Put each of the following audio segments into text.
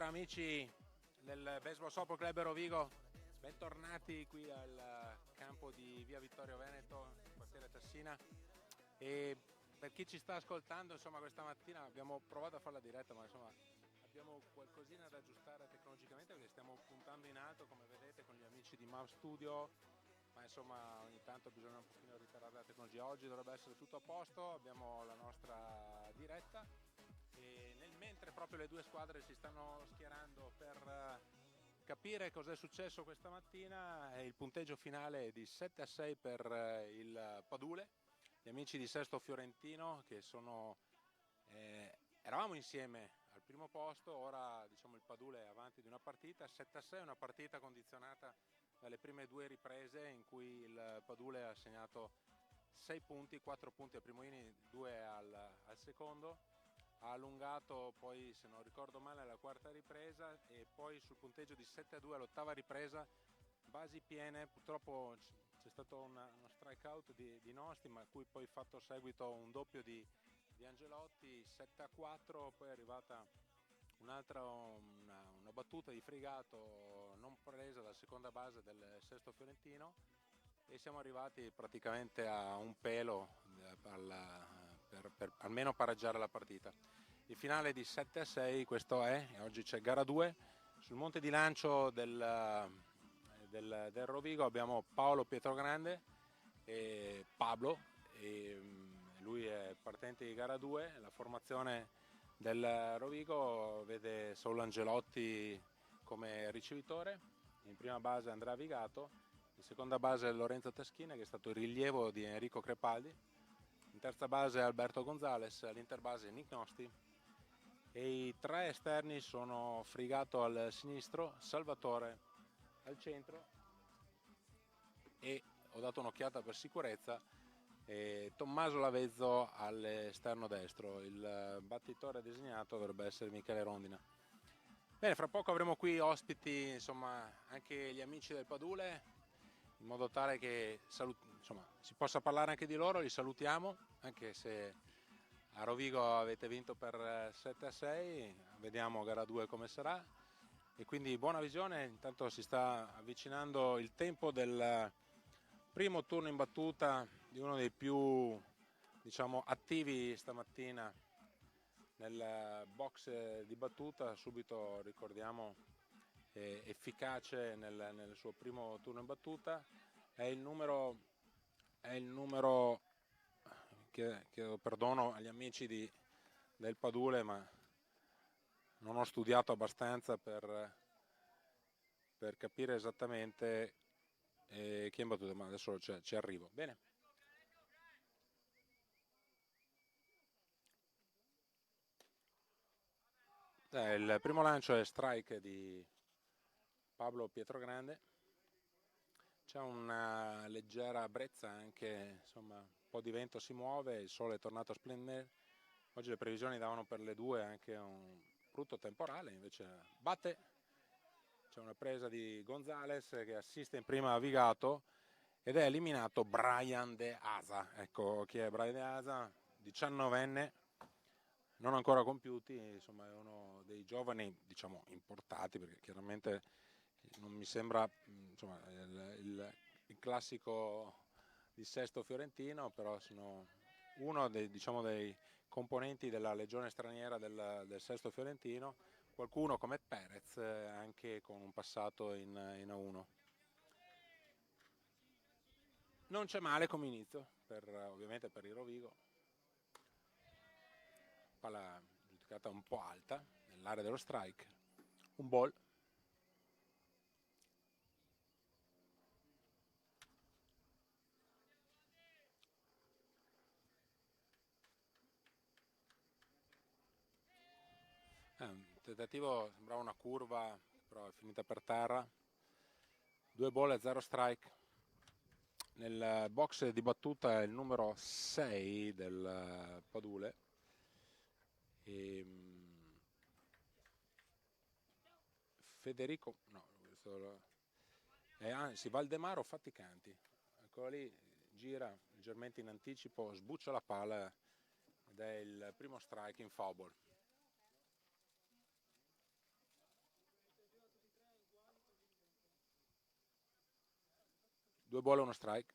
Ora amici del Baseball Softball Club Rovigo, bentornati qui al campo di Via Vittorio Veneto, quartiere Tassina. E per chi ci sta ascoltando, insomma, questa mattina abbiamo provato a fare la diretta, ma insomma abbiamo qualcosina da aggiustare tecnologicamente perché stiamo puntando in alto, come vedete, con gli amici di MAV Studio, ma insomma ogni tanto bisogna un pochino riparare la tecnologia. Oggi dovrebbe essere tutto a posto, abbiamo la nostra diretta e nel mentre proprio le due squadre si stanno schierando per capire cosa è successo questa mattina, il punteggio finale è di 7-6 per il Padule, gli amici di Sesto Fiorentino che sono eravamo insieme al primo posto, ora diciamo il Padule è avanti di una partita, 7-6, una partita condizionata dalle prime due riprese in cui il Padule ha segnato 6 punti, 4 punti al primo inning, 2 al secondo, ha allungato poi, se non ricordo male, la quarta ripresa e poi sul punteggio di 7-2 all'ottava ripresa, basi piene, purtroppo c'è stato uno strikeout di Nosti, ma a cui poi fatto seguito un doppio di Angelotti, 7-4, poi è arrivata un'altra una battuta di Frigato non presa dalla seconda base del Sesto Fiorentino e siamo arrivati praticamente a un pelo per almeno pareggiare la partita. Il finale di 7-6 questo è, e oggi c'è gara 2. Sul monte di lancio del Rovigo abbiamo Paolo Pietrogrande e Pablo, e lui è partente di gara 2. La formazione del Rovigo vede Saulo Angelotti come ricevitore, in prima base Andrea Vigato, in seconda base Lorenzo Taschina che è stato il rilievo di Enrico Crepaldi, in terza base Alberto Gonzalez, all'interbase Nick Nosti e i tre esterni sono Frigato al sinistro, Salvatore al centro e ho dato un'occhiata per sicurezza Tommaso Lavezzo all'esterno destro. Il battitore designato dovrebbe essere Michele Rondina. Bene, fra poco avremo qui ospiti, insomma, anche gli amici del Padule, in modo tale che insomma, si possa parlare anche di loro. Li salutiamo, anche se a Rovigo avete vinto per 7-6, vediamo gara 2 come sarà e quindi buona visione. Intanto si sta avvicinando il tempo del primo turno in battuta di uno dei più, diciamo, attivi stamattina nel box di battuta, subito ricordiamo efficace nel suo primo turno in battuta, è il numero chiedo perdono agli amici del Padule, ma non ho studiato abbastanza per capire esattamente chi è in battuta, ma adesso ci arrivo. Bene. Il primo lancio è strike di Pablo Pietrogrande, c'è una leggera brezza anche, insomma un po' di vento si muove, il sole è tornato a splendere, oggi le previsioni davano per le 2 anche un brutto temporale, invece batte, c'è una presa di Gonzalez che assiste in prima a Vigato ed è eliminato Brian De Asa. Ecco chi è Brian De Asa, 19enne, non ancora compiuti, insomma è uno dei giovani, diciamo, importati, perché chiaramente non mi sembra, insomma, il classico di Sesto Fiorentino, però sono uno dei, diciamo, dei componenti della legione straniera del Sesto Fiorentino, qualcuno come Perez anche con un passato in A1. Non c'è male come inizio, ovviamente per il Rovigo, palla giudicata un po' alta nell'area dello strike, un ball. Un tentativo, sembrava una curva, però è finita per terra. 2 ball e 0 strike. Nel box di battuta è il numero 6 del Padule. Federico, no, anzi Valdemaro Faticanti. Eccolo lì, gira leggermente in anticipo, sbuccia la palla ed è il primo strike in foul ball. 2 ball e 1 strike.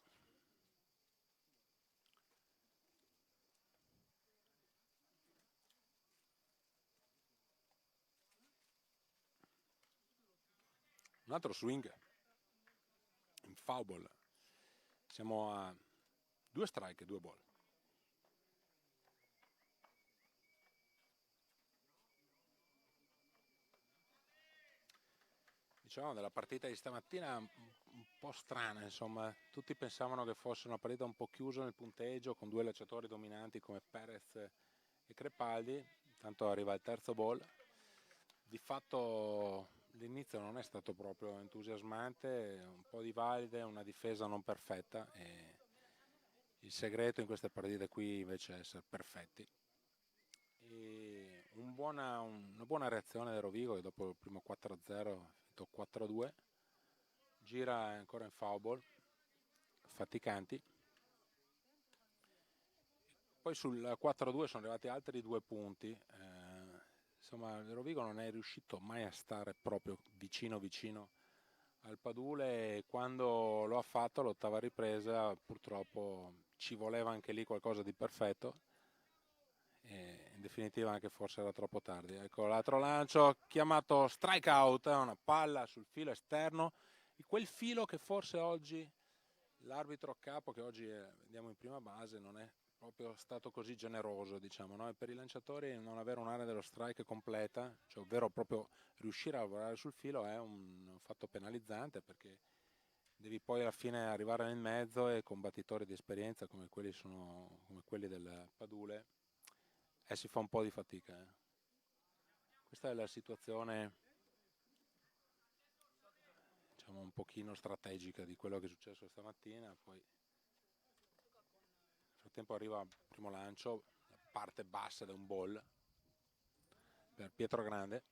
Un altro swing in foul ball. Siamo a 2 strike e 2 ball. Diciamo della partita di stamattina un po' strana, insomma, tutti pensavano che fosse una partita un po' chiusa nel punteggio con 2 lanciatori dominanti come Perez e Crepaldi, tanto arriva il terzo ball. Di fatto l'inizio non è stato proprio entusiasmante, un po' di valide, una difesa non perfetta e il segreto in queste partite qui invece è essere perfetti. E una buona reazione del Rovigo che dopo il primo 4-0 4-2 gira ancora in foul ball, faticanti. Poi sul 4-2 sono arrivati altri 2 punti. Insomma, il Rovigo non è riuscito mai a stare proprio vicino al Padule e quando lo ha fatto all'ottava ripresa purtroppo ci voleva anche lì qualcosa di perfetto e in definitiva anche forse era troppo tardi. Ecco l'altro lancio chiamato strike out, una palla sul filo esterno, quel filo che forse oggi l'arbitro a capo che oggi vediamo in prima base non è proprio stato così generoso, diciamo, no? E per i lanciatori non avere un'area dello strike completa, cioè ovvero proprio riuscire a lavorare sul filo è un fatto penalizzante perché devi poi alla fine arrivare nel mezzo e con battitori di esperienza come quelli del Padule si fa un po' di fatica. Questa è la situazione, diciamo, un pochino strategica di quello che è successo stamattina. Poi nel frattempo arriva il primo lancio, la parte bassa da un ball per Pietro Grande.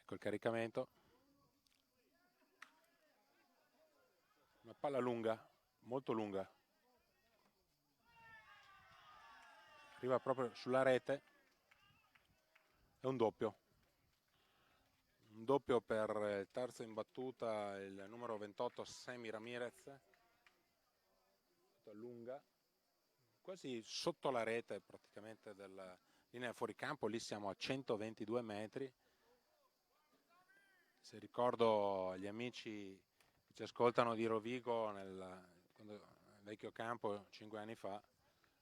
Ecco il caricamento. Una palla lunga, molto lunga. Arriva proprio sulla rete. È un doppio. Un doppio per il terzo in battuta, il numero 28 Semi Ramirez. Lunga. Quasi sotto la rete praticamente della linea fuori campo, lì siamo a 122 metri. Se ricordo gli amici che ci ascoltano di Rovigo nel vecchio campo 5 anni fa,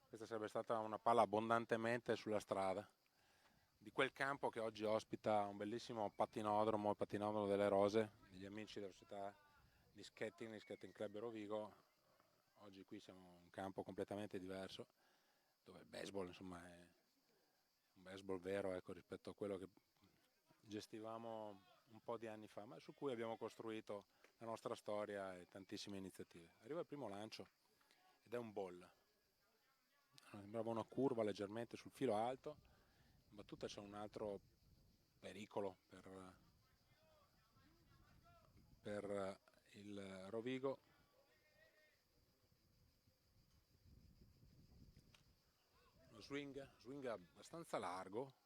questa sarebbe stata una palla abbondantemente sulla strada di quel campo che oggi ospita un bellissimo patinodromo, il patinodromo delle Rose, degli amici della società di Skating Club Rovigo. Oggi qui siamo in un campo completamente diverso, dove il baseball insomma è un baseball vero, ecco, rispetto a quello che gestivamo un po' di anni fa, ma su cui abbiamo costruito la nostra storia e tantissime iniziative. Arriva il primo lancio ed è un ball. Sembrava una curva leggermente sul filo alto, in battuta c'è un altro pericolo per il Rovigo. Uno swing abbastanza largo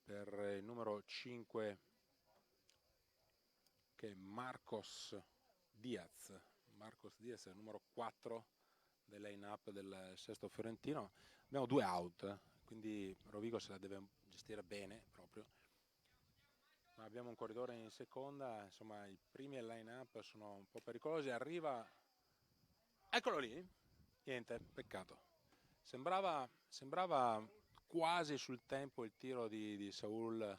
per il numero 5 che è Marcos Diaz. Marcos Diaz è il numero 4 del line-up del Sesto Fiorentino. Abbiamo 2 out, quindi Rovigo se la deve gestire bene proprio. Ma abbiamo un corridore in seconda, insomma i primi line-up sono un po' pericolosi. Arriva, eccolo lì, niente, peccato. Sembrava quasi sul tempo il tiro di Saul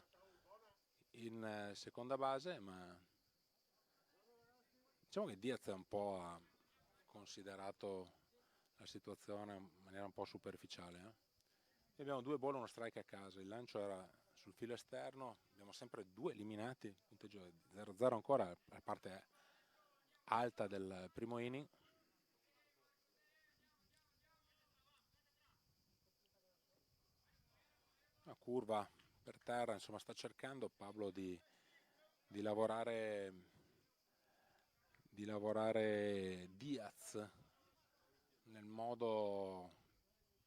in seconda base, ma diciamo che Diaz un po' ha considerato la situazione in maniera un po' superficiale. E abbiamo 2 ball e 1 strike a casa, il lancio era sul filo esterno, abbiamo sempre 2 eliminati, punteggio 0-0 ancora, la parte alta del primo inning. Una curva per terra, insomma sta cercando Pablo di lavorare Diaz nel modo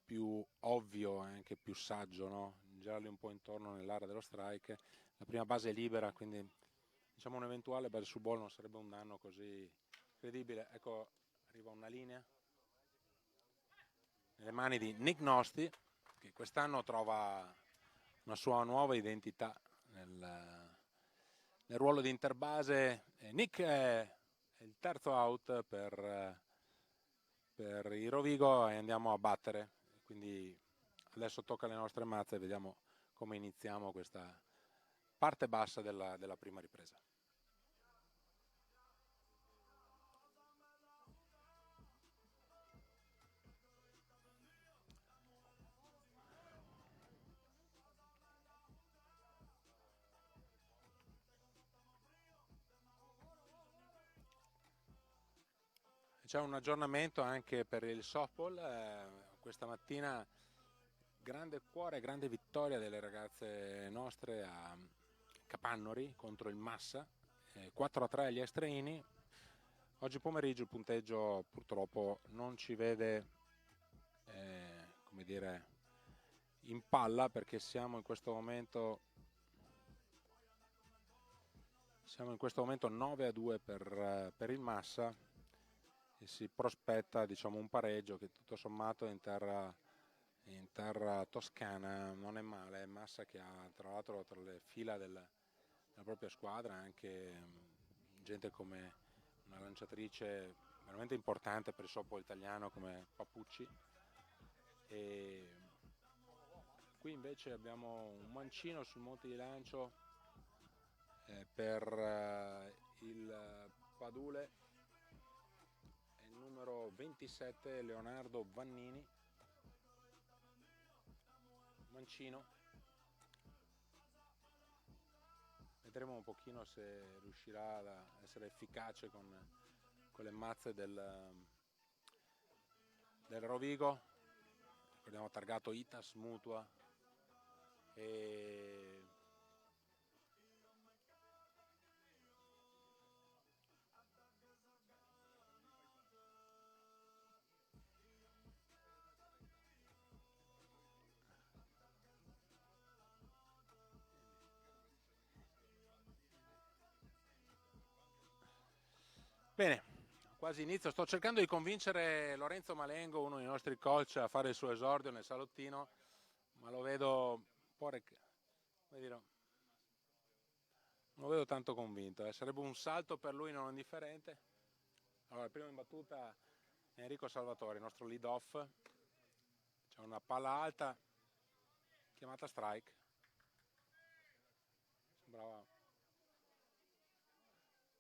più ovvio e anche più saggio, no? Girarli un po' intorno nell'area dello strike. La prima base è libera, quindi diciamo un eventuale base sul ball non sarebbe un danno così credibile. Ecco, arriva una linea nelle mani di Nick Nosti, che quest'anno trova una sua nuova identità nel ruolo di interbase. Nick è il terzo out per il Rovigo e andiamo a battere, quindi adesso tocca alle nostre mazze e vediamo come iniziamo questa parte bassa della prima ripresa. C'è un aggiornamento anche per il softball, questa mattina grande cuore, grande vittoria delle ragazze nostre a Capannori contro il Massa, 4-3 agli Estreini. Oggi pomeriggio il punteggio purtroppo non ci vede come dire, in palla, perché siamo in questo momento 9-2 per il Massa e si prospetta, diciamo, un pareggio che tutto sommato in terra toscana non è male. Massa che ha tra l'altro tra le fila della propria squadra anche gente come una lanciatrice veramente importante per il softball italiano come Papucci, e qui invece abbiamo un mancino sul monte di lancio per il Padule, è il numero 27 Leonardo Vannini, mancino. Vedremo un pochino se riuscirà ad essere efficace con le mazze del Rovigo. Ricordiamo targato Itas Mutua, e bene, quasi inizio. Sto cercando di convincere Lorenzo Malengo, uno dei nostri coach, a fare il suo esordio nel salottino, ma lo vedo un po' come dire, non lo vedo tanto convinto. Sarebbe un salto per lui non indifferente. Allora, prima in battuta Enrico Salvatori, il nostro lead off. C'è una palla alta chiamata strike.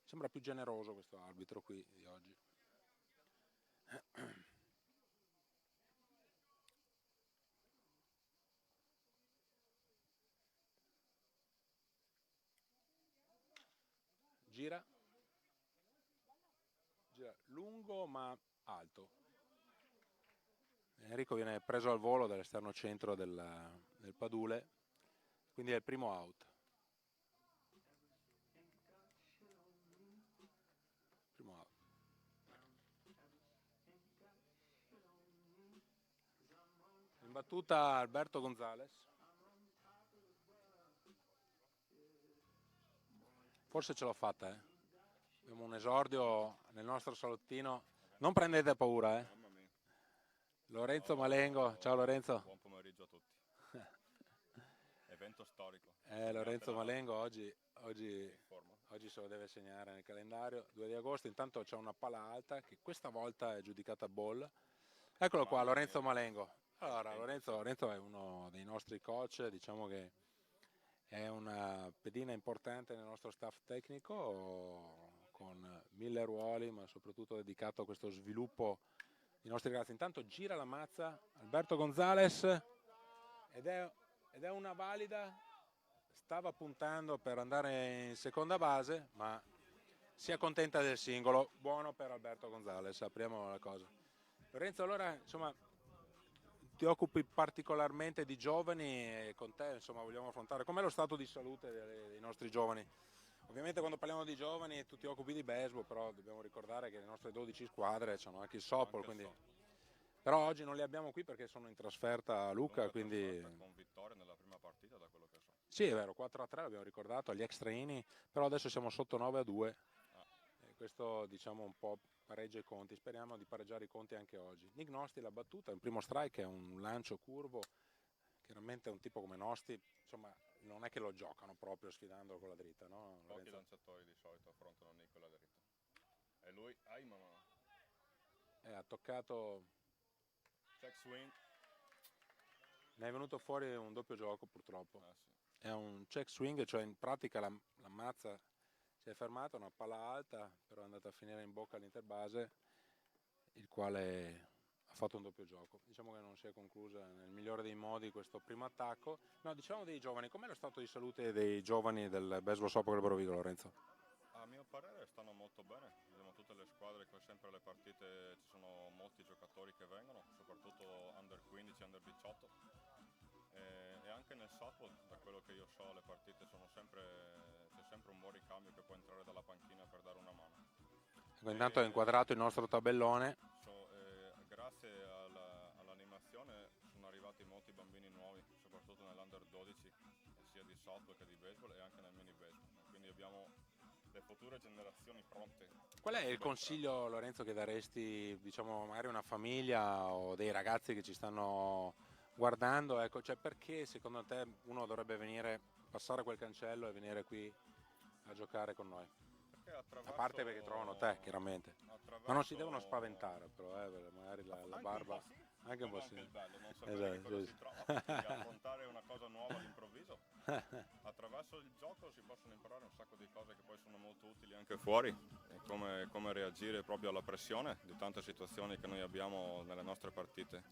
Sembra più generoso questo arbitro qui di oggi. Gira lungo ma alto. Enrico viene preso al volo dall'esterno centro del Padule, quindi è il primo out. In battuta Alberto Gonzalez. Forse ce l'ho fatta, eh. Abbiamo un esordio nel nostro salottino. Non prendete paura, eh. Lorenzo Malengo, ciao Lorenzo. Buon pomeriggio a tutti. Evento storico. Lorenzo Malengo oggi se lo deve segnare nel calendario. 2 di agosto, intanto c'è una palla alta che questa volta è giudicata ball. Eccolo qua, Lorenzo Malengo. Allora, Lorenzo è uno dei nostri coach, diciamo che è una pedina importante nel nostro staff tecnico, con 1000 ruoli, ma soprattutto dedicato a questo sviluppo dei nostri ragazzi. Intanto gira la mazza Alberto Gonzalez ed è una valida. Stava puntando per andare in seconda base, ma si accontenta del singolo. Buono per Alberto Gonzalez. Apriamo la cosa. Lorenzo, allora, insomma, ti occupi particolarmente di giovani e con te, insomma, vogliamo affrontare com'è lo stato di salute dei nostri giovani. Ovviamente quando parliamo di giovani tu ti occupi di baseball, però dobbiamo ricordare che le nostre 12 squadre hanno anche il softball, quindi Però oggi non li abbiamo qui perché sono in trasferta a Lucca, quindi... Con vittoria nella prima partita, da quello che so. Sì, è vero, 4-3 l'abbiamo ricordato agli extra inning, però adesso siamo sotto 9-2 Ah, e questo diciamo un po' pareggia i conti, speriamo di pareggiare i conti anche oggi. Nick Nosti l'ha battuta, il primo strike è un lancio curvo, chiaramente un tipo come Nosti, insomma non è che lo giocano proprio sfidandolo con la dritta, no? pochi Lorenzo? lanciatori di solito affrontano Nicola dritto. E lui, mamma. Ha toccato, Check swing. ne è venuto fuori un doppio gioco purtroppo. Ah, sì. È un check swing, cioè in pratica la mazza si è fermata, una palla alta, però è andata a finire in bocca all'interbase, il quale ha fatto un doppio gioco. Diciamo che non si è conclusa nel migliore dei modi questo primo attacco. No, diciamo dei giovani, com'è lo stato di salute dei giovani del Baseball Sopra Rovigo, Lorenzo? A mio parere stanno molto bene, vediamo tutte le squadre che sempre alle partite ci sono molti giocatori che vengono, soprattutto under 15, under 18 e anche nel softball, da quello che io so, le partite c'è sempre un buon ricambio che può entrare dalla panchina per dare una mano. Intanto è inquadrato il nostro tabellone. Grazie all'animazione sono arrivati molti bambini nuovi, soprattutto nell'under 12, sia di softball che di baseball e anche nel mini baseball. Quindi abbiamo le future generazioni pronte. Qual è il consiglio, Lorenzo, che daresti, diciamo, magari a una famiglia o dei ragazzi che ci stanno guardando? Ecco, cioè perché secondo te uno dovrebbe venire, passare quel cancello e venire qui a giocare con noi? A parte perché trovano te, chiaramente. Ma non si devono spaventare, però, magari la barba... Anche un po' sì. Il bello, non sapere cosa si trova, quindi affrontare una cosa nuova all'improvviso. Attraverso il gioco si possono imparare un sacco di cose che poi sono molto utili anche fuori, e come reagire proprio alla pressione di tante situazioni che noi abbiamo nelle nostre partite.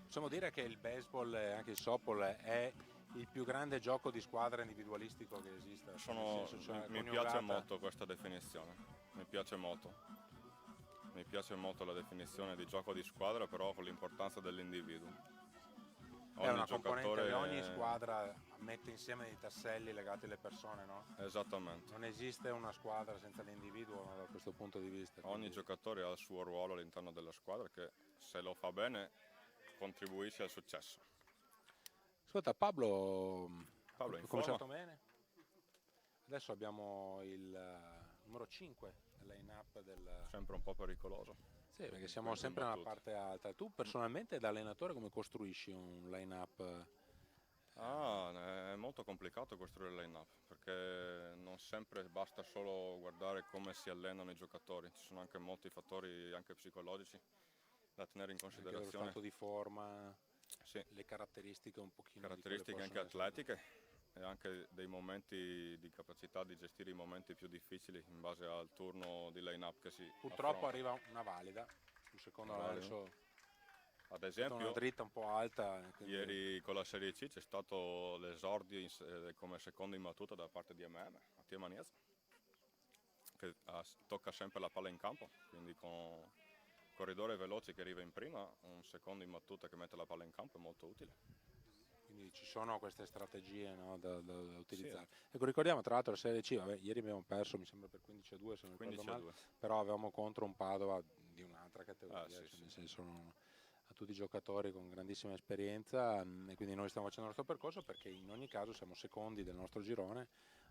Possiamo dire che il baseball e anche il softball è il più grande gioco di squadra individualistico che esista. Mi piace molto questa definizione, mi piace molto. Mi piace molto la definizione di gioco di squadra, però con l'importanza dell'individuo. È una componente che ogni squadra mette insieme dei tasselli legati alle persone, no? Esattamente. Non esiste una squadra senza l'individuo, no, da questo punto di vista. Ogni giocatore ha il suo ruolo all'interno della squadra che, se lo fa bene, contribuisce al successo. Ascolta, Pablo è cominciato bene. Adesso abbiamo il numero 5 del line-up del... Sempre un po' pericoloso. Sì, perché siamo sempre nella parte alta. Tu personalmente da allenatore come costruisci un line-up? È molto complicato costruire il line-up, perché non sempre basta solo guardare come si allenano i giocatori, ci sono anche molti fattori anche psicologici da tenere in considerazione. Anche lo stato di forma, sì. Le caratteristiche un pochino. Caratteristiche anche atletiche e anche dei momenti di capacità di gestire i momenti più difficili in base al turno di line-up che si Purtroppo affronta. arriva una valida sul secondo lancio. Ad esempio, una dritta un po' alta. Quindi... Ieri con la Serie C c'è stato l'esordio come secondo in battuta da parte di Mattia Maniez, che tocca sempre la palla in campo, quindi con corridore veloce che arriva in prima, un secondo in battuta che mette la palla in campo è molto utile. Quindi ci sono queste strategie, no, da utilizzare. Sì. Ecco, ricordiamo tra l'altro la Serie C, ieri abbiamo perso mi sembra per 15-2 se non ricordo male, però avevamo contro un Padova di un'altra categoria, nel senso a tutti i giocatori con grandissima esperienza, e quindi noi stiamo facendo il nostro percorso perché in ogni caso siamo secondi del nostro girone,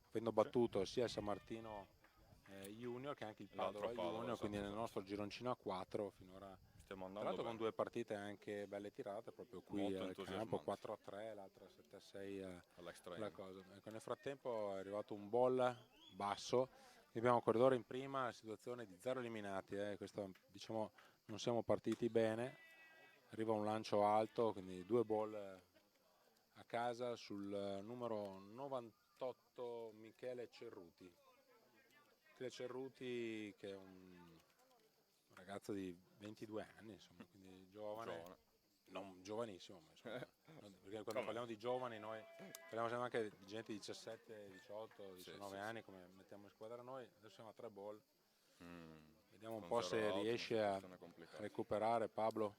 avendo battuto sia il San Martino Junior che anche il Padova Junior, quindi nel nostro gironcino a 4 finora. Tra l'altro con 2 partite anche belle tirate proprio qui al campo, 4-3, l'altra 7-6 la cosa. Ecco, nel frattempo è arrivato un ball basso, abbiamo un corridore in prima, situazione di 0 eliminati, questo diciamo non siamo partiti bene, arriva un lancio alto, quindi 2 ball a casa sul numero 98 Michele Cerruti. Michele Cerruti che è un ragazzo di 22 anni, insomma, quindi giovane. Non giovanissimo, ma insomma, perché quando parliamo di giovani noi parliamo sempre anche di gente di 17, 18, 19 anni come mettiamo in squadra noi, adesso siamo a 3 ball. Vediamo un po' se riesce a recuperare Pablo.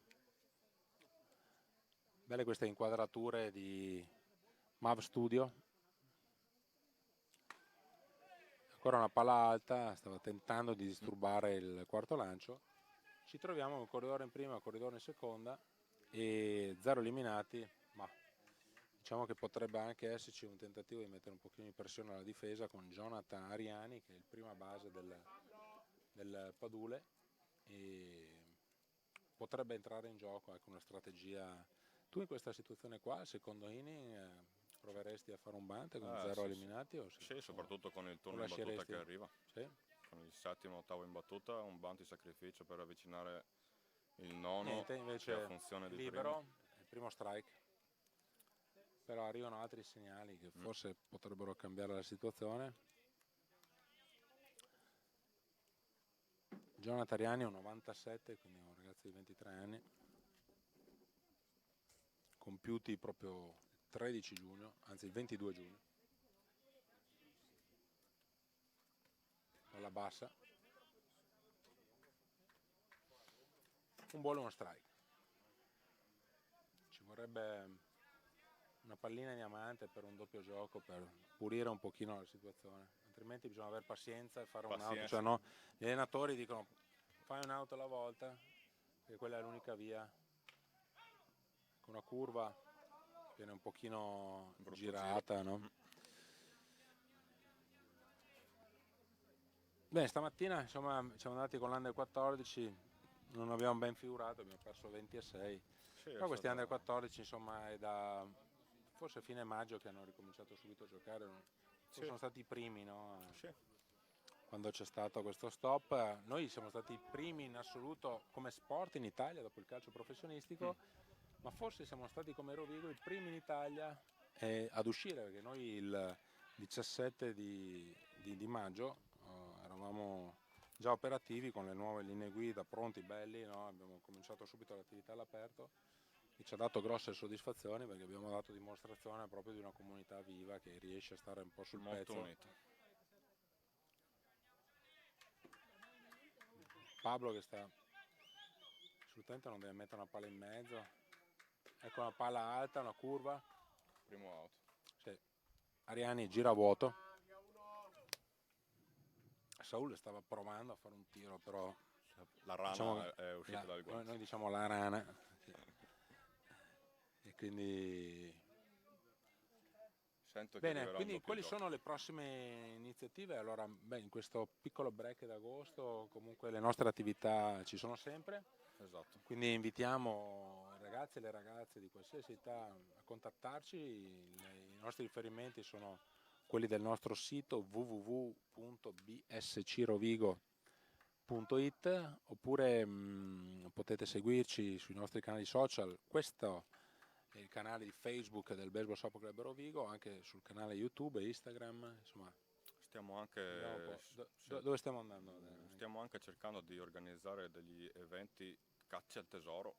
Belle queste inquadrature di Mav Studio. Ancora una palla alta, stava tentando di disturbare il quarto lancio. Ci troviamo un corridore in prima, un corridore in seconda. e 0 eliminati, ma diciamo che potrebbe anche esserci un tentativo di mettere un pochino di pressione alla difesa con Jonathan Ariani, che è il prima base del Padule, e potrebbe entrare in gioco anche una strategia. Tu in questa situazione qua, secondo inning, proveresti a fare un bunt con 0 Sì, eliminati? sì, soprattutto con il o turno in battuta lasceresti? che arriva. Sì? Con il settimo, ottavo in battuta, un bunt di sacrificio per avvicinare il nono, Niente, che è a invece funzione del primo. libero, il primo strike. Però arrivano altri segnali che forse potrebbero cambiare la situazione. Jonathan Ariani è un 97, quindi è un ragazzo di 23 anni, compiuti proprio il 13 giugno, anzi il 22 giugno. Palla bassa. Un ball e uno strike. Ci vorrebbe una pallina in diamante per un doppio gioco, per pulire un pochino la situazione, altrimenti bisogna avere pazienza e fare un out. Cioè, no, gli allenatori dicono fai un out alla volta, perché quella è l'unica via. Con una curva viene un pochino girata, no? Bene, stamattina insomma siamo andati con l'Under 14, non abbiamo ben figurato, abbiamo perso 20-6. Sì, Però questi Under 14 insomma è da forse fine maggio che hanno ricominciato subito a giocare, sì. sono stati i primi, no? Sì. Quando c'è stato questo stop, noi siamo stati i primi in assoluto come sport in Italia dopo il calcio professionistico, ma forse siamo stati come Rovigo i primi in Italia ad uscire, perché noi il 17 di maggio eravamo già operativi con le nuove linee guida, pronti, belli, no? Abbiamo cominciato subito l'attività all'aperto e ci ha dato grosse soddisfazioni perché abbiamo dato dimostrazione proprio di una comunità viva che riesce a stare un po' sul molto pezzo. unita. Pablo che sta assolutamente non deve mettere una palla in mezzo, ecco una palla alta, una curva. Primo out. Sì. Ariani gira a vuoto. Saul stava provando a fare un tiro, però la rana diciamo è uscita dal guanto. Noi diciamo la rana. Sì. E quindi sento bene, che quindi quali sono le prossime iniziative? Allora, in questo piccolo break d'agosto comunque le nostre attività ci sono sempre. Esatto. Quindi invitiamo i ragazzi e le ragazze di qualsiasi età a contattarci, i nostri riferimenti sono quelli del nostro sito www.bscrovigo.it oppure potete seguirci sui nostri canali social. Questo è il canale di Facebook del Baseball Shop Club Rovigo, anche sul canale YouTube e Instagram, insomma. Stiamo anche dove stiamo andando? Stiamo anche cercando di organizzare degli eventi caccia al tesoro.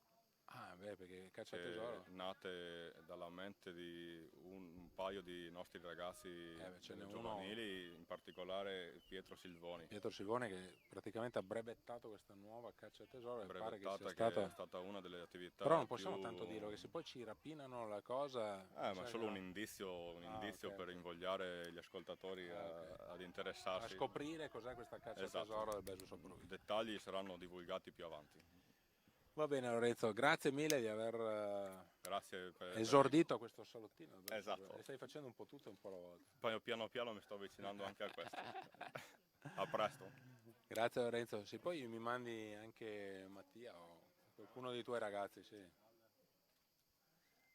Ah, beh, perché caccia al tesoro nate dalla mente di un paio di nostri ragazzi giovanili, in particolare Pietro Silvoni. Pietro Silvone che praticamente ha brevettato questa nuova caccia al tesoro, e pare che sia è stata una delle attività. Però non possiamo tanto dirlo, che se poi ci rapinano la cosa. Ma è solo un indizio okay, per invogliare gli ascoltatori ad interessarsi. A scoprire cos'è questa caccia al tesoro del Baseball Shop Rovigo. I dettagli saranno divulgati più avanti. Va bene Lorenzo, grazie mille di aver grazie esordito a questo salottino. Esatto. E stai facendo un po' tutto e un po' alla volta. Poi piano piano mi sto avvicinando anche a questo. A presto. Grazie Lorenzo. Sì, poi mi mandi anche Mattia o qualcuno dei tuoi ragazzi, sì.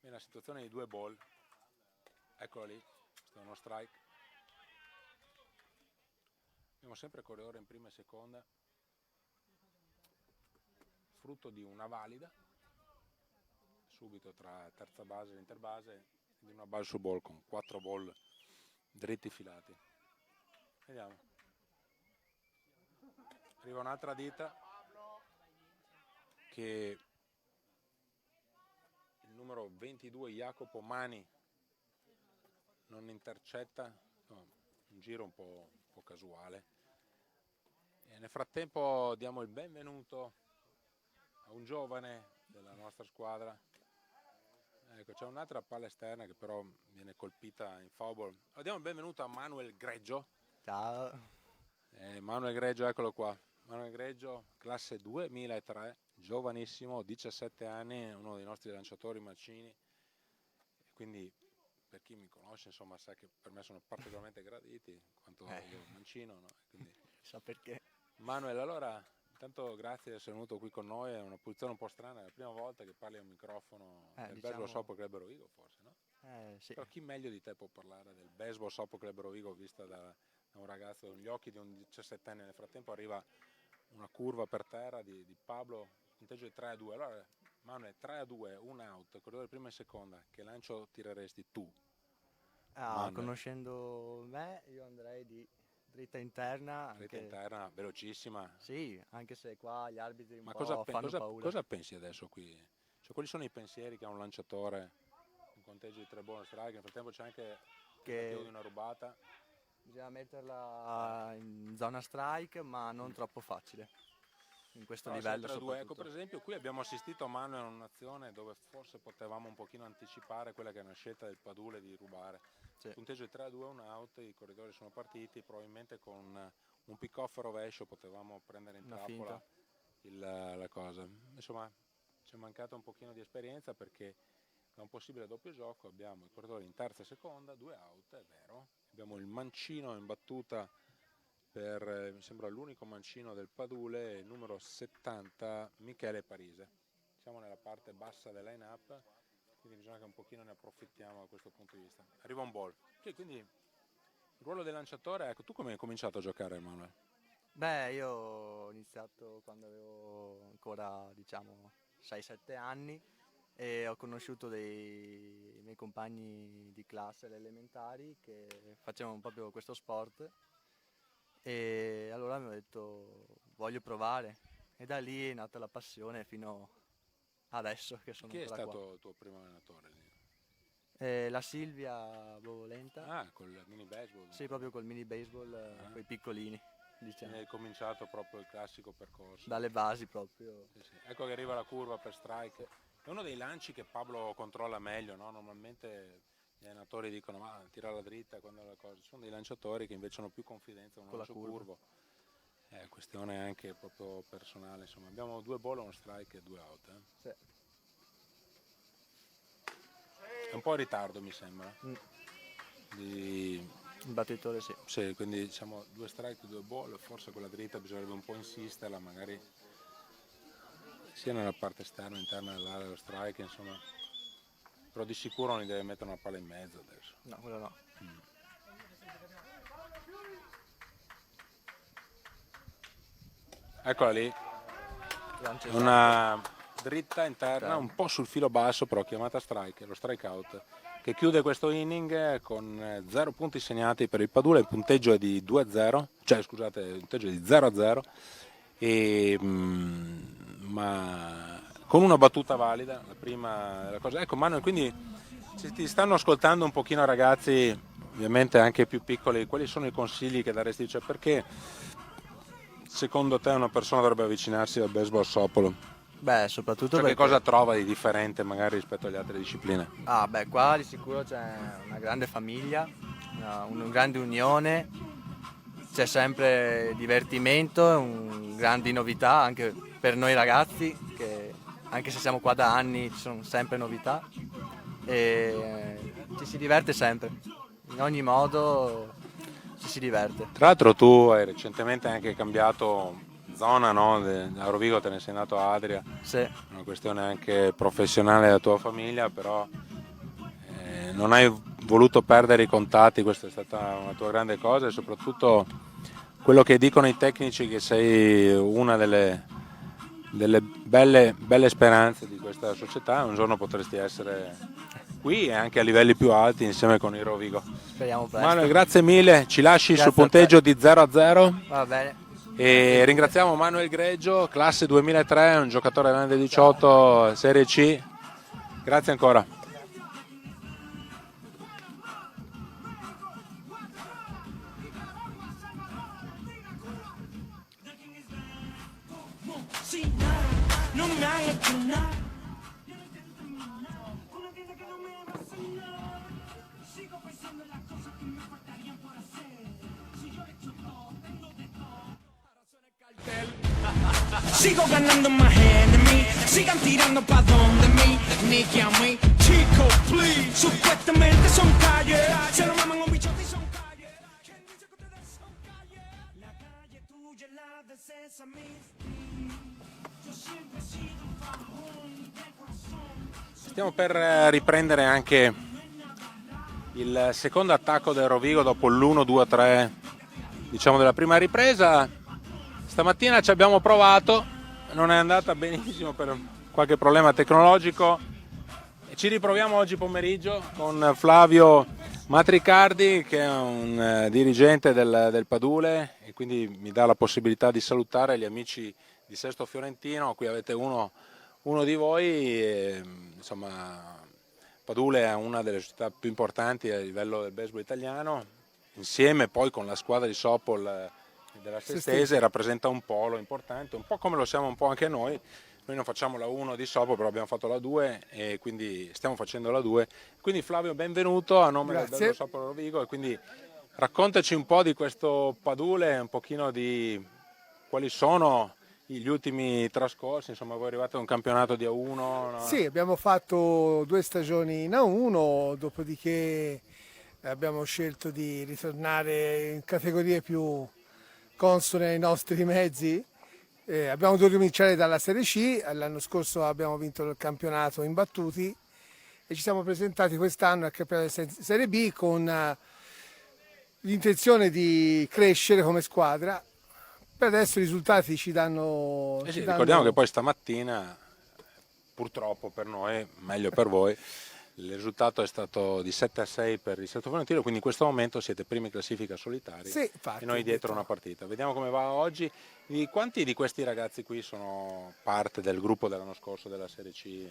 Bene, la situazione di 2 ball. Eccolo lì, questo è uno strike. Abbiamo sempre corridore in prima e seconda. Frutto di una valida subito tra terza base e interbase di una ball su ball con 4 ball dritti filati. Vediamo, arriva un'altra dita che il numero 22 Jacopo Mani non intercetta, no, un giro un po' casuale, e nel frattempo diamo il benvenuto a un giovane della nostra squadra. Ecco, c'è un'altra palla esterna che però viene colpita in foul ball. Diamo il benvenuto a Manuel Greggio. Ciao. Manuel Greggio, eccolo qua. Manuel Greggio, classe 2003, giovanissimo, 17 anni, uno dei nostri lanciatori mancini, quindi per chi mi conosce insomma sa che per me sono particolarmente graditi, in quanto io mancino, no? Quindi... Sa perché. Manuel, allora intanto grazie di essere venuto qui con noi, è una posizione un po' strana, è la prima volta che parli a un microfono del Baseball Shop Club Rovigo forse, no? Sì. Però chi meglio di te può parlare del Baseball Shop Club Rovigo vista da un ragazzo con gli occhi di un 17enne? Nel frattempo arriva una curva per terra di Pablo, punteggio di 3-2. Allora, Manuel, 3-2, un out, corridore prima e seconda, che lancio tireresti tu? Conoscendo me, io andrei di dritta interna. Dritta interna, velocissima. Sì, anche se qua gli arbitri un po' fanno paura. Cosa pensi adesso qui? Cioè, quali sono i pensieri che ha un lanciatore, un conteggio di 3 bonus strike? Nel frattempo c'è anche il di una rubata. Bisogna metterla in zona strike, ma non troppo facile in questo livello. Ecco, per esempio qui abbiamo assistito a mano in un'azione dove forse potevamo un pochino anticipare quella che è una scelta del Padule di rubare. Sì. Punteggio di 3-2, un out, i corridori sono partiti, probabilmente con un pick-off rovescio potevamo prendere in trappola la cosa. Insomma, ci è mancata un pochino di esperienza perché da un possibile doppio gioco abbiamo i corridori in terza e seconda, 2 out, è vero. Abbiamo il mancino in battuta per, mi sembra l'unico mancino del Padule, il numero 70, Michele Parise. Siamo nella parte bassa del line-up, quindi bisogna che un pochino ne approfittiamo da questo punto di vista. Arriva un ball. Sì, quindi il ruolo del lanciatore, ecco, tu come hai cominciato a giocare, Emanuele? Beh, io ho iniziato quando avevo ancora, diciamo, 6-7 anni e ho conosciuto dei miei compagni di classe alle elementari che facevano proprio questo sport e allora mi ho detto voglio provare e da lì è nata la passione fino adesso che sono ancora qua. Chi è stato il tuo primo allenatore lì? La Silvia Bovolenta. Ah, col mini baseball? Sì, proprio col mini baseball, quei piccolini. Diciamo. Hai cominciato proprio il classico percorso. Dalle basi proprio. Sì, sì. Ecco che arriva la curva per strike. È uno dei lanci che Pablo controlla meglio, no? Normalmente gli allenatori dicono ma tira la dritta quando è la cosa. Ci sono dei lanciatori che invece hanno più confidenza con un lancio curvo. È questione anche proprio personale. Insomma, abbiamo 2 ball, 1 strike e 2 out. Sì. È un po' in ritardo mi sembra. Il battitore sì. Sì, quindi diciamo 2 strike, 2 ball, forse quella dritta bisognerebbe un po' insisterla, magari sia nella parte esterna, interna dell'area dello strike, insomma. Però di sicuro non gli deve mettere una palla in mezzo adesso. No, quello no. Eccola lì. Una dritta interna, un po' sul filo basso, però chiamata strike, lo strike out, che chiude questo inning con 0 punti segnati per il Padula, il punteggio è di 2-0, cioè scusate, il punteggio è di 0-0, ma con una battuta valida, la prima la cosa. Ecco Manuel, quindi se ti stanno ascoltando un pochino ragazzi, ovviamente anche più piccoli, quali sono i consigli che daresti? Cioè perché secondo te una persona dovrebbe avvicinarsi al baseball Sopolo? Beh, soprattutto cioè, che cosa trova di differente magari rispetto alle altre discipline? Ah, beh, qua di sicuro c'è una grande famiglia, una grande unione, c'è sempre divertimento, grandi novità anche per noi ragazzi, che anche se siamo qua da anni ci sono sempre novità e ci si diverte sempre, in ogni modo ci si diverte. Tra l'altro tu hai recentemente anche cambiato zona, no? A Rovigo te ne sei nato a Adria, sì. È una questione anche professionale della tua famiglia, però non hai voluto perdere i contatti, questa è stata una tua grande cosa e soprattutto quello che dicono i tecnici che sei una delle belle speranze di questa società, un giorno potresti essere qui e anche a livelli più alti insieme con il Rovigo. Speriamo presto. Manuel, grazie mille, ci lasci sul punteggio di 0-0. Va bene. E ringraziamo Manuel Greggio, classe 2003, un giocatore grande 18, Serie C. Grazie ancora. Sigo ganando más enemy, sigan tirando pa' donde mí, Nicky a mí. Chico, please, supuestamente son calles, se lo maman un bichote y son calles. ¿Quién dice que ustedes son calles? La calle tuya es la de Sesame Street. Yo siempre he sido un fajón de corazón. Stiamo per riprendere anche il secondo attacco del Rovigo dopo l'1-2-3, diciamo, della prima ripresa. Stamattina ci abbiamo provato, non è andata benissimo per qualche problema tecnologico e ci riproviamo oggi pomeriggio con Flavio Matricardi, che è un dirigente del Padule, e quindi mi dà la possibilità di salutare gli amici di Sesto Fiorentino. Qui avete uno di voi e, insomma, Padule è una delle società più importanti a livello del baseball italiano, insieme poi con la squadra di softball della Sestese rappresenta un polo importante, un po' come lo siamo un po' anche noi. Noi non facciamo la 1 di softball, però abbiamo fatto la 2 e quindi stiamo facendo la 2. Quindi Flavio, benvenuto a nome del Bello Softball Rovigo, e quindi raccontaci un po' di questo Padule, un pochino di quali sono gli ultimi trascorsi. Insomma, voi arrivate a un campionato di A1, no? Sì, abbiamo fatto 2 stagioni in A1, dopodiché abbiamo scelto di ritornare in categorie più consone ai nostri mezzi. Abbiamo dovuto cominciare dalla Serie C, l'anno scorso abbiamo vinto il campionato imbattuti e ci siamo presentati quest'anno al campionato Serie B con l'intenzione di crescere come squadra. Per adesso i risultati ci danno... Ricordiamo che poi stamattina, purtroppo per noi, meglio per voi, il risultato è stato di 7-6 per il Sesto Fiorentino, quindi in questo momento siete primi in classifica solitari, sì, infatti, e noi dietro una partita. Vediamo come va oggi. Quanti di questi ragazzi qui sono parte del gruppo dell'anno scorso della Serie C?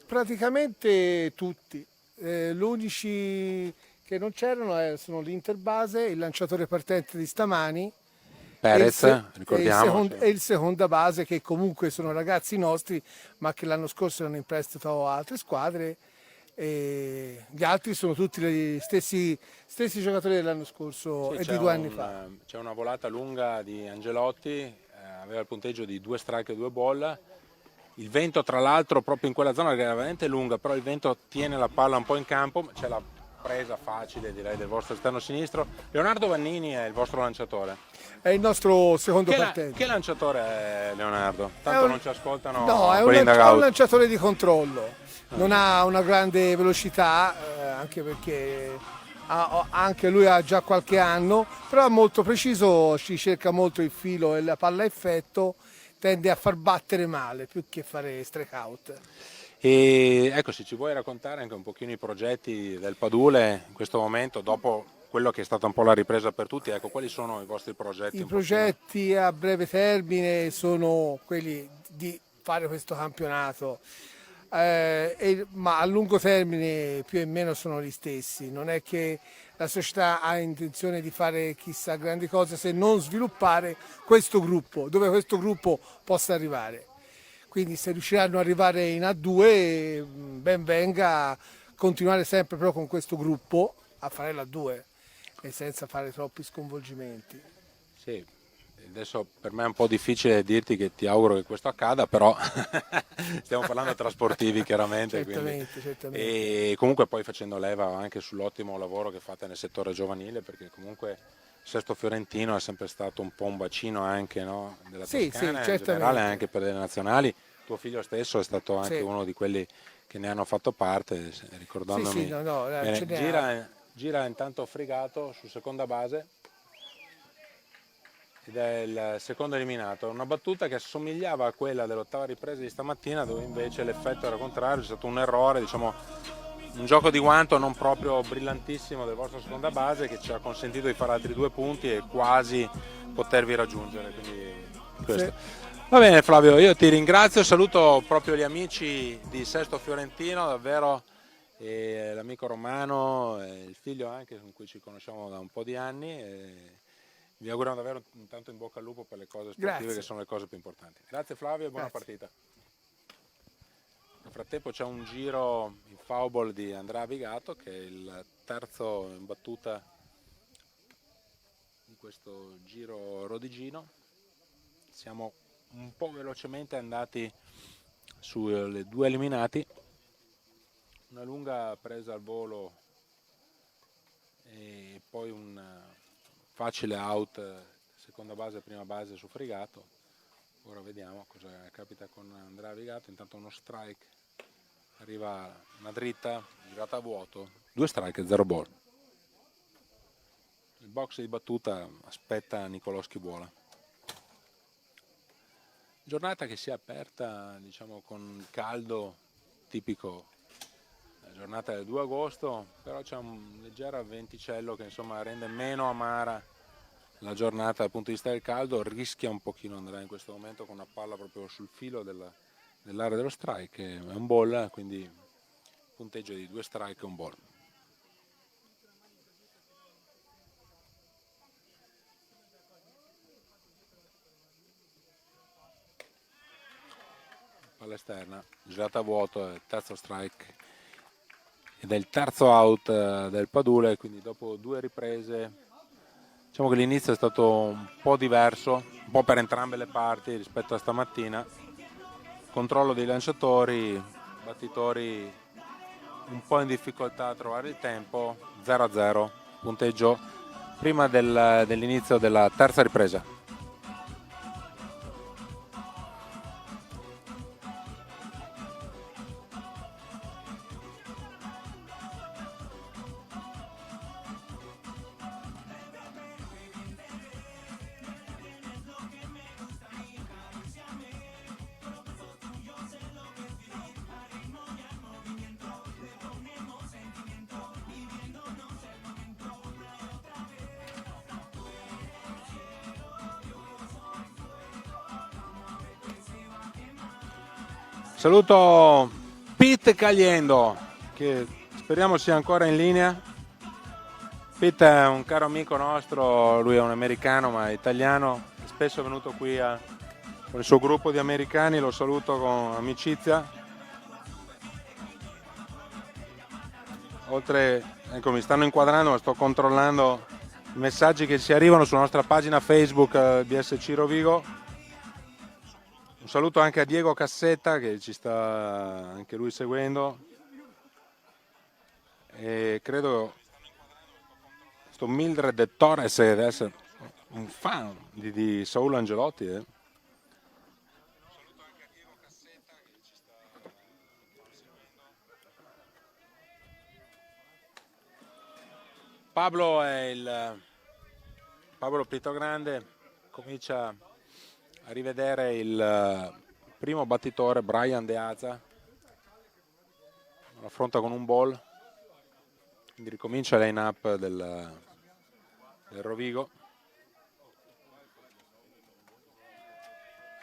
Praticamente tutti. Gli unici che non c'erano sono l'Interbase, il lanciatore partente di stamani, Perez, ricordiamo. E il seconda base, che comunque sono ragazzi nostri ma che l'anno scorso erano in prestito a altre squadre, e gli altri sono tutti gli stessi giocatori dell'anno scorso, Sì, e di 2 anni fa. C'è una volata lunga di Angelotti, aveva il punteggio di 2 strike e 2 ball. Il vento, tra l'altro, proprio in quella zona che era veramente lunga, però il vento tiene la palla un po' in campo, c'è la presa facile, direi, del vostro esterno sinistro. Leonardo Vannini è il vostro lanciatore. È il nostro secondo partente. Che lanciatore è Leonardo? Tanto non ci ascoltano. No, è un lanciatore di controllo. Non ha una grande velocità, anche perché anche lui ha già qualche anno, però è molto preciso, ci cerca molto il filo e la palla a effetto, tende a far battere male più che fare strike out. E ecco, se ci vuoi raccontare anche un pochino i progetti del Padule in questo momento, dopo quello che è stata un po' la ripresa per tutti, ecco, quali sono i vostri progetti? I progetti a breve termine sono quelli di fare questo campionato, ma a lungo termine più o meno sono gli stessi. Non è che la società ha intenzione di fare chissà grandi cose, se non sviluppare questo gruppo, dove questo gruppo possa arrivare. Quindi se riusciranno ad arrivare in A2, ben venga, continuare sempre però con questo gruppo a fare l'A2 e senza fare troppi sconvolgimenti. Sì, adesso per me è un po' difficile dirti che ti auguro che questo accada, però stiamo parlando tra sportivi chiaramente. Certamente. E comunque poi facendo leva anche sull'ottimo lavoro che fate nel settore giovanile, perché comunque Sesto Fiorentino è sempre stato un po' un bacino anche, no, della Toscana, in generale anche per le nazionali. Tuo figlio stesso è stato anche uno di quelli che ne hanno fatto parte, ricordandomi. Gira intanto Fregato su seconda base ed è il secondo eliminato. Una battuta che assomigliava a quella dell'ottava ripresa di stamattina, dove invece l'effetto era contrario, c'è stato un errore, diciamo un gioco di guanto non proprio brillantissimo del vostro seconda base, che ci ha consentito di fare altri 2 punti e quasi potervi raggiungere. Quindi questo. Sì. Va bene Flavio, io ti ringrazio, saluto proprio gli amici di Sesto Fiorentino, davvero, e l'amico Romano, e il figlio anche, con cui ci conosciamo da un po' di anni. E vi auguriamo davvero intanto in bocca al lupo per le cose sportive, che sono le cose più importanti. Grazie Flavio e buona partita. Nel frattempo c'è un giro in foul ball di Andrea Vigato, che è il terzo in battuta in questo giro rodigino. Siamo un po' velocemente andati sulle due eliminati. Una lunga presa al volo e poi un facile out, seconda base, prima base su Frigato. Ora vediamo cosa capita con Andrea Vigato. Intanto uno strike, arriva una dritta, girata a vuoto, 2 strike e 0 ball. Il box di battuta aspetta Nicolò Schibuola. Giornata che si è aperta, diciamo, con caldo tipico, la giornata del 2 agosto, però c'è un leggero venticello che insomma rende meno amara la giornata dal punto di vista del caldo. Rischia un pochino Andrea in questo momento con una palla proprio sul filo dell'area dello strike, è un ball, quindi punteggio di 2 strike e un ball. Palla esterna, girata a vuoto, terzo strike ed è il terzo out del Padule, quindi dopo 2 riprese diciamo che l'inizio è stato un po' diverso, un po' per entrambe le parti rispetto a stamattina. Controllo dei lanciatori, battitori un po' in difficoltà a trovare il tempo, 0-0, punteggio prima dell'inizio della terza ripresa. Saluto Pete Cagliendo, che speriamo sia ancora in linea. Pete è un caro amico nostro, lui è un americano ma è italiano, spesso è venuto qui con il suo gruppo di americani, lo saluto con amicizia. Oltre, ecco, mi stanno inquadrando, ma sto controllando i messaggi che ci arrivano sulla nostra pagina Facebook BSC Rovigo. Un saluto anche a Diego Cassetta che ci sta anche lui seguendo, e credo sto Mildred Torres deve essere un fan di Saul Angelotti. Pablo Pablo Pietogrande comincia a rivedere il primo battitore, Brian De Aza, lo affronta con un ball, quindi ricomincia il line-up del Rovigo.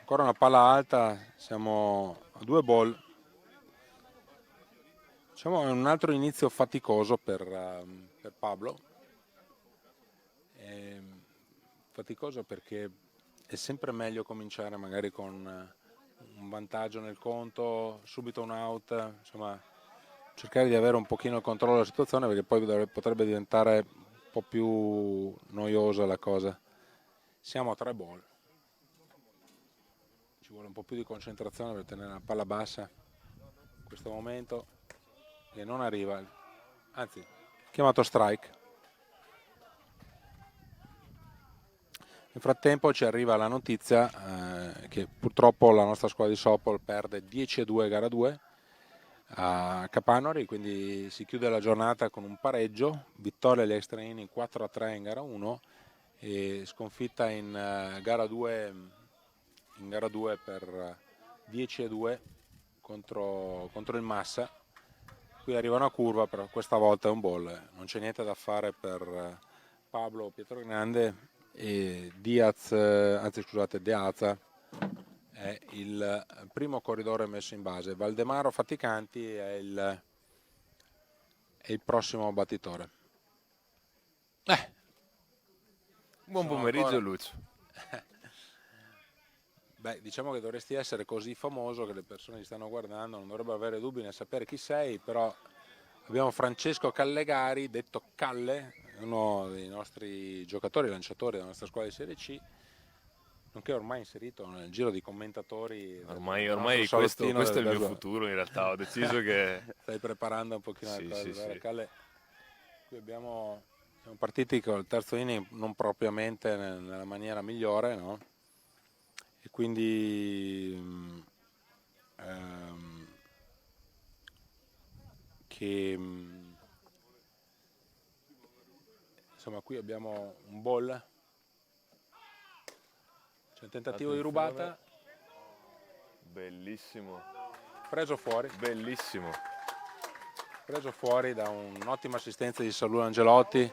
Ancora una palla alta, siamo a 2 ball. Diciamo è un altro inizio faticoso per Pablo, faticoso perché è sempre meglio cominciare magari con un vantaggio nel conto, subito un out, insomma cercare di avere un pochino il controllo della situazione, perché poi potrebbe diventare un po' più noiosa la cosa. Siamo a 3 ball, ci vuole un po' più di concentrazione per tenere la palla bassa in questo momento, che non arriva, anzi chiamato strike. Nel frattempo ci arriva la notizia che purtroppo la nostra squadra di softball perde 10-2 gara 2 a Capanori, quindi si chiude la giornata con un pareggio, vittoria agli extra inning 4-3 in gara 1 e sconfitta in gara 2 per 10-2 contro il Massa. Qui arriva una curva, però questa volta è un ball, non c'è niente da fare per Pablo Pietrogrande, e De Aza è il primo corridore messo in base. Valdemaro Faticanti è il prossimo battitore. Buon pomeriggio ancora... Lucio. Beh, diciamo che dovresti essere così famoso che le persone che stanno guardando non dovrebbero avere dubbi nel sapere chi sei, però abbiamo Francesco Callegari, detto Calle, uno dei nostri giocatori, lanciatori della nostra squadra di Serie C, nonché ormai inserito nel giro di commentatori. Ormai del nostro questo salottino è il del mio Verso. futuro in realtà, ho deciso che... Stai preparando un pochino Sì, le cose, sì, vero, sì. Calle? Qui siamo partiti col terzo inning non propriamente nella maniera migliore, no? E quindi insomma qui abbiamo un ball, c'è un tentativo di Attenzione. rubata, Bellissimo, preso fuori da un'ottima assistenza di Salù Angelotti.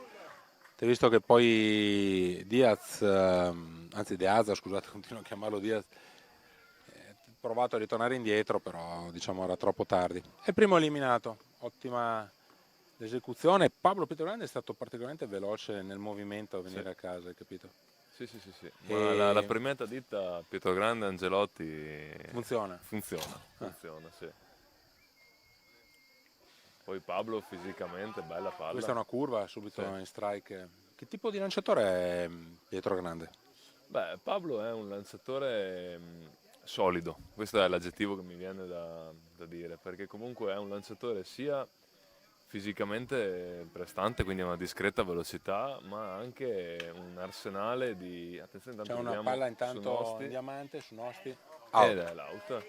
Ti hai visto che poi Diaz, anzi De Aza, scusate, continuo a chiamarlo Diaz, ha provato a ritornare indietro, però diciamo era troppo tardi. E il primo eliminato, ottima l'esecuzione. Pablo Pietrogrande è stato particolarmente veloce nel movimento a venire a casa, hai capito? sì. Ma E la premiata ditta Pietrogrande Angelotti funziona. funziona, sì. Poi Pablo fisicamente, bella palla. Questa è una curva subito Sì. in strike. Che tipo di lanciatore è Pietrogrande? Beh, Pablo è un lanciatore solido, questo è l'aggettivo che mi viene da dire, perché comunque è un lanciatore sia fisicamente prestante, quindi ha una discreta velocità, ma anche un arsenale di... Attenzione, C'è intanto una vediamo palla su intanto Nosti, in diamante su Nosti. ed è l'out.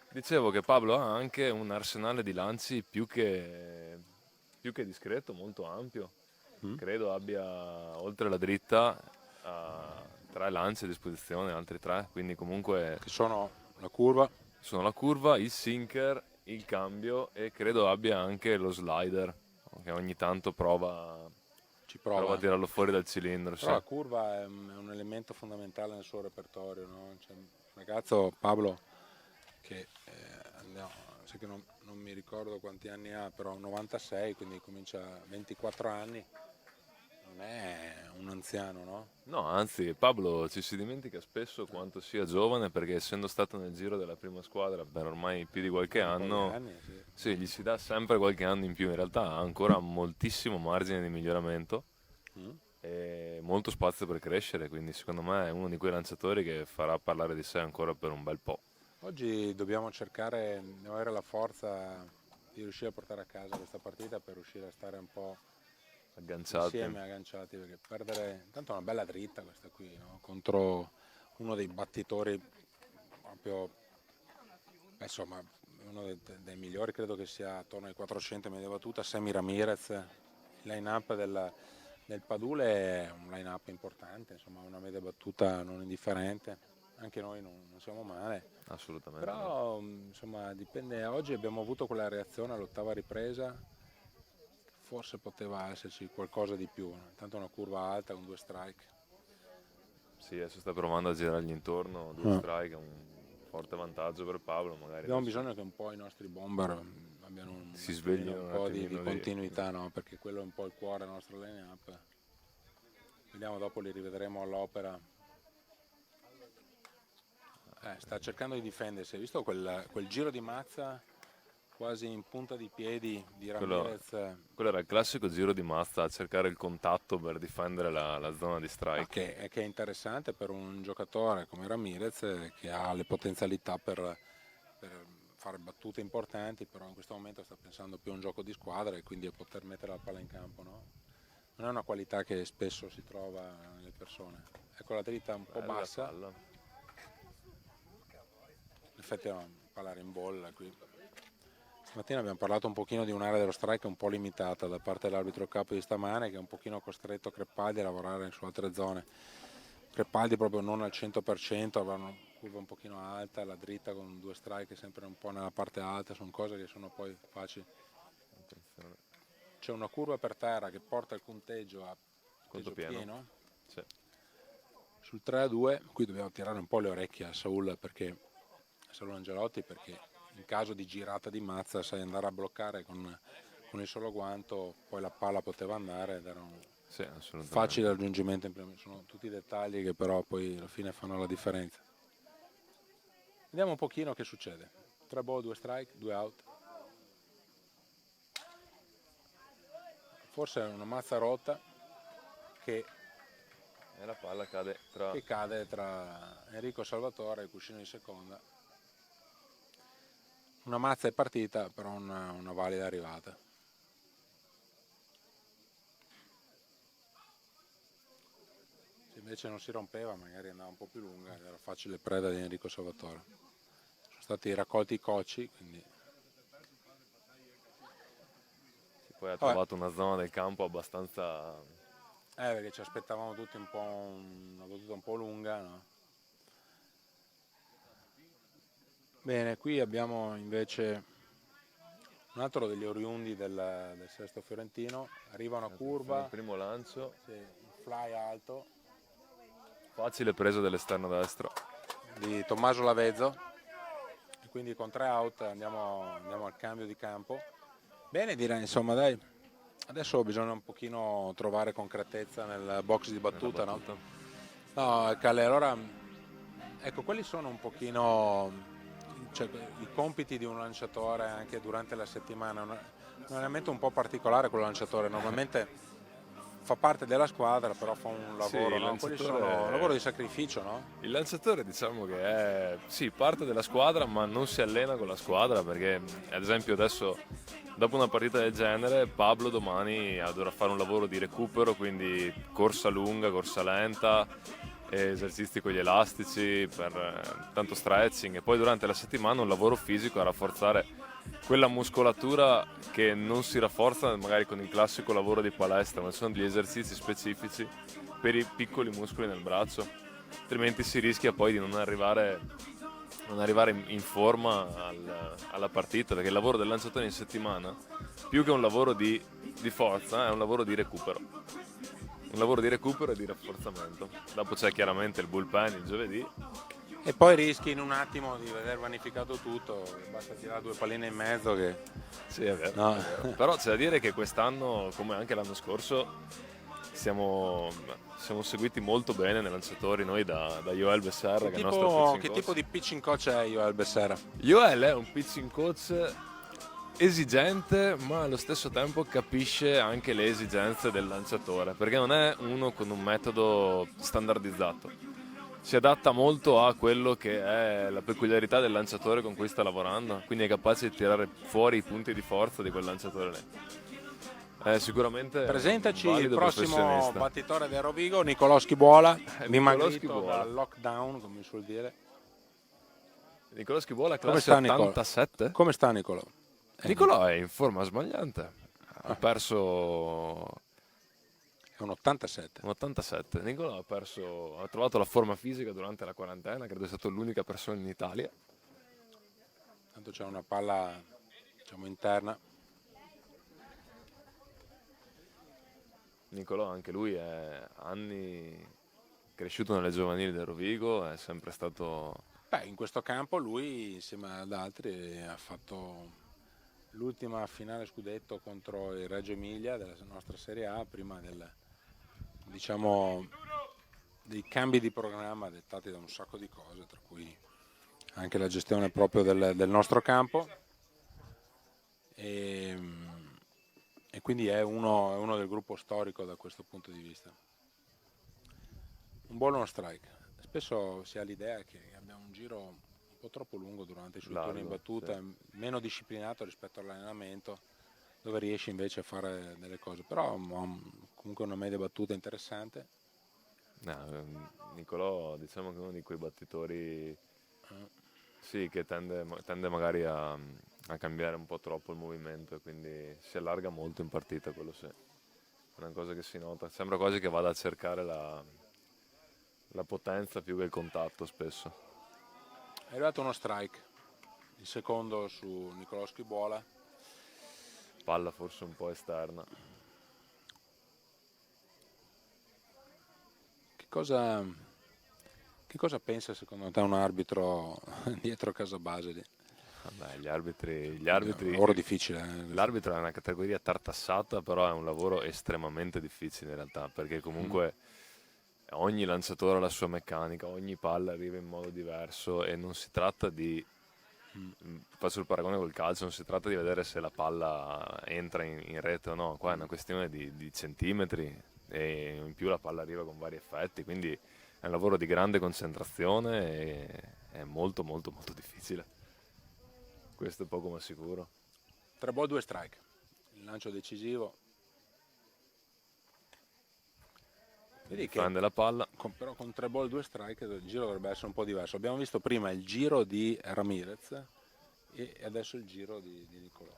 Dicevo che Pablo ha anche un arsenale di lanci più che discreto, molto ampio. Credo abbia, oltre la dritta, 3 lanci a disposizione, altri 3, quindi comunque Che sono la curva. sono la curva, il sinker, il cambio e credo abbia anche lo slider, che ogni tanto prova Ci a prova. tirarlo fuori dal cilindro. Però la curva è un elemento fondamentale nel suo repertorio, no? C'è un ragazzo, Pablo, che sai che non mi ricordo quanti anni ha, però 96, quindi comincia a 24 anni, non è un anziano, no? No, anzi, Pablo ci si dimentica spesso quanto sia giovane perché essendo stato nel giro della prima squadra per ormai più di qualche Un po' di anno, anni, sì. sì, gli si dà sempre qualche anno in più, in realtà ha ancora moltissimo margine di miglioramento e molto spazio per crescere, quindi secondo me è uno di quei lanciatori che farà parlare di sé ancora per un bel po'. Oggi dobbiamo avere la forza di riuscire a portare a casa questa partita per riuscire a stare un po' Agganciati. insieme, agganciati, perché perdere intanto è una bella dritta questa qui, no? Contro uno dei battitori proprio, insomma, uno dei migliori, credo che sia attorno ai 400 media battuta, Semi Ramirez. Il line-up del Padule è un line-up importante, insomma, una media battuta non indifferente, anche noi non siamo male. Assolutamente. Però insomma dipende, oggi abbiamo avuto quella reazione all'ottava ripresa, forse poteva esserci qualcosa di più, intanto una curva alta con 2 strike. Sì, adesso sta provando a girargli intorno, 2 strike, è un forte vantaggio per Pablo, magari. Abbiamo adesso bisogno che un po' i nostri bomber abbiano si sveglino un un po' di attimino continuità, no? Perché quello è un po' il cuore del nostro line-up. Vediamo, dopo li rivedremo all'opera. Sta cercando di difendersi, hai visto quel giro di mazza quasi in punta di piedi di Ramirez? Quello era il classico giro di mazza a cercare il contatto per difendere la zona di strike. Che è interessante per un giocatore come Ramirez, che ha le potenzialità per fare battute importanti, però in questo momento sta pensando più a un gioco di squadra e quindi a poter mettere la palla in campo, no? Non è una qualità che spesso si trova nelle persone. Ecco la dritta un po' Bella bassa. palla. In effetti è una palla in bolla qui. Stamattina abbiamo parlato un pochino di un'area dello strike un po' limitata da parte dell'arbitro capo di stamane, che è un pochino costretto Crepaldi a lavorare su altre zone. Crepaldi proprio non al 100%, aveva una curva un pochino alta, la dritta con 2 strike sempre un po' nella parte alta, sono cose che sono poi facili. C'è una curva per terra che porta il punteggio a punteggio pieno. Sì. Sul 3-2 qui dobbiamo tirare un po' le orecchie a Saul Angelotti, perché in caso di girata di mazza sai andare a bloccare con il solo guanto, poi la palla poteva andare ed era un facile raggiungimento. Sono tutti dettagli che però poi alla fine fanno la differenza. Vediamo un pochino che succede. 3 ball, 2 strike, 2 out. Forse è una mazza rotta che E la palla cade tra... che cade tra Enrico Salvatore e il cuscino di seconda. Una mazza è partita, però una valida arrivata. Se invece non si rompeva, magari andava un po' più lunga, era facile preda di Enrico Salvatore. Sono stati raccolti i cocci, quindi... Poi ha trovato una zona del campo abbastanza... perché ci aspettavamo tutti un po' una battuta un po' lunga, no? Bene, qui abbiamo invece un altro degli oriundi del Sesto Fiorentino. Arriva una curva, Il primo lancio, sì, un fly alto facile presa dell'esterno destro. di Tommaso Lavezzo. E quindi con 3 out andiamo al cambio di campo. Bene, direi, insomma, dai. Adesso bisogna un pochino trovare concretezza nel box di battuta, no? No, Calle, allora, ecco, quelli sono un pochino, cioè, i compiti di un lanciatore anche durante la settimana. Un elemento un po' particolare quello lanciatore, normalmente fa parte della squadra, però fa un lavoro, il no? Quelli lanciatore sono un lavoro di sacrificio, no? Il lanciatore diciamo che è sì, parte della squadra, ma non si allena con la squadra perché, ad esempio, adesso dopo una partita del genere Pablo domani dovrà fare un lavoro di recupero, quindi corsa lunga, corsa lenta, esercizi con gli elastici per tanto stretching, e poi durante la settimana un lavoro fisico a rafforzare quella muscolatura che non si rafforza magari con il classico lavoro di palestra, ma sono degli esercizi specifici per i piccoli muscoli nel braccio, altrimenti si rischia poi di non arrivare in forma alla partita, perché il lavoro del lanciatore in settimana, più che un lavoro di forza, è un lavoro di recupero. Un lavoro di recupero e di rafforzamento. Dopo c'è chiaramente il bullpen il giovedì. E poi rischi in un attimo di veder vanificato tutto, basta tirare 2 palline in mezzo che... Sì, è vero. No. È vero. Però c'è da dire che quest'anno, come anche l'anno scorso, siamo seguiti molto bene nei lanciatori noi da Joel Becerra, che è il nostro pitching Che coach. tipo di pitching coach è Joel Becerra? Joel è un pitching coach esigente, ma allo stesso tempo capisce anche le esigenze del lanciatore, perché non è uno con un metodo standardizzato. Si adatta molto a quello che è la peculiarità del lanciatore con cui sta lavorando, quindi è capace di tirare fuori i punti di forza di quel lanciatore lì. Sicuramente Presentaci un il valido prossimo professionista. battitore del Rovigo, Nicolò Schibuola, dimagrito Schibuola. dal lockdown, come si suol dire. Nicolò Schibuola, Come classe sta Nicolò? 87. Come sta Nicolò? Nicolò è in forma sbagliante, ha perso È un 87. un 87. Nicolò ha trovato la forma fisica durante la quarantena, credo sia stato l'unica persona in Italia. Tanto c'è una palla, diciamo, interna. Nicolò anche lui è anni cresciuto nelle giovanili del Rovigo, è sempre stato... In questo campo lui, insieme ad altri, ha fatto l'ultima finale scudetto contro il Reggio Emilia della nostra Serie A, prima diciamo, dei cambi di programma dettati da un sacco di cose, tra cui anche la gestione proprio del nostro campo. E quindi è uno del gruppo storico da questo punto di vista. Un buono strike. Spesso si ha l'idea che abbiamo un giro un po' troppo lungo durante i suoi turni in battuta, sì. meno disciplinato rispetto all'allenamento, dove riesce invece a fare delle cose. Però ha comunque una media battuta interessante. Nicolò, diciamo che è uno di quei battitori sì, che tende magari a cambiare un po' troppo il movimento, e quindi si allarga molto in partita, quello sì. È una cosa che si nota, sembra quasi che vada a cercare la potenza più che il contatto spesso. È arrivato uno strike, il secondo su Nicolò Schibuola. Palla forse un po' esterna. Che cosa pensa secondo te un arbitro dietro casa base lì? Vabbè, gli arbitri Un lavoro difficile. L'arbitro è una categoria tartassata, però è un lavoro estremamente difficile in realtà, perché comunque ogni lanciatore ha la sua meccanica, ogni palla arriva in modo diverso, e non si tratta di, faccio il paragone col calcio, non si tratta di vedere se la palla entra in rete o no, qua è una questione di centimetri, e in più la palla arriva con vari effetti, quindi è un lavoro di grande concentrazione e è molto molto molto difficile. Questo è poco ma sicuro. 3 ball 2 strike, il lancio decisivo. Vedi che Prende la palla. però con 3 ball 2 strike il giro dovrebbe essere un po' diverso. Abbiamo visto prima il giro di Ramirez e adesso il giro di Nicolò.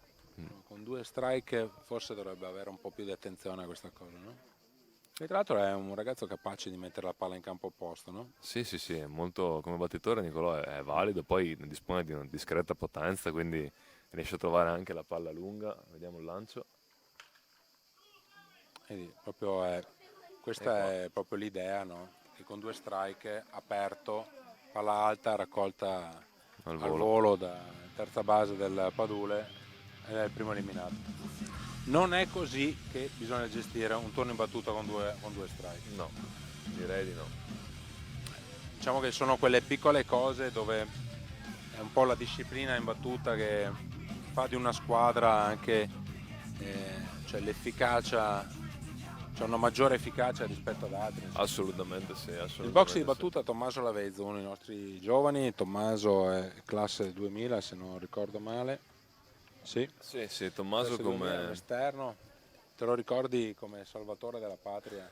Con 2 strike forse dovrebbe avere un po' più di attenzione a questa cosa, no? E tra l'altro è un ragazzo capace di mettere la palla in campo opposto, no? Sì, sì, sì, è molto, come battitore Nicolò è valido, poi dispone di una discreta potenza, quindi riesce a trovare anche la palla lunga. Vediamo il lancio. Vedi, questa è proprio l'idea, no? Che con 2 strike aperto, palla alta, raccolta Al al volo. volo da terza base del Padule ed è il primo eliminato. Non è così che bisogna gestire un turno in battuta con due strike. No, direi di no. Diciamo che sono quelle piccole cose dove è un po' la disciplina in battuta che fa di una squadra anche cioè l'efficacia, c'è una maggiore efficacia rispetto ad altri. Assolutamente sì, assolutamente Il box di sì. battuta Tommaso Lavezzo, uno dei nostri giovani. Tommaso è classe 2000 se non ricordo male. Sì, Sì, sì, Tommaso classe 2000, come... esterno. Te lo ricordi come salvatore della patria?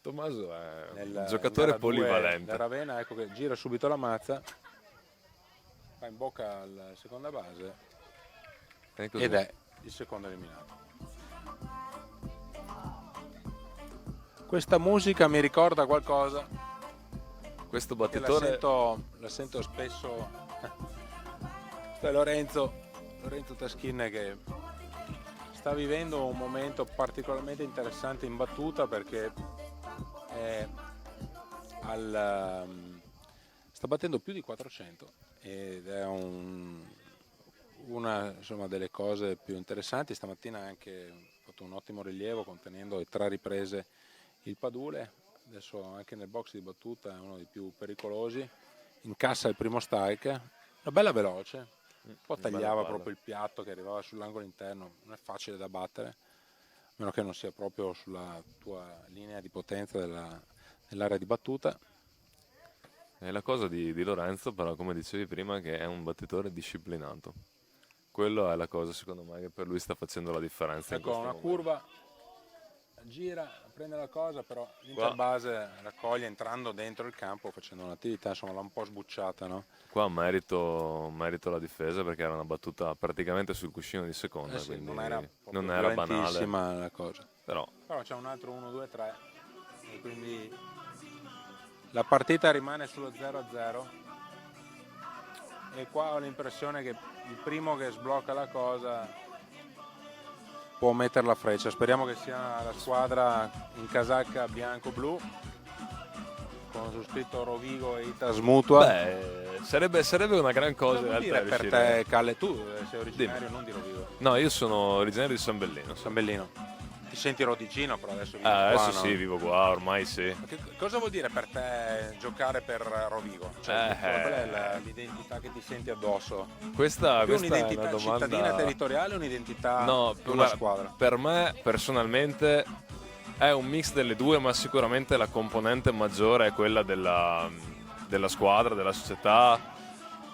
Tommaso è Nel, un giocatore in gara 2 polivalente. da Ravenna, ecco che gira subito la mazza, va in bocca alla seconda base È così. ed è il secondo eliminato. Questa musica mi ricorda qualcosa, Questo che battitore... la sento spesso. Questo è Lorenzo Taschin che sta vivendo un momento particolarmente interessante in battuta perché è sta battendo più di 400 ed è una insomma, delle cose più interessanti. Stamattina ha anche fatto un ottimo rilievo contenendo 3 riprese il Padule, adesso anche nel box di battuta è uno dei più pericolosi, incassa il primo strike, una bella veloce, un po' bella tagliava palla. proprio il piatto che arrivava sull'angolo interno, non è facile da battere, a meno che non sia proprio sulla tua linea di potenza dell'area di battuta. E la cosa di Lorenzo, però, come dicevi prima, che è un battitore disciplinato. Quello è la cosa, secondo me, che per lui sta facendo la differenza in Ecco, questo una momento. curva, gira, prende la cosa, però l'interbase raccoglie entrando dentro il campo facendo un'attività, insomma, l'ha un po' sbucciata, no? Qua merito la difesa perché era una battuta praticamente sul cuscino di seconda, Sì, quindi non era proprio non era banale. violentissima la cosa. Però Però c'è un altro 1, 2, 3 e quindi la partita rimane sullo 0-0 e qua ho l'impressione che il primo che sblocca la cosa può mettere la freccia. Speriamo che sia la squadra in casacca bianco-blu con su scritto Rovigo e Itas Mutua. beh, sarebbe una gran cosa Cosa in vuol realtà dire per riuscire. te, Calle? Tu sei originario non di Rovigo, No, io sono originario di San Bellino. San Bellino. Ti senti rodicino però adesso vivi Adesso qua, sì, no? vivo qua, ormai sì. Cosa vuol dire per te giocare per Rovigo? Cioè, qual è l'identità che ti senti addosso? Questa Più è una un'identità domanda... cittadina territoriale o un'identità No, di una guarda, squadra? per me personalmente è un mix delle due, ma sicuramente la componente maggiore è quella della squadra, della società.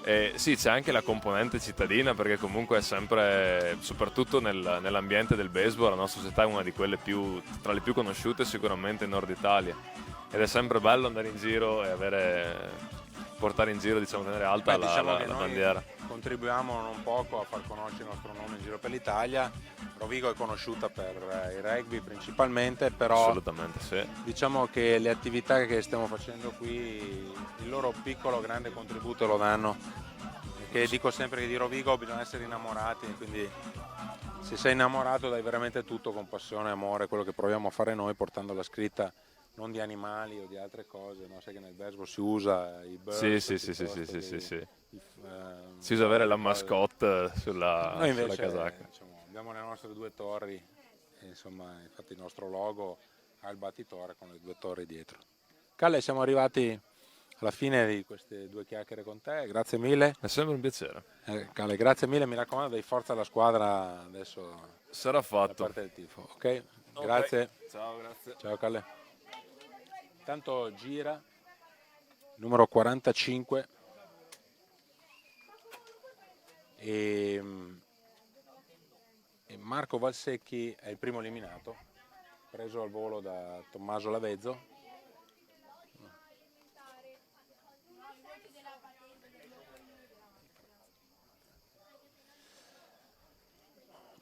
E sì, c'è anche la componente cittadina perché comunque è sempre, soprattutto nell'ambiente del baseball, la nostra società è una di quelle tra le più conosciute sicuramente in Nord Italia. Ed è sempre bello andare in giro e portare in giro, diciamo, tenere alta Beh, diciamo che la noi bandiera. contribuiamo non poco a far conoscere il nostro nome in giro per l'Italia. Rovigo è conosciuta per il rugby principalmente, però Assolutamente sì. diciamo che le attività che stiamo facendo qui, il loro piccolo grande contributo lo danno. Perché dico sempre che di Rovigo bisogna essere innamorati, quindi se sei innamorato dai veramente tutto con passione e amore, quello che proviamo a fare noi portando la scritta non di animali o di altre cose, no? Sai che nel baseball si usa i birds, Sì. sì. Si usa avere la mascotte sulla Noi invece casacca. diciamo, abbiamo le nostre 2 torri, e, insomma, infatti il nostro logo ha il battitore con le 2 torri dietro. Calle, siamo arrivati alla fine di queste 2 chiacchiere con te, grazie mille. È sempre un piacere. Calle, grazie mille, mi raccomando, dai forza alla squadra adesso Sarà da fatto. parte del tifo, ok? Grazie. Ciao, grazie. Ciao Calle. Intanto gira, numero 45. E Marco Valsecchi è il primo eliminato, preso al volo da Tommaso Lavezzo.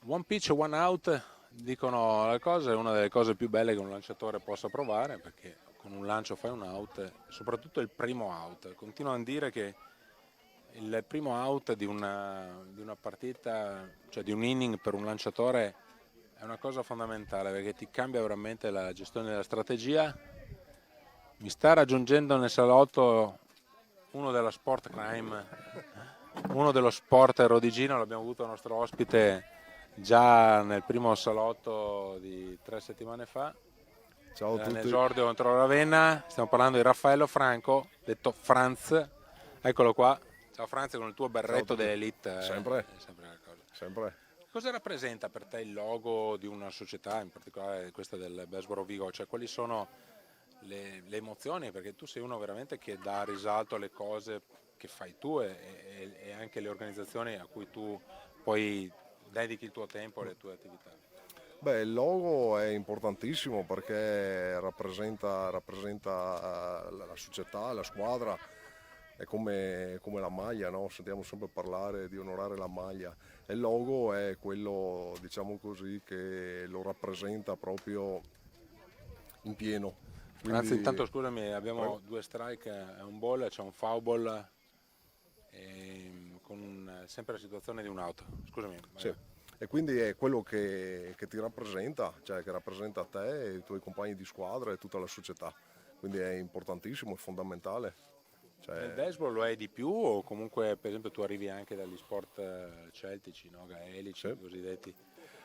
One pitch, one out, dicono la cosa, è una delle cose più belle che un lanciatore possa provare, perché con un lancio fai un out, soprattutto il primo out. Continuano a dire che il primo out di una partita, cioè di un inning per un lanciatore, è una cosa fondamentale perché ti cambia veramente la gestione della strategia. Mi sta raggiungendo nel salotto uno dello sport crime, uno dello sport Rodigino, l'abbiamo avuto nostro ospite già nel primo salotto di 3 settimane fa. Ciao a tutti. Nell'esordio contro Ravenna, stiamo parlando di Raffaello Franco, detto Franz, eccolo qua. Ciao Franz, con il tuo berretto dell'Elite. Sempre. Sempre una cosa. Sempre. Cosa rappresenta per te il logo di una società, in particolare questa del Baseball Rovigo? Cioè, quali sono le emozioni? Perché tu sei uno veramente che dà risalto alle cose che fai tu e anche le organizzazioni a cui tu poi dedichi il tuo tempo e le tue attività. Beh, il logo è importantissimo perché rappresenta la società, la squadra, è come la maglia, no? Sentiamo sempre parlare di onorare la maglia. E il logo è quello, diciamo così, che lo rappresenta proprio in pieno. Quindi... Anzi, intanto scusami, abbiamo 2 strike, un ball, c'è un foul ball con sempre la situazione di un out. Scusami. Sì. E quindi è quello che ti rappresenta, cioè che rappresenta te e i tuoi compagni di squadra e tutta la società. Quindi è importantissimo, è fondamentale. Nel baseball lo è di più o comunque per esempio tu arrivi anche dagli sport celtici, no? Gaelici, Sì. cosiddetti?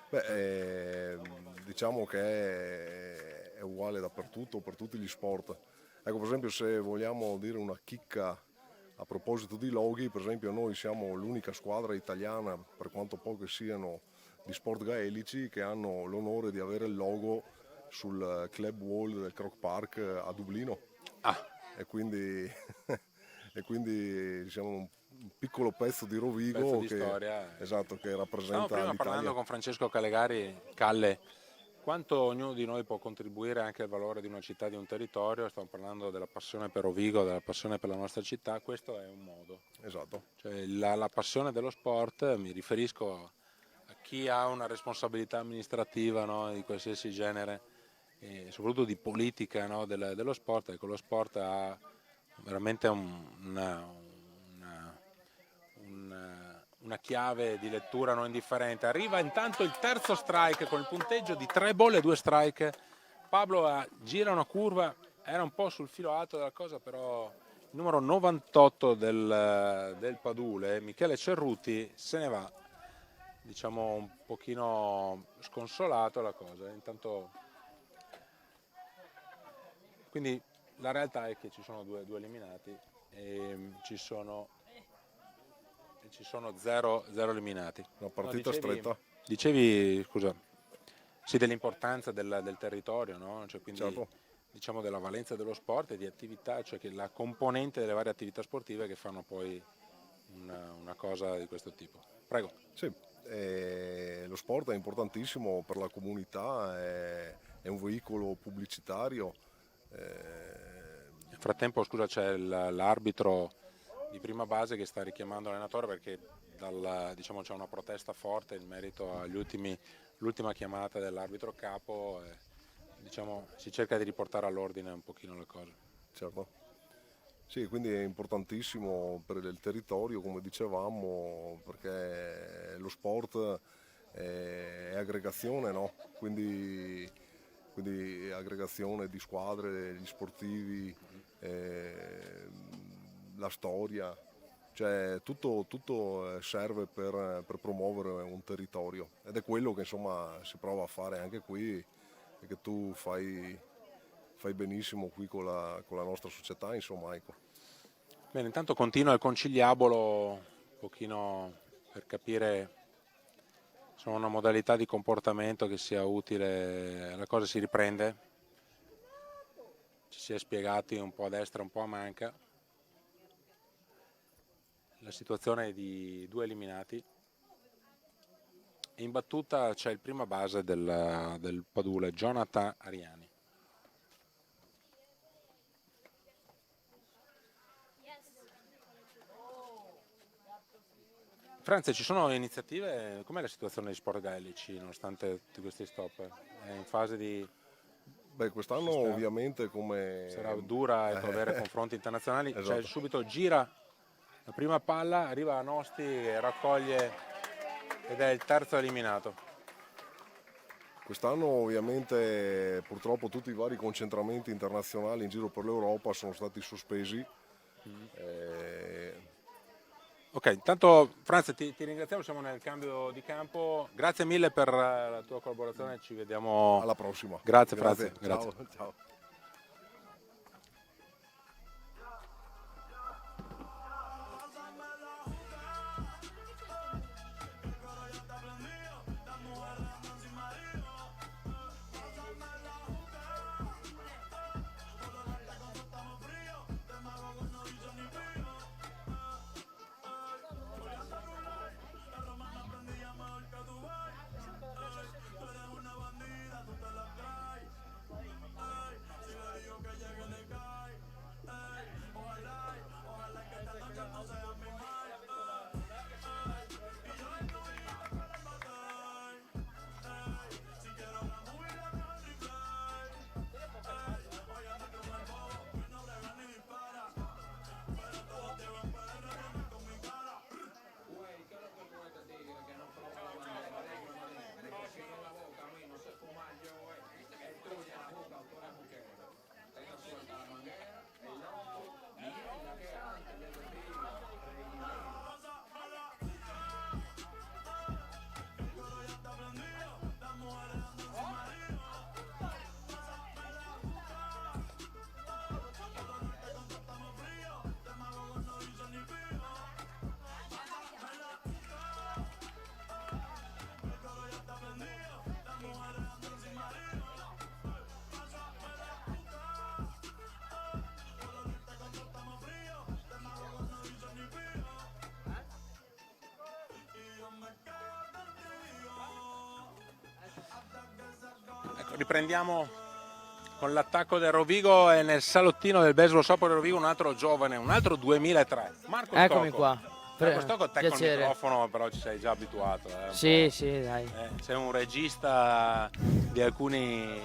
Beh, diciamo che è uguale dappertutto, per tutti gli sport. Ecco, per esempio, se vogliamo dire una chicca a proposito di loghi, per esempio noi siamo l'unica squadra italiana, per quanto poche siano, di sport gaelici che hanno l'onore di avere il logo sul club wall del Croke Park a Dublino. E quindi siamo un piccolo pezzo di Rovigo, Pezzo di storia. Esatto, che rappresenta Stavamo prima l'Italia. parlando con Francesco Calegari, Calle, quanto ognuno di noi può contribuire anche al valore di una città, di un territorio. Stiamo parlando della passione per Rovigo, della passione per la nostra città, questo è un modo. Esatto. Cioè, la passione dello sport, mi riferisco a chi ha una responsabilità amministrativa, no, di qualsiasi genere, e soprattutto di politica, no, dello sport. Ecco, lo sport ha veramente una chiave di lettura non indifferente. Arriva intanto il terzo strike con il punteggio di 3 bolle e 2 strike. Pablo gira una curva, era un po' sul filo alto della cosa, però il numero 98 del Padule, Michele Cerruti, se ne va, diciamo un pochino sconsolato la cosa. Intanto, quindi la realtà è che ci sono due eliminati e ci sono 0 eliminati. Una partita stretta. Dicevi, scusa, sì, dell'importanza del territorio, no? Cioè, quindi, Certo. diciamo della valenza dello sport e di attività, cioè che la componente delle varie attività sportive che fanno poi una cosa di questo tipo. Prego. Sì, lo sport è importantissimo per la comunità, è un veicolo pubblicitario. Nel frattempo, scusa, c'è l'arbitro di prima base che sta richiamando l'allenatore perché diciamo, c'è una protesta forte in merito all'ultima chiamata dell'arbitro capo. Diciamo, si cerca di riportare all'ordine un pochino le cose. Certo. Sì, quindi è importantissimo per il territorio, come dicevamo, perché lo sport è aggregazione, no? Quindi aggregazione di squadre, gli sportivi, la storia, cioè tutto serve per promuovere un territorio ed è quello che insomma si prova a fare anche qui e che tu fai benissimo qui con la nostra società, insomma, ecco. Bene, intanto continua il conciliabolo un pochino per capire insomma, una modalità di comportamento che sia utile, la cosa si riprende, ci si è spiegati un po' a destra, un po' a manca. La situazione è di 2 eliminati. In battuta c'è il prima base del Padule, Jonathan Ariani. Franz, ci sono iniziative? Com'è la situazione di Sport Gaelici nonostante tutti questi stop? È in fase di... Beh, quest'anno ovviamente come... sarà dura avere confronti internazionali. Esatto. Cioè, subito gira la prima palla, arriva a Nosti e raccoglie ed è il terzo eliminato. Quest'anno ovviamente purtroppo tutti i vari concentramenti internazionali in giro per l'Europa sono stati sospesi. Ok, intanto Franz ti ringraziamo, siamo nel cambio di campo. Grazie mille per la tua collaborazione, ci vediamo Alla prossima. Grazie Franz. Grazie. Ciao. Ciao. Riprendiamo con l'attacco del Rovigo e nel salottino del Beslo Sopra del Rovigo un altro giovane, un altro 2003. Marco Eccomi Stocco. qua. Marco Stocco, te col Piacere. microfono però ci sei già abituato. Sì, sì, dai. Sei un regista di alcuni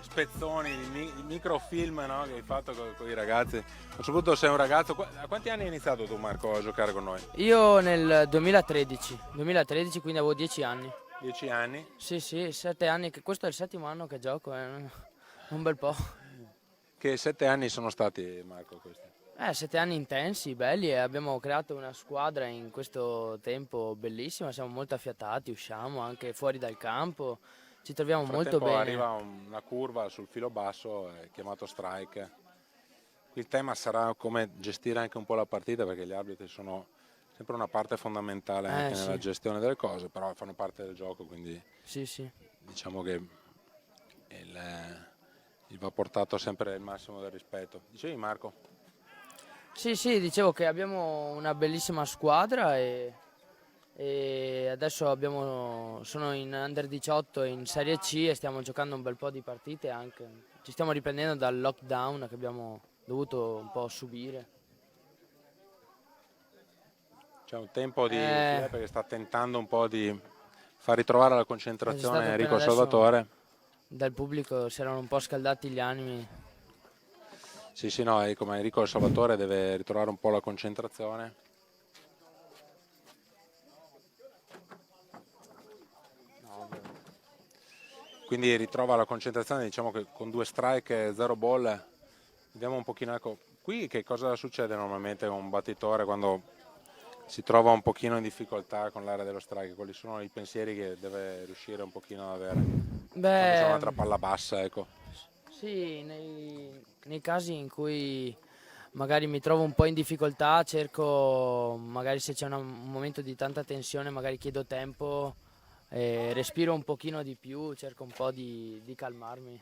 spezzoni, di microfilm, no, che hai fatto con i ragazzi. Ma soprattutto sei un ragazzo. A quanti anni hai iniziato tu, Marco, a giocare con noi? Io nel 2013, quindi avevo 10 anni. 10 anni? Sì, 7 anni, che questo è il 7° anno che gioco, un bel po'. Che 7 anni sono stati, Marco, questi? 7 anni intensi, belli, e abbiamo creato una squadra in questo tempo bellissima, siamo molto affiatati, usciamo anche fuori dal campo, ci troviamo Nel molto frattempo bene. arriva una curva sul filo basso, chiamato strike. Qui il tema sarà come gestire anche un po' la partita, perché gli arbitri sono sempre una parte fondamentale anche nella gestione delle cose, però fanno parte del gioco, quindi Sì. diciamo che il va portato sempre il massimo del rispetto. Dicevi, Marco? Sì, dicevo che abbiamo una bellissima squadra e adesso sono in Under 18 in Serie C e stiamo giocando un bel po' di partite anche. Ci stiamo riprendendo dal lockdown che abbiamo dovuto un po' subire. C'è un tempo di perché sta tentando un po' di far ritrovare la concentrazione Enrico Salvatore. Dal pubblico si erano un po' scaldati gli animi. Sì, no, come Enrico Salvatore deve ritrovare un po' la concentrazione. Quindi ritrova la concentrazione, diciamo che con 2 strike e 0 ball. Vediamo un pochino, ecco, qui che cosa succede normalmente con un battitore quando si trova un pochino in difficoltà con l'area dello strike? Quali sono i pensieri che deve riuscire un pochino ad avere? Quando c'è un'altra palla bassa, ecco. Sì, nei casi in cui magari mi trovo un po' in difficoltà, cerco, magari se c'è un momento di tanta tensione, magari chiedo tempo respiro un pochino di più, cerco un po' di calmarmi.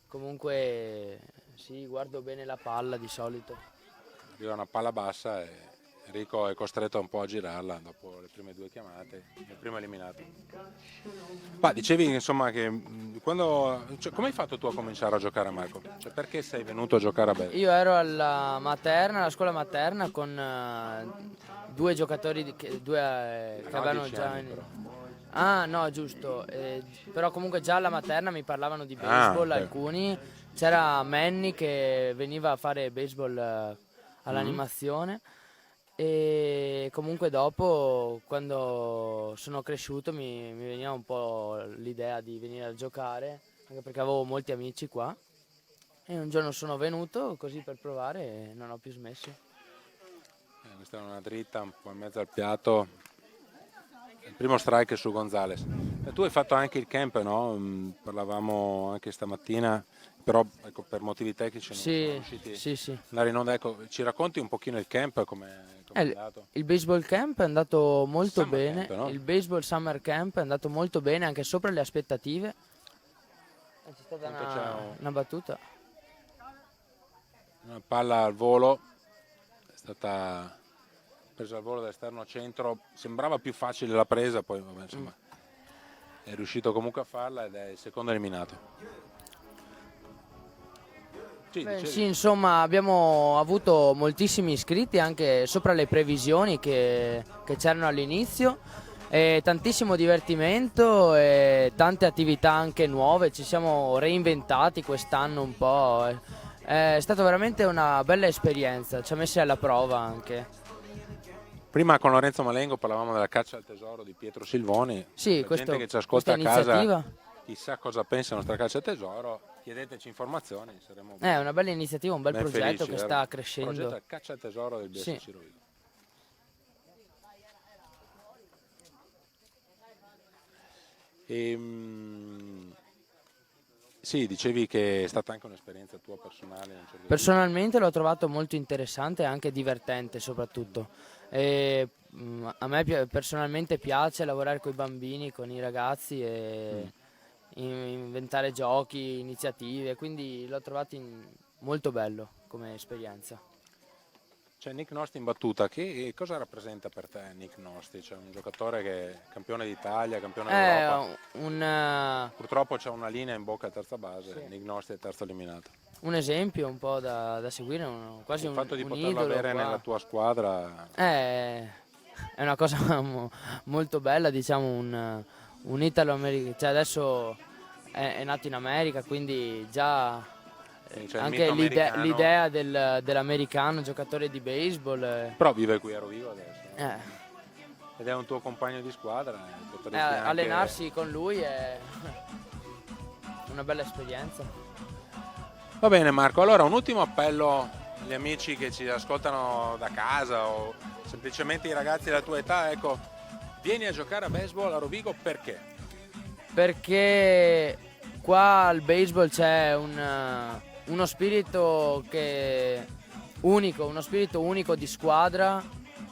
Comunque sì, guardo bene la palla di solito. Arriva una palla bassa e Enrico è costretto un po' a girarla dopo le prime 2 chiamate, il primo eliminato. Ma dicevi insomma che come hai fatto tu a cominciare a giocare a Marco? Cioè, perché sei venuto a giocare a baseball? Io ero alla scuola materna con 2 giocatori che avevano 10 già... anni, però. Ah no, giusto, però comunque già alla materna mi parlavano di baseball, ok. alcuni. C'era Manny che veniva a fare baseball all'animazione e comunque dopo, quando sono cresciuto, mi veniva un po' l'idea di venire a giocare, anche perché avevo molti amici qua. E un giorno sono venuto così per provare e non ho più smesso. Questa è una dritta un po' in mezzo al piatto. Il primo strike su Gonzalez. E tu hai fatto anche il camp, no? Parlavamo anche stamattina, però ecco, per motivi tecnici non sono riusciti Sì. ad andare in onda. Ecco, ci racconti un pochino il camp, come è andato? Il baseball camp è andato molto Summer bene, camp, no? il baseball summer camp è andato molto bene, anche sopra le aspettative. C'è stata Quanto c'è una battuta. Una palla al volo, è stata presa al volo dall'esterno a centro, sembrava più facile la presa, poi vabbè, insomma, è riuscito comunque a farla ed è il secondo eliminato. Sì, Beh, dicevi. sì, insomma, abbiamo avuto moltissimi iscritti anche sopra le previsioni che c'erano all'inizio. E tantissimo divertimento e tante attività anche nuove, ci siamo reinventati quest'anno un po'. È stata veramente una bella esperienza, ci ha messi alla prova anche. Prima con Lorenzo Malengo parlavamo della caccia al tesoro di Pietro Silvoni. Sì, La gente che ci ascolta a questa casa iniziativa chissà cosa pensa della nostra caccia al tesoro, chiedeteci informazioni, saremo è una bella iniziativa, un bel ben progetto felici, che vero? sta Il crescendo. progetto è caccia al tesoro del BSC Sì. Rovigo. Sì, dicevi che è stata anche un'esperienza tua personale. A un certo Personalmente l'ho trovato molto interessante e anche divertente soprattutto. A me personalmente piace lavorare con i bambini, con i ragazzi e inventare giochi, iniziative, quindi l'ho trovato molto bello come esperienza. C'è Nick Nosti in battuta, che cosa rappresenta per te Nick Nosti? C'è un giocatore che è campione d'Italia, campione d'Europa. Purtroppo c'è una linea in bocca a terza base, Sì. Nick Nosti è terzo eliminato. Un esempio un po' da seguire, quasi Il fatto di un poterlo idolo avere qua. nella tua squadra, È una cosa molto bella, diciamo, un italo-americano, cioè adesso è nato in America, quindi già quindi c'è il anche mito americano, l'idea dell'americano giocatore di baseball. però vive qui a Rovigo adesso, no? eh, Ed è un tuo compagno di squadra. Potresti anche... allenarsi con lui è una bella esperienza. Va bene Marco, allora un ultimo appello agli amici che ci ascoltano da casa o semplicemente i ragazzi della tua età, ecco, vieni a giocare a baseball a Rovigo perché? Perché qua al baseball c'è uno spirito uno spirito unico di squadra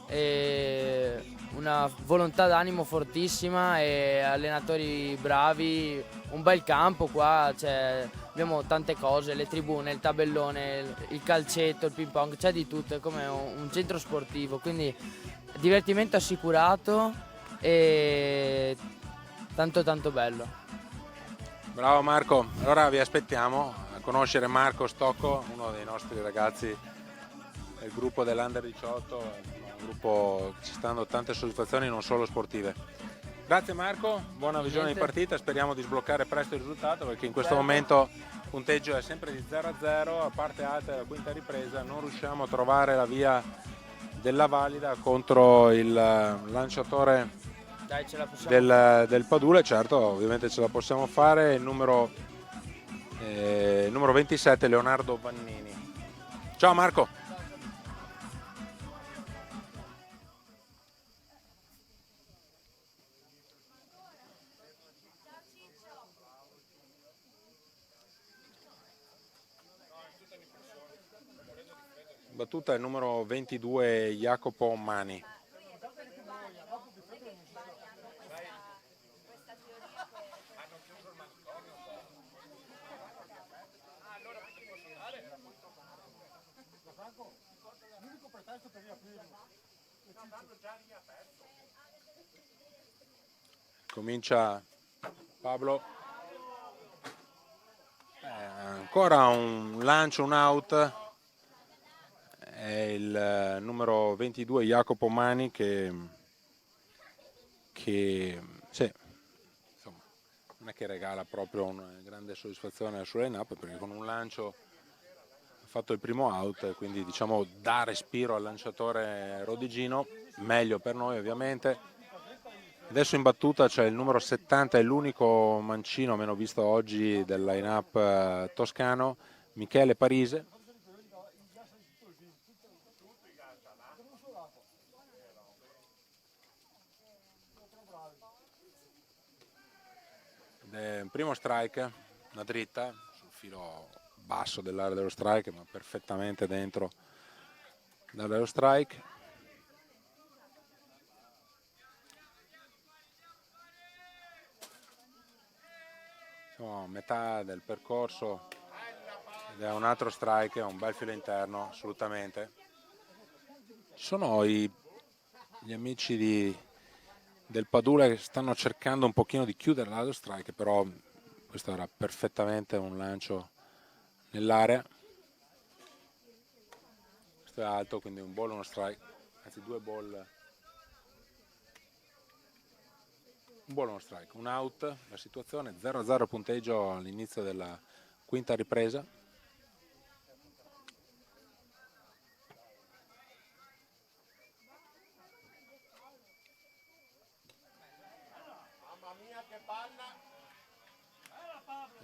e una volontà d'animo fortissima e allenatori bravi, un bel campo qua, abbiamo tante cose, le tribune, il tabellone, il calcetto, il ping pong, c'è di tutto, è come un centro sportivo, quindi divertimento assicurato e tanto bello. Bravo Marco, allora vi aspettiamo a conoscere Marco Stocco, uno dei nostri ragazzi del gruppo dell'Under 18, un gruppo che ci sta dando tante soddisfazioni non solo sportive. Grazie Marco, buona visione di partita, speriamo di sbloccare presto il risultato perché in questo momento il punteggio è sempre di 0-0, a parte alta della quinta ripresa non riusciamo a trovare la via della valida contro il lanciatore Dai, ce la possiamo del Padule, certo, ovviamente ce la possiamo fare, il numero 27 Leonardo Vannini. Ciao Marco. Battuta il numero 22 Jacopo Mani. Comincia Pablo. Ancora un lancio, un out. È il numero 22 Jacopo Mani che sì, insomma, non è che regala proprio una grande soddisfazione sul line-up, perché con un lancio ha fatto il primo out, quindi diciamo dà respiro al lanciatore Rodigino, meglio per noi ovviamente. Adesso in battuta c'è il numero 70, è l'unico mancino meno visto oggi del line-up toscano, Michele Parise. Primo strike, una dritta sul filo basso dell'area dello strike, ma perfettamente dentro l'area dello strike. Siamo a metà del percorso ed è un altro strike, un bel filo interno, assolutamente. Ci sono gli amici del Padula che stanno cercando un pochino di chiudere l'altro strike, però questo era perfettamente un lancio nell'area. Questo è alto, quindi un ball, uno strike, anzi due ball, un ball, uno strike, un out. La situazione 0-0 punteggio all'inizio della quinta ripresa.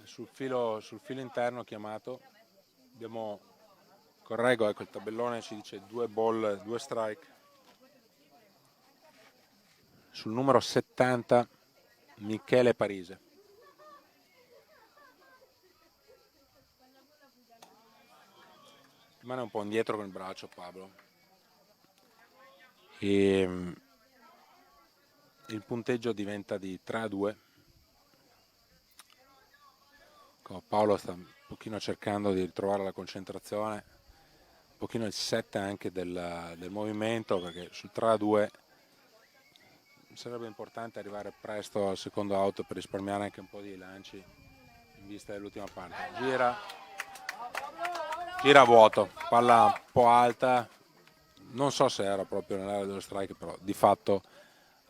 Sul filo interno chiamato, correggo, ecco il tabellone ci dice 2 ball, 2 strike. Sul numero 70 Michele Parise. Rimane un po' indietro con il braccio Pablo. E il punteggio diventa di 3-2. Paolo sta un pochino cercando di ritrovare la concentrazione, un pochino il set anche del movimento, perché sul 3-2 sarebbe importante arrivare presto al secondo out per risparmiare anche un po' di lanci in vista dell'ultima parte. Gira a vuoto, palla un po' alta, non so se era proprio nell'area dello strike, però di fatto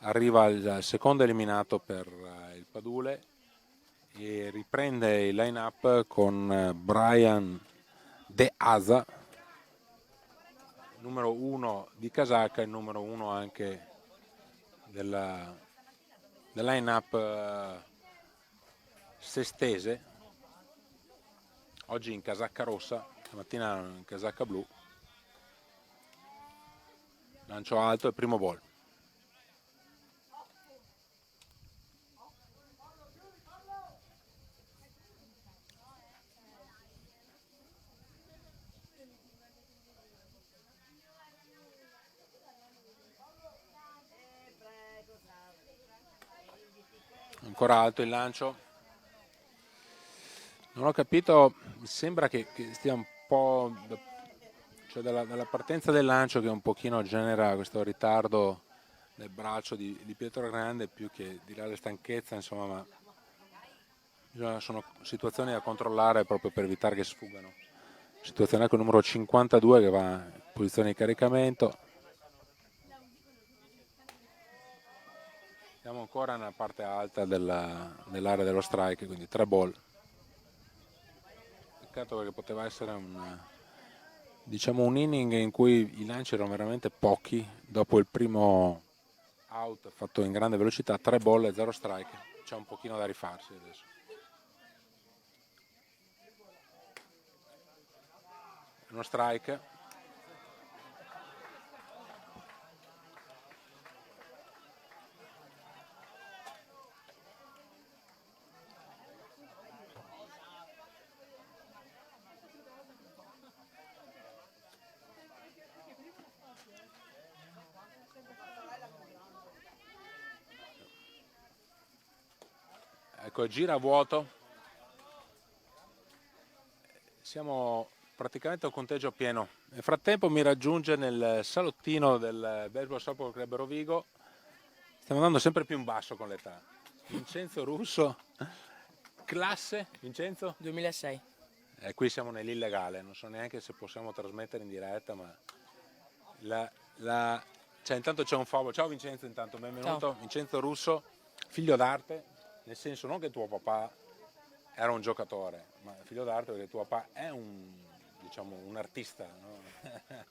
arriva il secondo eliminato per il Padule e riprende il line-up con Brian De Asa, numero 1 di Casacca e numero 1 anche del line-up sestese, oggi in casacca rossa, stamattina in casacca blu. Lancio alto e primo ball. Ancora alto il lancio. Non ho capito, mi sembra che stia un po', cioè dalla partenza del lancio che un pochino genera questo ritardo nel braccio di Pietro Grande, più che di là la stanchezza, insomma, ma sono situazioni da controllare proprio per evitare che sfuggano. Situazione con il numero 52 che va in posizione di caricamento. Siamo ancora nella parte alta dell'area dello strike, quindi 3 ball. Peccato perché poteva essere un inning in cui i lanci erano veramente pochi. Dopo il primo out fatto in grande velocità, 3 ball e 0 strike. C'è un pochino da rifarsi adesso. Uno strike. Ecco, gira a vuoto. Siamo praticamente un conteggio pieno. Nel frattempo mi raggiunge nel salottino del Baseball Softball Club Rovigo. Stiamo andando sempre più in basso con l'età. Vincenzo Russo, classe, Vincenzo? 2006. Qui siamo nell'illegale, non so neanche se possiamo trasmettere in diretta, ma cioè, intanto c'è un favore. Ciao Vincenzo, intanto benvenuto. Ciao. Vincenzo Russo, figlio d'arte, nel senso non che tuo papà era un giocatore, ma figlio d'arte perché tuo papà è un artista, no? Il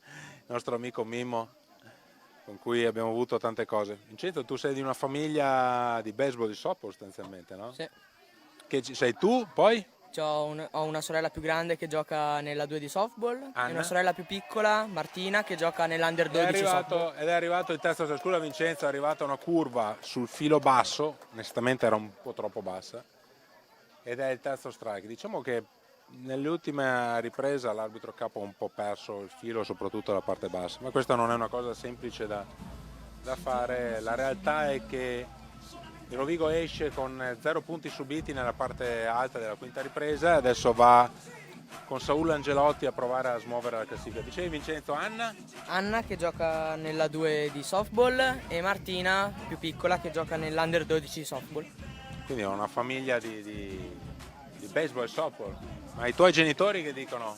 nostro amico Mimmo, con cui abbiamo avuto tante cose. Vincenzo, tu sei di una famiglia di baseball, di softball sostanzialmente, no? Sì. Che sei tu, poi? Ho una sorella più grande che gioca nella 2 di softball Anna? e una sorella più piccola, Martina, che gioca nell'Under 12 softball. Ed è arrivato il terzo, scusa Vincenzo, è arrivata una curva sul filo basso, onestamente era un po' troppo bassa, ed è il terzo strike. Diciamo che nell'ultima ripresa l'arbitro capo ha un po' perso il filo, soprattutto la parte bassa, ma questa non è una cosa semplice da fare. La realtà è che il Rovigo esce con 0 punti subiti nella parte alta della quinta ripresa e adesso va con Saul Angelotti a provare a smuovere la classifica. Dicevi Vincenzo, Anna? Anna che gioca nella 2 di softball e Martina, più piccola, che gioca nell'Under 12 di softball. Quindi è una famiglia di baseball e softball. Ma i tuoi genitori che dicono?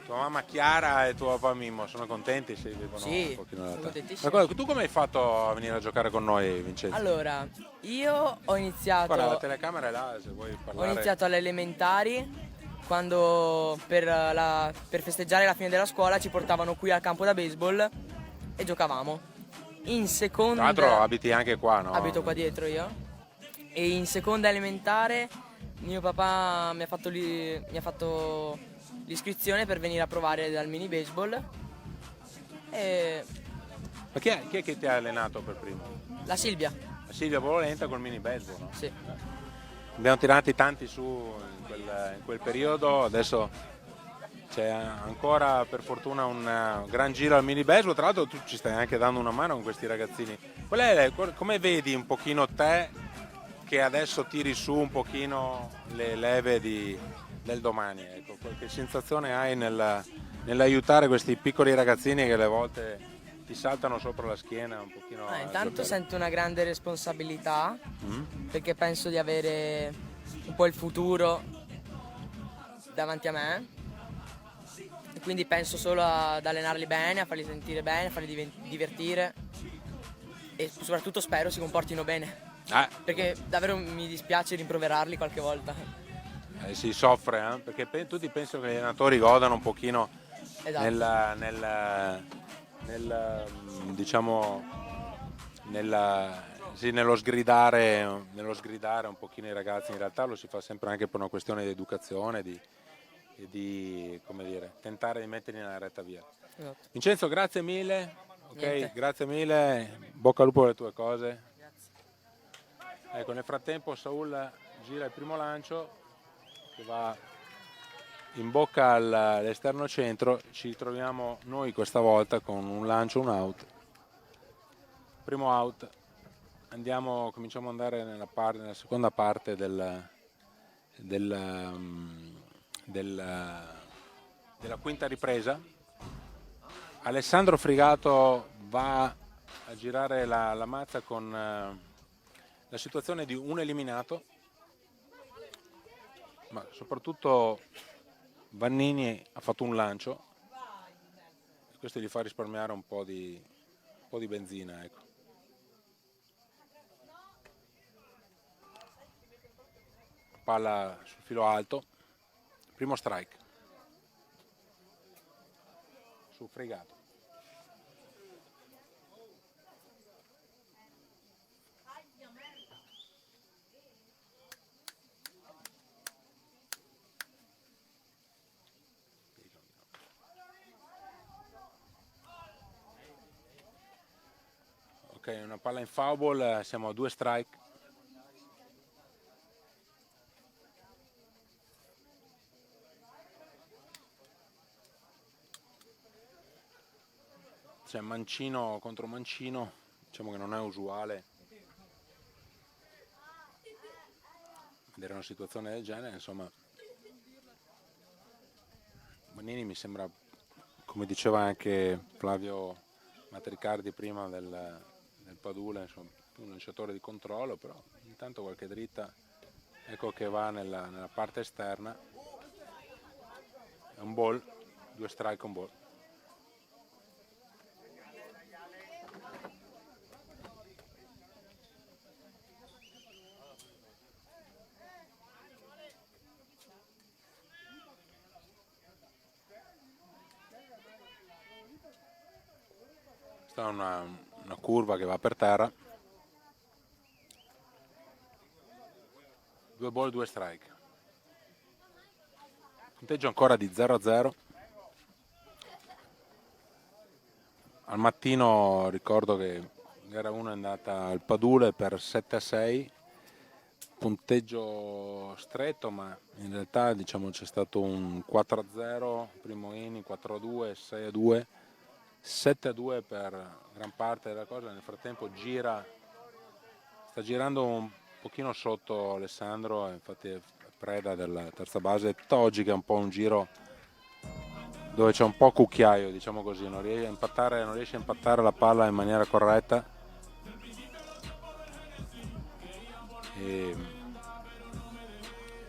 Tua mamma Chiara e tuo papà Mimmo sono contenti se vivono Sì, un pochino da sono te? contentissimi. Ma tu come hai fatto a venire a giocare con noi, Vincenzo? Allora, io ho iniziato... Guarda, la telecamera è là, se vuoi Ho parlare. iniziato alle elementari, quando per festeggiare la fine della scuola ci portavano qui al campo da baseball e giocavamo. In Tra seconda... l'altro abiti anche qua, no? Abito qua dietro io. E in seconda elementare mio papà mi ha fatto l'iscrizione per venire a provare dal mini baseball. E Ma chi è che ti ha allenato per primo? la Silvia, La Silvia Bololenta col mini baseball, no? sì. Abbiamo tirati tanti su in quel periodo, adesso c'è ancora per fortuna un gran giro al mini baseball, tra l'altro tu ci stai anche dando una mano con questi ragazzini. Come vedi un pochino te che adesso tiri su un pochino le leve del domani? Ecco, che sensazione hai nell'aiutare questi piccoli ragazzini che alle volte ti saltano sopra la schiena un pochino? a Intanto giocare? sento una grande responsabilità Mm? perché penso di avere un po' il futuro davanti a me e quindi penso solo ad allenarli bene, a farli sentire bene, a farli divertire e soprattutto spero si comportino bene perché davvero mi dispiace rimproverarli qualche volta. Si soffre, perché tutti pensano che gli allenatori godano un pochino Esatto. nello sgridare un pochino i ragazzi. In realtà lo si fa sempre anche per una questione di educazione e di come dire, tentare di metterli nella retta via. Esatto. Vincenzo, grazie mille. Niente. Grazie mille, bocca al lupo per le tue cose. Ecco, nel frattempo Saul gira il primo lancio che va in bocca all'esterno centro. Ci troviamo noi questa volta con un lancio, un out. Primo out. Cominciamo ad andare nella seconda parte della quinta ripresa. Alessandro Frigato va a girare la mazza con la situazione di un eliminato, ma soprattutto Vannini ha fatto un lancio e questo gli fa risparmiare un po' di benzina, ecco. Palla sul filo alto, primo strike su Fregato. Ok, una palla in foul ball, siamo a 2 strike. C'è Mancino contro Mancino, diciamo che non è usuale vedere una situazione del genere, insomma. Bonini mi sembra, come diceva anche Flavio Matricardi prima del Padula, insomma, un lanciatore di controllo, però intanto qualche dritta, ecco che va nella parte esterna. È un ball, 2 strike, un ball. Questa è una curva che va per terra. 2 ball, 2 strike. Punteggio ancora di 0-0. Al mattino ricordo che gara 1 è andata al Padule per 7-6, punteggio stretto, ma in realtà diciamo c'è stato un 4-0 primo inning, 4-2, 6-2, 7-2 per gran parte della cosa. Nel frattempo sta girando un pochino sotto Alessandro, infatti è preda della terza base. Toggi, che è un po' un giro dove c'è un po' cucchiaio, diciamo così, non riesce a impattare la palla in maniera corretta. E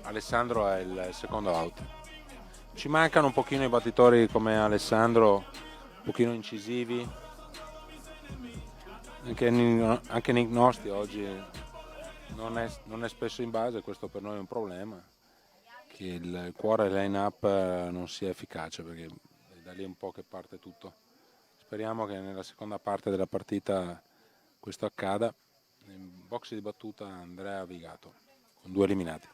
Alessandro è il secondo out. Ci mancano un pochino i battitori come Alessandro, un pochino incisivi. Anche Nick Nosti oggi non è spesso in base, questo per noi è un problema, che il cuore line-up non sia efficace, perché è da lì un po' che parte tutto. Speriamo che nella seconda parte della partita questo accada. In box di battuta Andrea Vigato con 2 eliminati.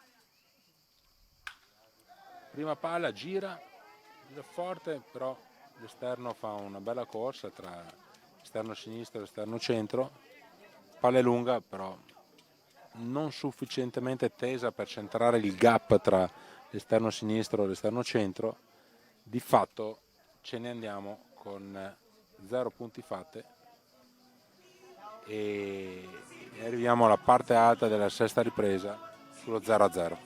Prima palla, gira forte, però l'esterno fa una bella corsa tra esterno sinistro e esterno centro. Palla è lunga, però non sufficientemente tesa per centrare il gap tra l'esterno sinistro e l'esterno centro. Di fatto ce ne andiamo con 0 punti fatte e arriviamo alla parte alta della sesta ripresa sullo 0-0.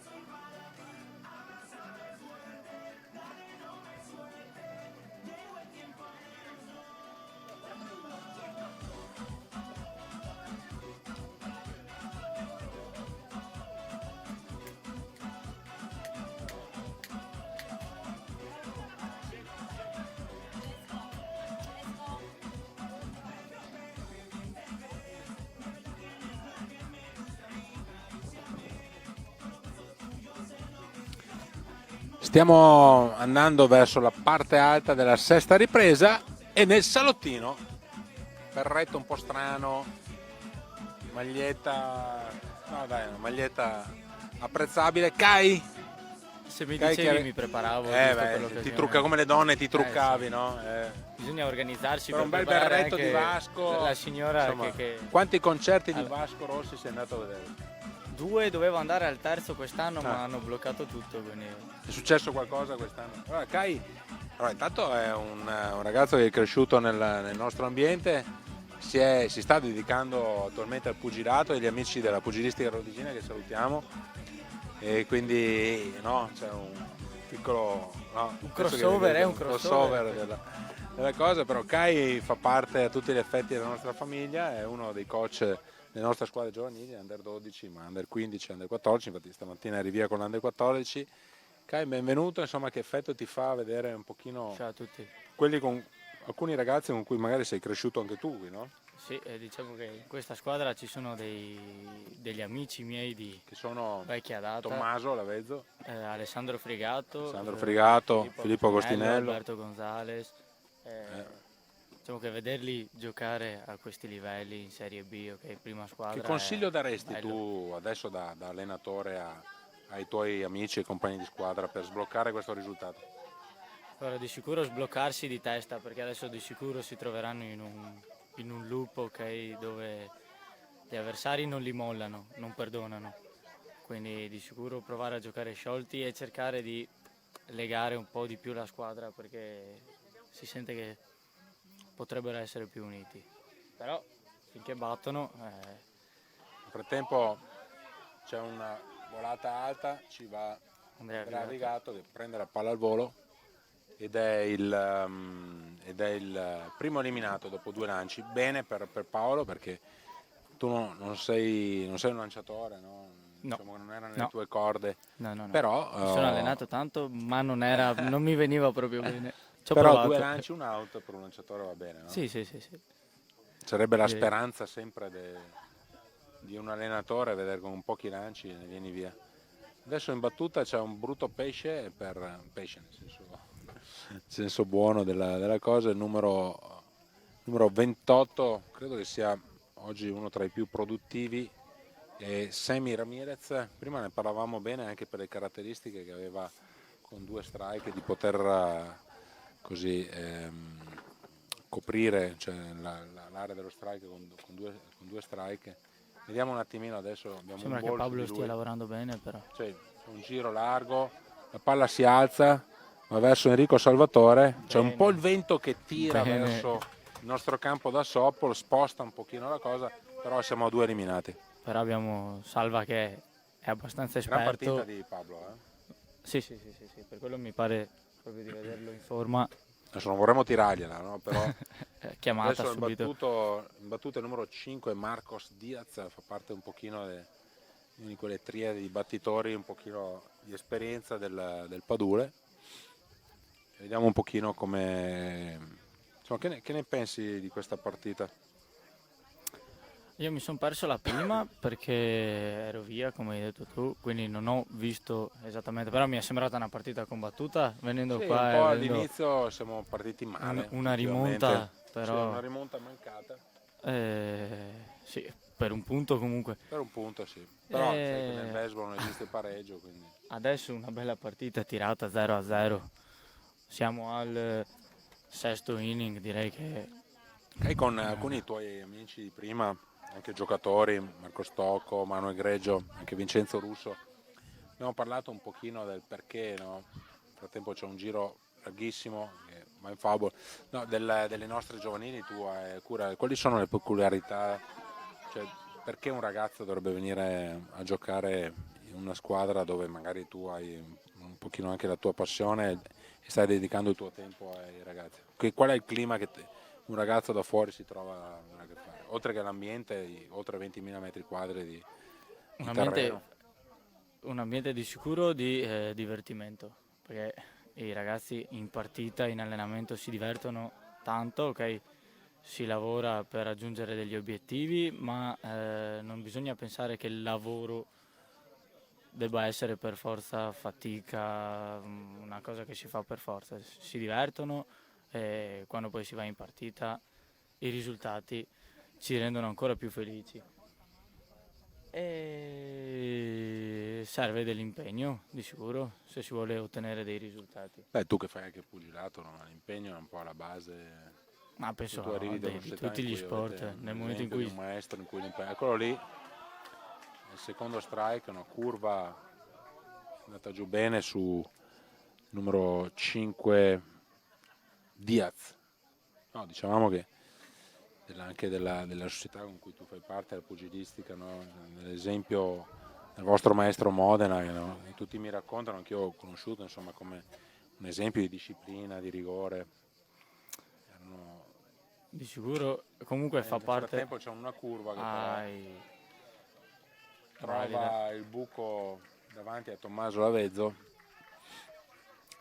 Stiamo andando verso la parte alta della sesta ripresa e nel salottino, berretto un po' strano, maglietta, no dai, una maglietta apprezzabile. Kai? Se mi Kai dicevi che... mi preparavo. ti trucca come le donne, ti truccavi, sì. No? Bisogna organizzarsi per un bel preparare berretto anche di Vasco. La signora Insomma, che... Quanti concerti di Vasco Rossi sei andato a vedere? 2, dovevo andare al terzo quest'anno, ma Ah. hanno bloccato tutto. Quindi... È successo qualcosa quest'anno? Allora, Kai, intanto è un ragazzo che è cresciuto nel nostro ambiente, si sta dedicando attualmente al pugilato e agli amici della Pugilistica Rodicina che salutiamo, e quindi c'è un piccolo un crossover, è un crossover della cosa, però Kai fa parte a tutti gli effetti della nostra famiglia, è uno dei coach le nostre squadre giovanili, under 12, ma under 15, under 14, infatti stamattina eri via con l'under 14. Kai, benvenuto, insomma, che effetto ti fa vedere un pochino Ciao a tutti. quelli con alcuni ragazzi con cui magari sei cresciuto anche tu, no? Sì, diciamo che in questa squadra ci sono degli amici miei che sono vecchia data. Tommaso Lavezzo, Alessandro Fregato, Filippo Agostinello, Alberto Gonzales. Diciamo che vederli giocare a questi livelli in Serie B, ok, prima squadra. Che consiglio daresti bello. tu adesso da allenatore ai tuoi amici e compagni di squadra per sbloccare questo risultato? Allora, di sicuro sbloccarsi di testa, perché adesso di sicuro si troveranno in un loop, ok, dove gli avversari non li mollano, non perdonano. Quindi di sicuro provare a giocare sciolti e cercare di legare un po' di più la squadra, perché si sente che potrebbero essere più uniti. Però finché battono... Nel frattempo c'è una volata alta, ci va Andrea Vigato che prende la palla al volo ed è il primo eliminato dopo 2 lanci. Bene per Paolo, perché tu non sei un lanciatore, no? No. Diciamo che non era nelle No. tue corde, No. però Mi sono allenato tanto, ma non mi veniva proprio bene. Ci ho però provato. 2 lanci, un out per un lanciatore va bene, no? Sì. Sarebbe la Direi. speranza sempre di un allenatore, vedere con un pochi lanci e ne vieni via. Adesso in battuta c'è un brutto pesce, pesce nel senso buono della cosa, il numero 28, credo che sia oggi uno tra i più produttivi, è Sammy Ramirez. Prima ne parlavamo bene anche per le caratteristiche che aveva con 2 strike, di poter così coprire, cioè, l'area dello strike con due strike. Vediamo un attimino adesso. Abbiamo Sembra un che bolso Pablo di stia lui. lavorando bene, però. Cioè, un giro largo, la palla si alza, va verso Enrico Salvatore, c'è un po' il vento che tira Bene. verso il nostro campo da Soppolo, sposta un pochino la cosa, però siamo a 2 eliminati. Però abbiamo Salva che è abbastanza Gran esperto. partita di Pablo, Sì, per quello mi pare proprio di vederlo in forma. Adesso non vorremmo tirargliela, no? Però Chiamata adesso subito. in battuta il numero 5 Marcos Diaz, fa parte un pochino di quelle triadi di battitori, un pochino di esperienza del Padule. Vediamo un pochino come, insomma, che ne pensi di questa partita? Io mi sono perso la prima perché ero via, come hai detto tu, quindi non ho visto esattamente, però mi è sembrata una partita combattuta, venendo Sì, qua un e po' vedendo all'inizio siamo partiti male. una effettivamente. rimonta, Sì, però una rimonta mancata. sì, per un punto comunque. Per un punto sì, però sai che nel baseball non esiste pareggio, quindi. Adesso una bella partita tirata 0-0, siamo al 6º inning, direi che E con alcuni tuoi amici di prima, anche giocatori, Marco Stocco, Manuel Greggio, anche Vincenzo Russo, abbiamo parlato un pochino del perché, no? Nel frattempo c'è un giro larghissimo che va in favore, no, delle nostre giovanili. Tu hai cura, quali sono le peculiarità, cioè perché un ragazzo dovrebbe venire a giocare in una squadra dove magari tu hai un pochino anche la tua passione e stai dedicando il tuo tempo ai ragazzi? Qual è il clima che un ragazzo da fuori si trova a avere a che fare? Oltre che l'ambiente, oltre 20.000 metri quadri di terreno. un ambiente di sicuro di divertimento, perché i ragazzi in partita, in allenamento si divertono tanto, ok? Si lavora per raggiungere degli obiettivi, ma non bisogna pensare che il lavoro debba essere per forza fatica, una cosa che si fa per forza. Si divertono e quando poi si va in partita i risultati ci rendono ancora più felici. E serve dell'impegno, di sicuro, se si vuole ottenere dei risultati. Beh, tu che fai anche pugilato, no? L'impegno è un po' alla base. Ma penso Tu arrivi da una di società tutti in gli cui sport, avete nel un momento in esempio di cui un maestro in cui l'impegno. Eccolo lì, il secondo strike, una curva andata giù bene su numero 5 Diaz. No, dicevamo che anche della società con cui tu fai parte, la pugilistica, no? Nell'esempio del vostro maestro Modena, no? E tutti mi raccontano, anche io ho conosciuto, insomma, come un esempio di disciplina, di rigore. di sicuro comunque fa Nel parte. frattempo c'è una curva che però valida. trova il buco davanti a Tommaso Lavezzo,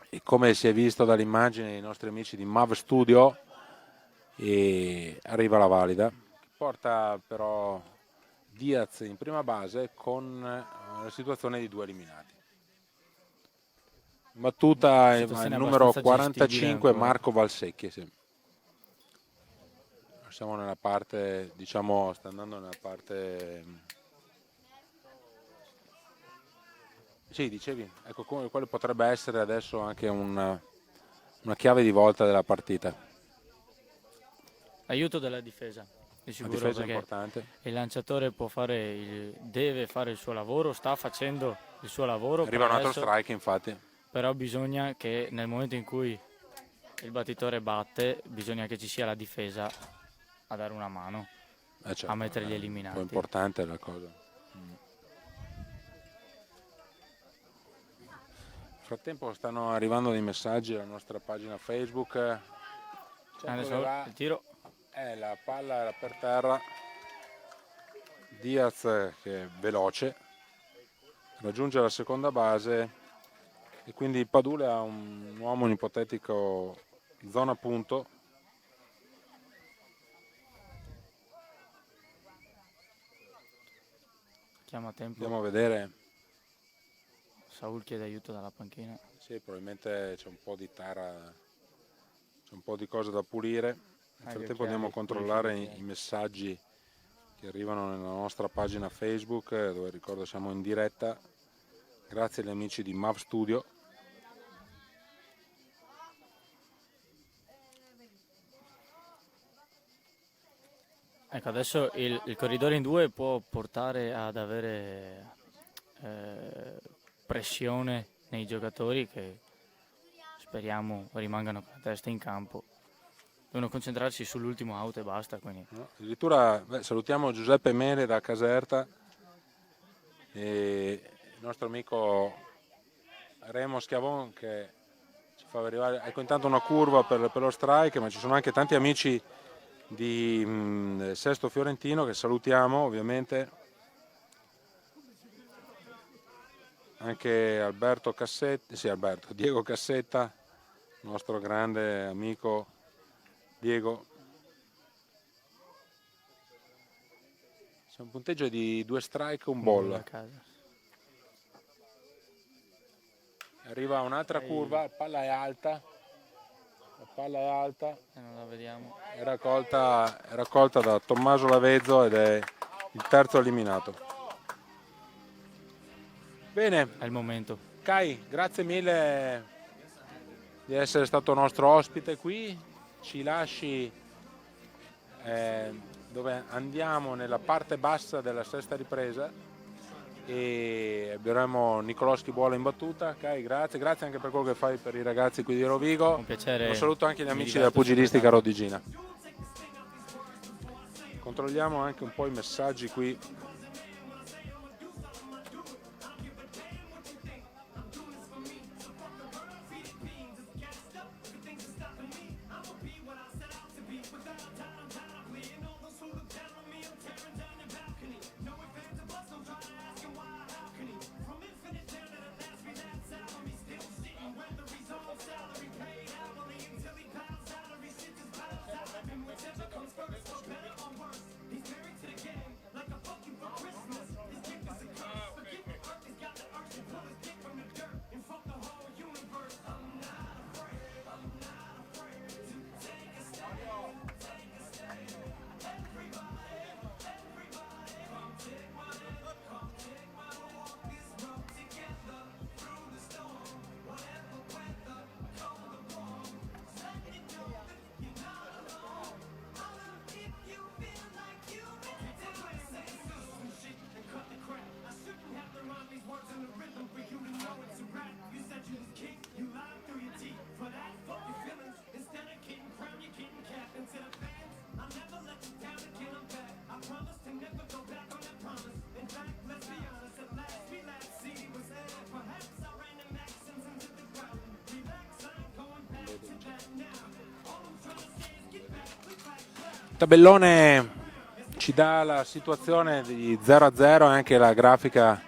e come si è visto dall'immagine dei nostri amici di Mav Studio, e arriva la valida, che porta però Diaz in prima base con la situazione di 2 eliminati. In battuta il Situazione numero abbastanza 45 gestibile Marco Valsecchi. Sì. Siamo nella parte, diciamo, sta andando nella parte. Sì, dicevi, ecco quale potrebbe essere adesso anche una chiave di volta della partita. Aiuto della difesa, di La sicuro, difesa è perché importante. il lanciatore deve fare il suo lavoro, sta facendo il suo lavoro. Arriva un altro adesso, strike, infatti. però bisogna che nel momento in cui il battitore batte, bisogna che ci sia la difesa a dare una mano, Certo, a mettere gli è eliminati. un po' importante la cosa. Nel frattempo stanno arrivando dei messaggi alla nostra pagina Facebook. Adesso il tiro. La palla era per terra. Diaz che è veloce, raggiunge la seconda base e quindi Padule ha un uomo in ipotetico zona punto. Chiama tempo. Andiamo a vedere. Saul chiede aiuto dalla panchina. Sì, probabilmente c'è un po' di tara, c'è un po' di cose da pulire. Nel frattempo andiamo a controllare i messaggi che arrivano nella nostra pagina Facebook, dove ricordo siamo in diretta. Grazie agli amici di Mav Studio. Ecco, adesso il corridore in 2 può portare ad avere pressione nei giocatori che speriamo rimangano con la testa in campo. Devono concentrarsi sull'ultimo out e basta. Quindi. No, addirittura salutiamo Giuseppe Mele da Caserta e il nostro amico Remo Schiavon che ci fa arrivare. Ecco, intanto una curva per lo strike, ma ci sono anche tanti amici di Sesto Fiorentino che salutiamo ovviamente. Anche Alberto Cassetta, sì, Diego Cassetta, nostro grande amico Diego. C'è un punteggio di 2 strike, un ball. Arriva un'altra curva, la palla è alta. Non la vediamo. È raccolta da Tommaso Lavezzo ed è il terzo eliminato. Bene. È il momento. Kai, grazie mille di essere stato nostro ospite qui. Ci lasci dove andiamo nella parte bassa della sesta ripresa e avremo Nicolò Schibuola in battuta. Kai, grazie anche per quello che fai per i ragazzi qui di Rovigo. Un piacere. Un saluto anche agli amici della Pugilistica Rodigina. Controlliamo anche un po' i messaggi qui. Tabellone ci dà la situazione di 0-0 e anche la grafica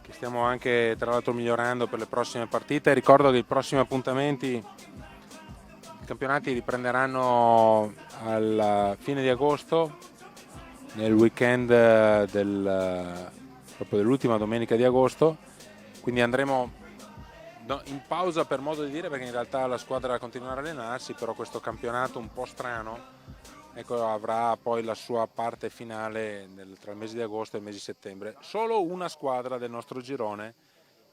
che stiamo anche tra l'altro migliorando per le prossime partite. Ricordo che i prossimi appuntamenti, i campionati riprenderanno alla fine di agosto, nel weekend proprio dell'ultima domenica di agosto, quindi andremo in pausa per modo di dire, perché in realtà la squadra continuerà a allenarsi, però questo campionato un po' strano avrà poi la sua parte finale tra il mese di agosto e il mese di settembre. Solo una squadra del nostro girone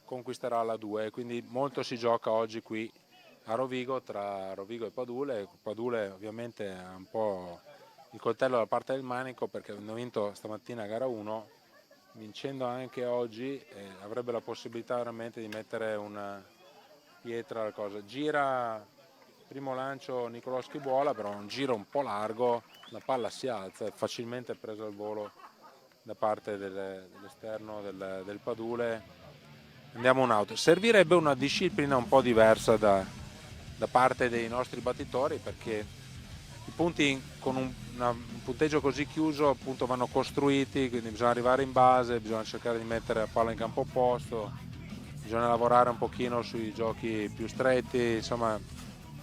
conquisterà la 2, quindi molto si gioca oggi qui a Rovigo tra Rovigo e Padule. Padule ovviamente ha un po' il coltello dalla parte del manico perché hanno vinto stamattina a gara 1, vincendo anche oggi avrebbe la possibilità veramente di mettere una pietra alla cosa. Gira primo lancio Nicolò Schibuola, però un giro un po' largo, la palla si alza, è facilmente presa al volo da parte dell'esterno del Padule. Andiamo un out. Servirebbe una disciplina un po' diversa da parte dei nostri battitori, perché i punti con un punteggio così chiuso appunto vanno costruiti, quindi bisogna arrivare in base, bisogna cercare di mettere la palla in campo opposto, bisogna lavorare un pochino sui giochi più stretti, insomma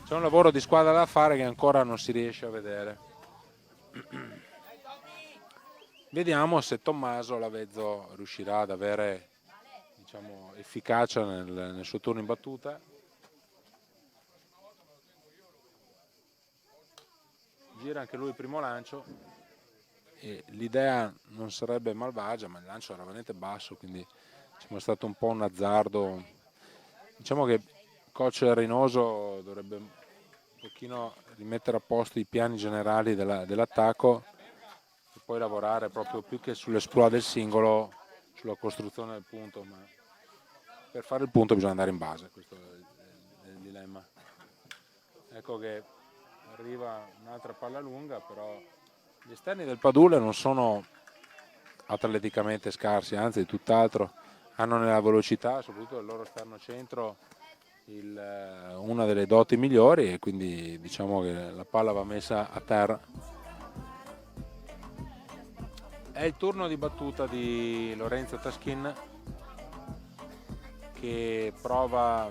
c'è un lavoro di squadra da fare che ancora non si riesce a vedere. Vediamo se Tommaso Lavezzo riuscirà ad avere, diciamo, efficacia nel suo turno in battuta. Gira anche lui il primo lancio e l'idea non sarebbe malvagia, ma il lancio era veramente basso, quindi è stato un po' un azzardo. Diciamo che il coach Reynoso dovrebbe un pochino rimettere a posto i piani generali dell'attacco e poi lavorare proprio più che sull'esploit del singolo, sulla costruzione del punto, ma per fare il punto bisogna andare in base, questo è il dilemma. Ecco che arriva un'altra palla lunga, però gli esterni del Padule non sono atleticamente scarsi, anzi tutt'altro, hanno nella velocità, soprattutto il loro esterno centro, una delle doti migliori, e quindi diciamo che la palla va messa a terra. È il turno di battuta di Lorenzo Taschin, che prova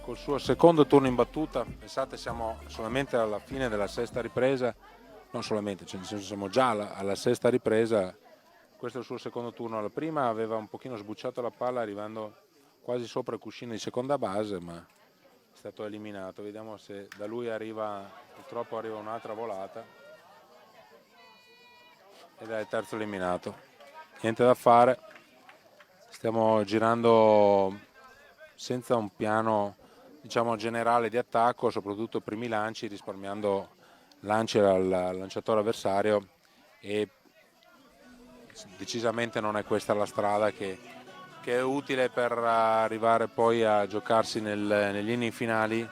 col suo secondo turno in battuta. Pensate, siamo solamente alla fine della sesta ripresa, non solamente, cioè nel senso siamo già alla sesta ripresa. Questo è il suo secondo turno. La prima aveva un pochino sbucciato la palla arrivando quasi sopra il cuscino di seconda base, ma è stato eliminato. Vediamo se da lui purtroppo arriva un'altra volata ed è il terzo eliminato. Niente da fare, stiamo girando senza un piano, diciamo, generale di attacco, soprattutto i primi lanci, risparmiando lanci al lanciatore avversario, e decisamente non è questa la strada che è utile per arrivare poi a giocarsi negli inni finali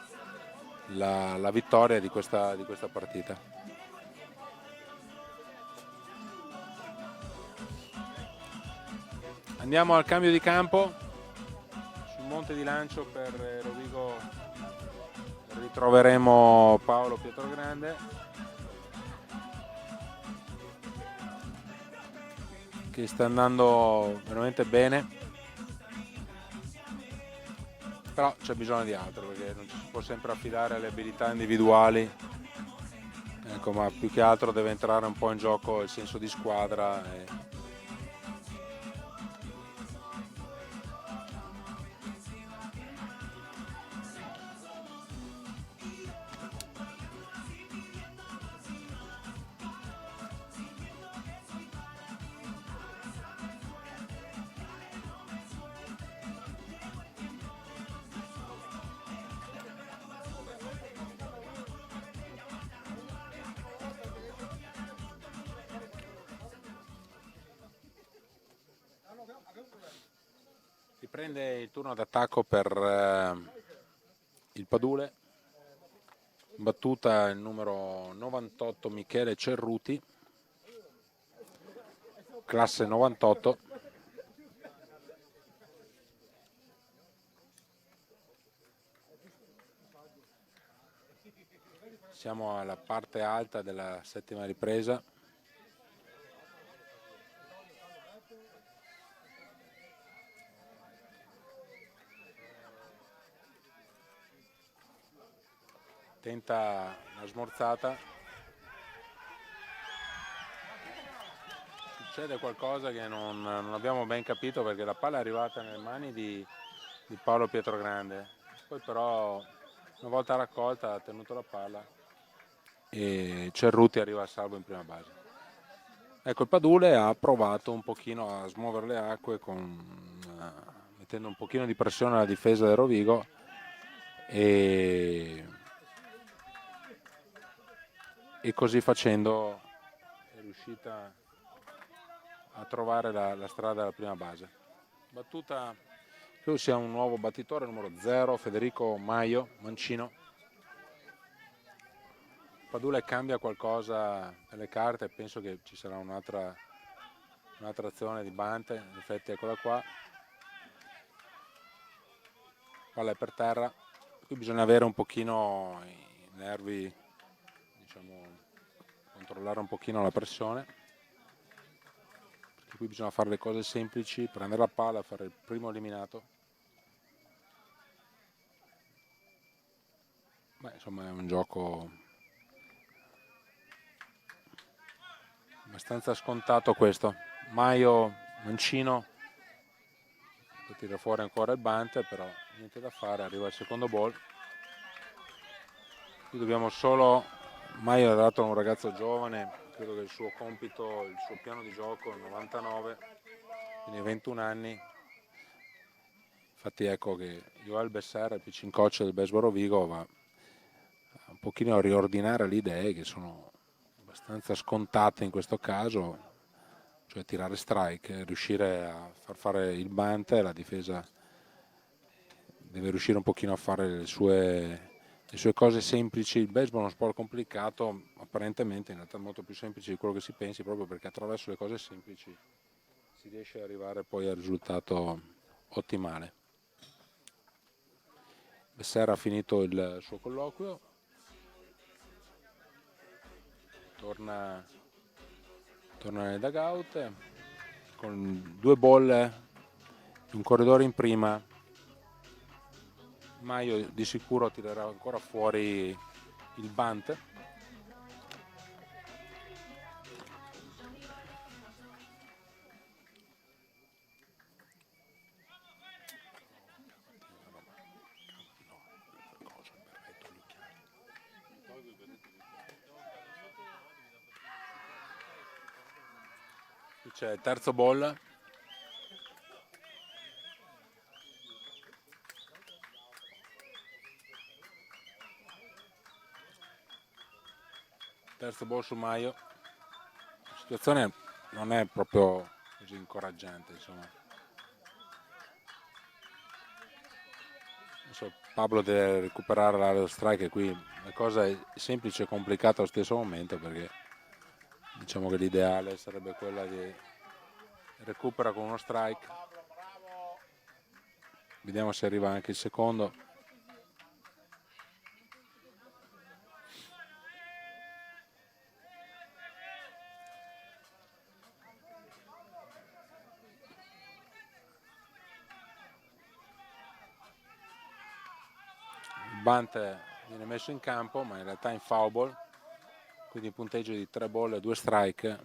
la vittoria di questa partita. Andiamo al cambio di campo. Sul monte di lancio per Rovigo ritroveremo Paolo Pietrogrande, che sta andando veramente bene, però c'è bisogno di altro, perché non ci si può sempre affidare alle abilità individuali, ecco, ma più che altro deve entrare un po' in gioco il senso di squadra Riprende il turno d'attacco per il Padule. In battuta il numero 98 Michele Cerruti, classe 98. Siamo alla parte alta della settima ripresa. Tenta una smorzata, succede qualcosa che non abbiamo ben capito, perché la palla è arrivata nelle mani di Paolo Pietrogrande, poi però una volta raccolta ha tenuto la palla e Cerruti arriva a salvo in prima base. Ecco, il Padule ha provato un pochino a smuovere le acque mettendo un pochino di pressione alla difesa del Rovigo, e così facendo è riuscita a trovare la strada alla prima base. Battuta, credo sia un nuovo battitore, numero 0, Federico Mancino. Padule cambia qualcosa nelle carte, penso che ci sarà un'altra azione di Bante, in effetti eccola qua. palla è per terra, qui bisogna avere un pochino i nervi, diciamo, controllare un pochino la pressione, perché qui bisogna fare le cose semplici, prendere la palla, fare il primo eliminato. Beh, insomma è un gioco abbastanza scontato questo. Maio, mancino, tira fuori ancora il Bante, però niente da fare, arriva il secondo ball. Qui dobbiamo solo, Maio è dato a un ragazzo giovane, credo che il suo compito, il suo piano di gioco è il 99, quindi 21 anni. Infatti ecco che Joel Besser, il pitching coach del Baseball Rovigo, va un pochino a riordinare le idee che sono abbastanza scontate in questo caso, cioè tirare strike, riuscire a far fare il bunt, la difesa deve riuscire un pochino a fare le sue cose semplici. Il baseball è uno sport complicato, apparentemente in realtà è molto più semplice di quello che si pensi, proprio perché attraverso le cose semplici si riesce ad arrivare poi al risultato ottimale. Besser ha finito il suo colloquio, torna nel dugout con 2 ball, un corridore in prima. Maio di sicuro tirerà ancora fuori il bunt. Qui c'è il terzo ball. Terzo ball su Maio. La situazione non è proprio così incoraggiante, insomma. Adesso Pablo deve recuperare l'area dello strike e qui la cosa è semplice e complicata allo stesso momento, perché diciamo che l'ideale sarebbe quella di recupera con uno strike. Vediamo se arriva anche il secondo. Il bunt viene messo in campo, ma in realtà è in foul ball, quindi punteggio di 3 ball e 2 strike.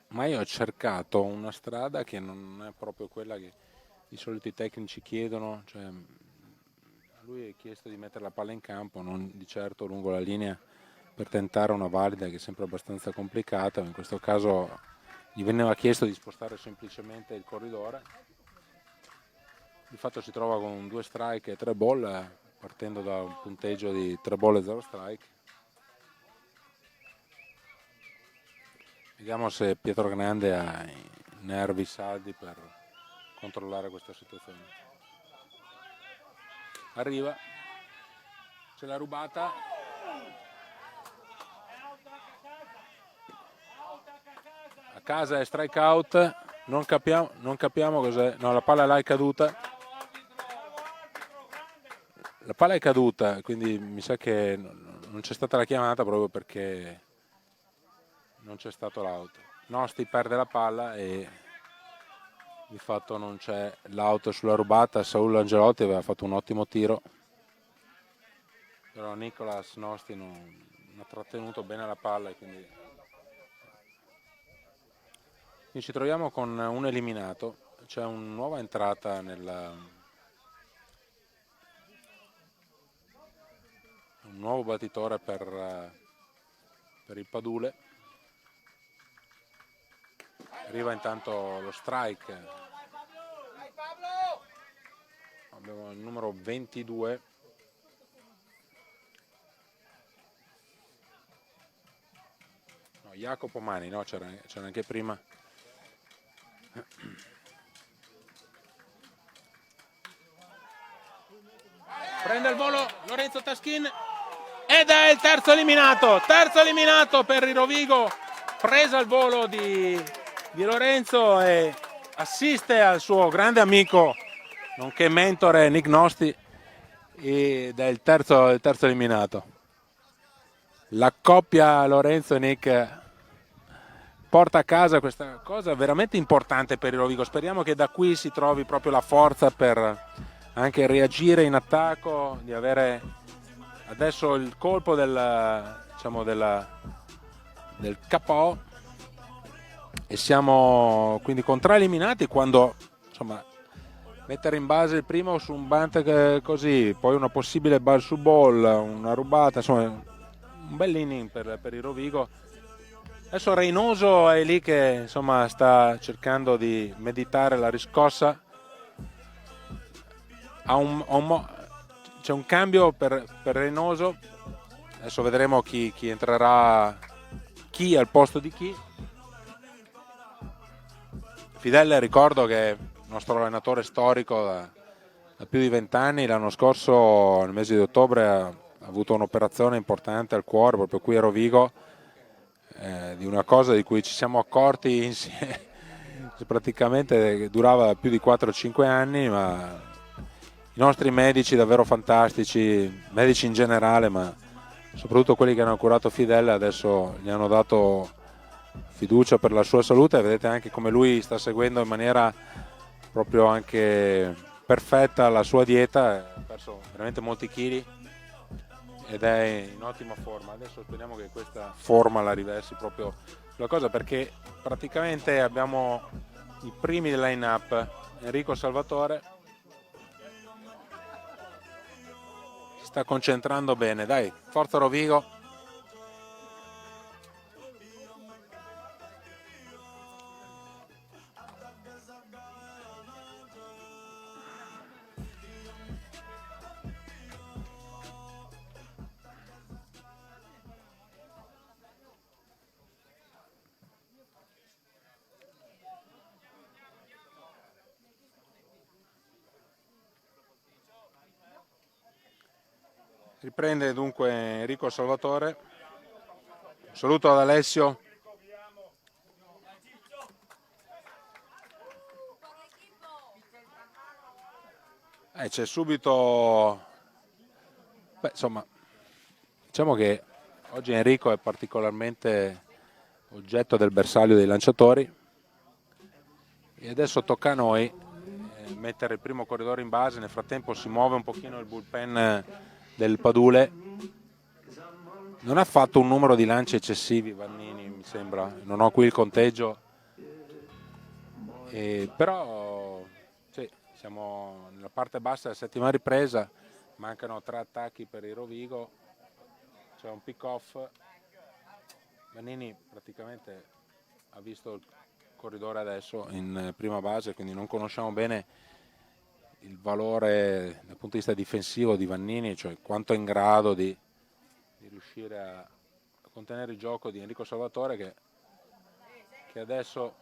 Ma io ho cercato una strada che non è proprio quella che di solito i tecnici chiedono, cioè a lui è chiesto di mettere la palla in campo, non di certo lungo la linea, per tentare una valida che è sempre abbastanza complicata. In questo caso gli veniva chiesto di spostare semplicemente il corridore. Di fatto si trova con 2 strike e 3 ball, partendo da un punteggio di 3 ball e 0 strike. Vediamo se Pietro Grande ha i nervi saldi per controllare questa situazione. Arriva, c'è la rubata. A casa è strike out, non capiamo cos'è. No, la palla là è caduta. La palla è caduta, quindi mi sa che non c'è stata la chiamata proprio perché non c'è stato l'out. Nosti perde la palla e di fatto non c'è l'out sulla rubata. Saul Angelotti aveva fatto un ottimo tiro, però Nicolas Nosti non ha trattenuto bene la palla e quindi ci troviamo con un eliminato. C'è una nuova entrata un nuovo battitore per il Padule. Arriva intanto lo strike. Abbiamo il numero 22. No, Jacopo Mani, no, c'era anche prima. Prende il volo Lorenzo Taschin ed è il terzo eliminato per il Rovigo. Presa il volo di Lorenzo e assiste al suo grande amico nonché mentore Nick Nosti ed è il terzo eliminato. La coppia Lorenzo e Nick porta a casa questa cosa veramente importante per il Rovigo. Speriamo che da qui si trovi proprio la forza per anche reagire in attacco, di avere adesso il colpo del KO, e siamo quindi con 3 eliminati, quando insomma mettere in base il primo su un bunt così, poi una possibile ball su ball, una rubata, insomma un bel inning per il Rovigo. Adesso Reynoso è lì che insomma sta cercando di meditare la riscossa. C'è un cambio per Reynoso, adesso vedremo chi entrerà, chi al posto di chi. Fidel, ricordo che è il nostro allenatore storico da più di 20 anni, l'anno scorso nel mese di ottobre ha avuto un'operazione importante al cuore proprio qui a Rovigo, di una cosa di cui ci siamo accorti insieme, praticamente durava più di 4-5 anni, ma i nostri medici davvero fantastici, medici in generale, ma soprattutto quelli che hanno curato Fidel, adesso gli hanno dato fiducia per la sua salute. Vedete anche come lui sta seguendo in maniera proprio anche perfetta la sua dieta, ha perso veramente molti chili ed è in ottima forma. Adesso speriamo che questa forma la riversi proprio sulla cosa, perché praticamente abbiamo i primi del line up. Enrico Salvatore si sta concentrando bene, dai, forza Rovigo. Riprende dunque Enrico Salvatore. Saluto ad Alessio. C'è subito, insomma, diciamo che oggi Enrico è particolarmente oggetto del bersaglio dei lanciatori, e adesso tocca a noi mettere il primo corridore in base. Nel frattempo si muove un pochino il bullpen del Padule. Non ha fatto un numero di lanci eccessivi Vannini, mi sembra, non ho qui il conteggio, però sì, siamo nella parte bassa della settima ripresa, mancano 3 attacchi per il Rovigo, c'è un pick off. Vannini praticamente ha visto il corridore adesso in prima base, quindi non conosciamo bene il valore dal punto di vista difensivo di Vannini, cioè quanto è in grado di riuscire a contenere il gioco di Enrico Salvatore, che adesso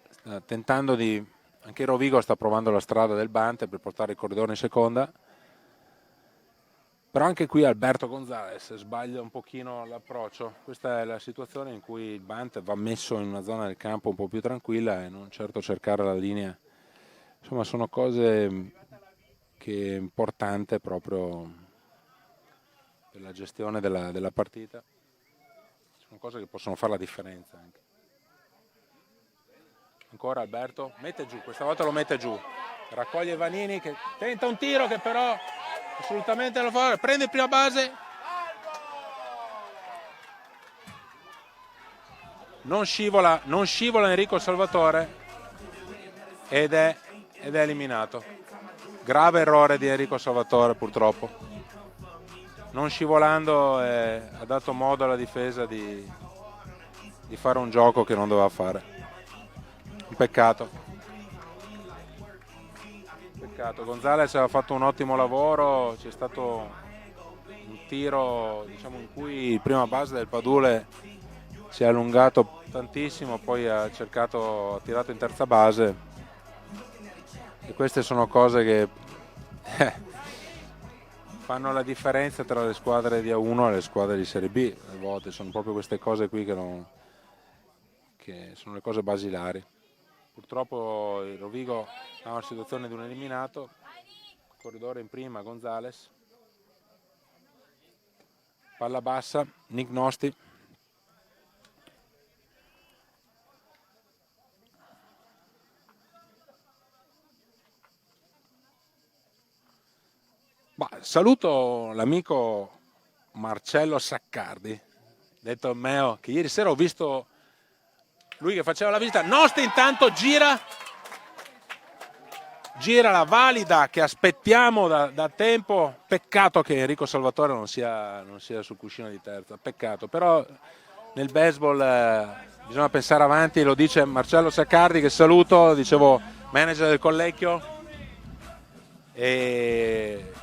sta tentando di, anche Rovigo sta provando la strada del bunt per portare il corridore in seconda, però anche qui Alberto Gonzalez sbaglia un pochino l'approccio. Questa è la situazione in cui il bunt va messo in una zona del campo un po' più tranquilla e non certo cercare la linea. Insomma, sono cose che è importante proprio per la gestione della partita. Sono cose che possono fare la differenza anche. Ancora Alberto, mette giù, questa volta lo mette giù. Raccoglie Vanini che tenta un tiro che però assolutamente lo fa, prende prima base. Non scivola Enrico Salvatore ed è eliminato. Grave errore di Enrico Salvatore, purtroppo. Non scivolando ha dato modo alla difesa di fare un gioco che non doveva fare. Un peccato. Gonzalez aveva fatto un ottimo lavoro, c'è stato un tiro, diciamo, in cui il prima base del Padule si è allungato tantissimo, poi ha tirato in terza base, e queste sono cose che fanno la differenza tra le squadre di A1 e le squadre di Serie B. A volte sono proprio queste cose qui che sono le cose basilari. Purtroppo il Rovigo ha una situazione di un eliminato. corridore in prima Gonzales, palla bassa Nick Nosti, saluto l'amico Marcello Saccardi, detto Meo, che ieri sera ho visto lui che faceva la visita. Nosti intanto gira la valida che aspettiamo da tempo. Peccato che Enrico Salvatore non sia sul cuscino di terza, peccato, però nel baseball bisogna pensare avanti, lo dice Marcello Saccardi, che saluto, dicevo, manager del Collecchio, e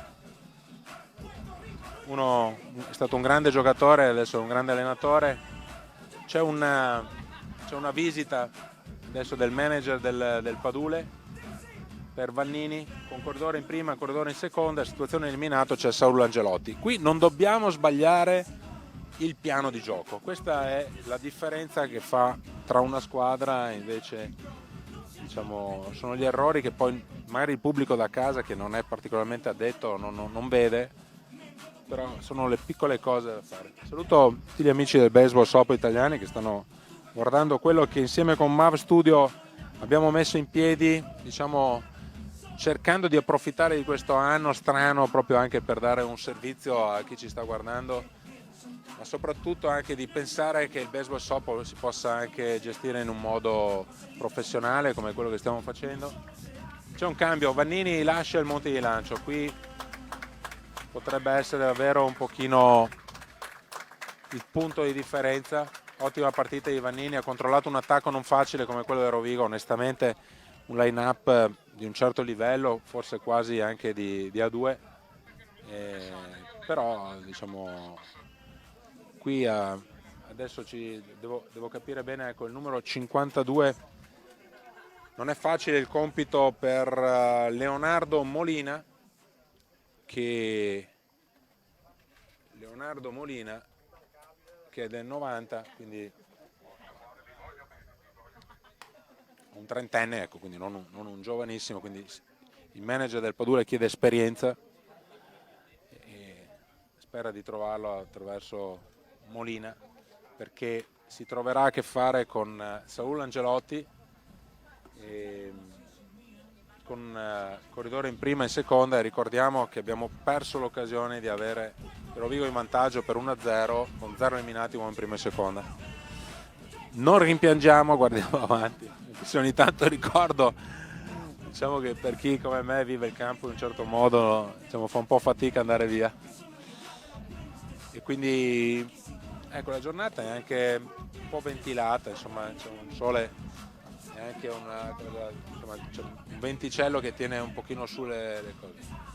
uno è stato un grande giocatore, adesso è un grande allenatore. C'è una visita adesso del manager del Padule per Vannini, con corridore in prima, corridore in seconda, situazione eliminato, c'è Saulo Angelotti. Qui non dobbiamo sbagliare il piano di gioco, questa è la differenza che fa tra una squadra, invece diciamo sono gli errori che poi magari il pubblico da casa, che non è particolarmente addetto, non vede, però sono le piccole cose da fare. Saluto tutti gli amici del baseball Sopo italiani che stanno guardando quello che insieme con Mav Studio abbiamo messo in piedi, diciamo cercando di approfittare di questo anno strano proprio anche per dare un servizio a chi ci sta guardando, ma soprattutto anche di pensare che il baseball Sopo si possa anche gestire in un modo professionale come quello che stiamo facendo. C'è un cambio, Vannini lascia il monte di lancio, qui potrebbe essere davvero un pochino il punto di differenza. Ottima partita di Vannini, ha controllato un attacco non facile come quello del Rovigo, onestamente un line-up di un certo livello, forse quasi anche di A2, però diciamo qui adesso devo capire bene, ecco, il numero 52, non è facile il compito per Leonardo Molina, che è del 90, quindi un trentenne, ecco, quindi non un giovanissimo, quindi il manager del Padule chiede esperienza e spera di trovarlo attraverso Molina, perché si troverà a che fare con Saulo Angelotti, con corridore in prima e in seconda, e ricordiamo che abbiamo perso l'occasione di avere Rovigo in vantaggio per 1-0 con 0 eliminati uomo in prima e seconda. Non rimpiangiamo, guardiamo avanti, se ogni tanto ricordo, diciamo che per chi come me vive il campo in un certo modo, diciamo, fa un po' fatica andare via, e quindi ecco, la giornata è anche un po' ventilata, insomma c'è un sole e anche insomma, c'è un venticello che tiene un pochino su le cose.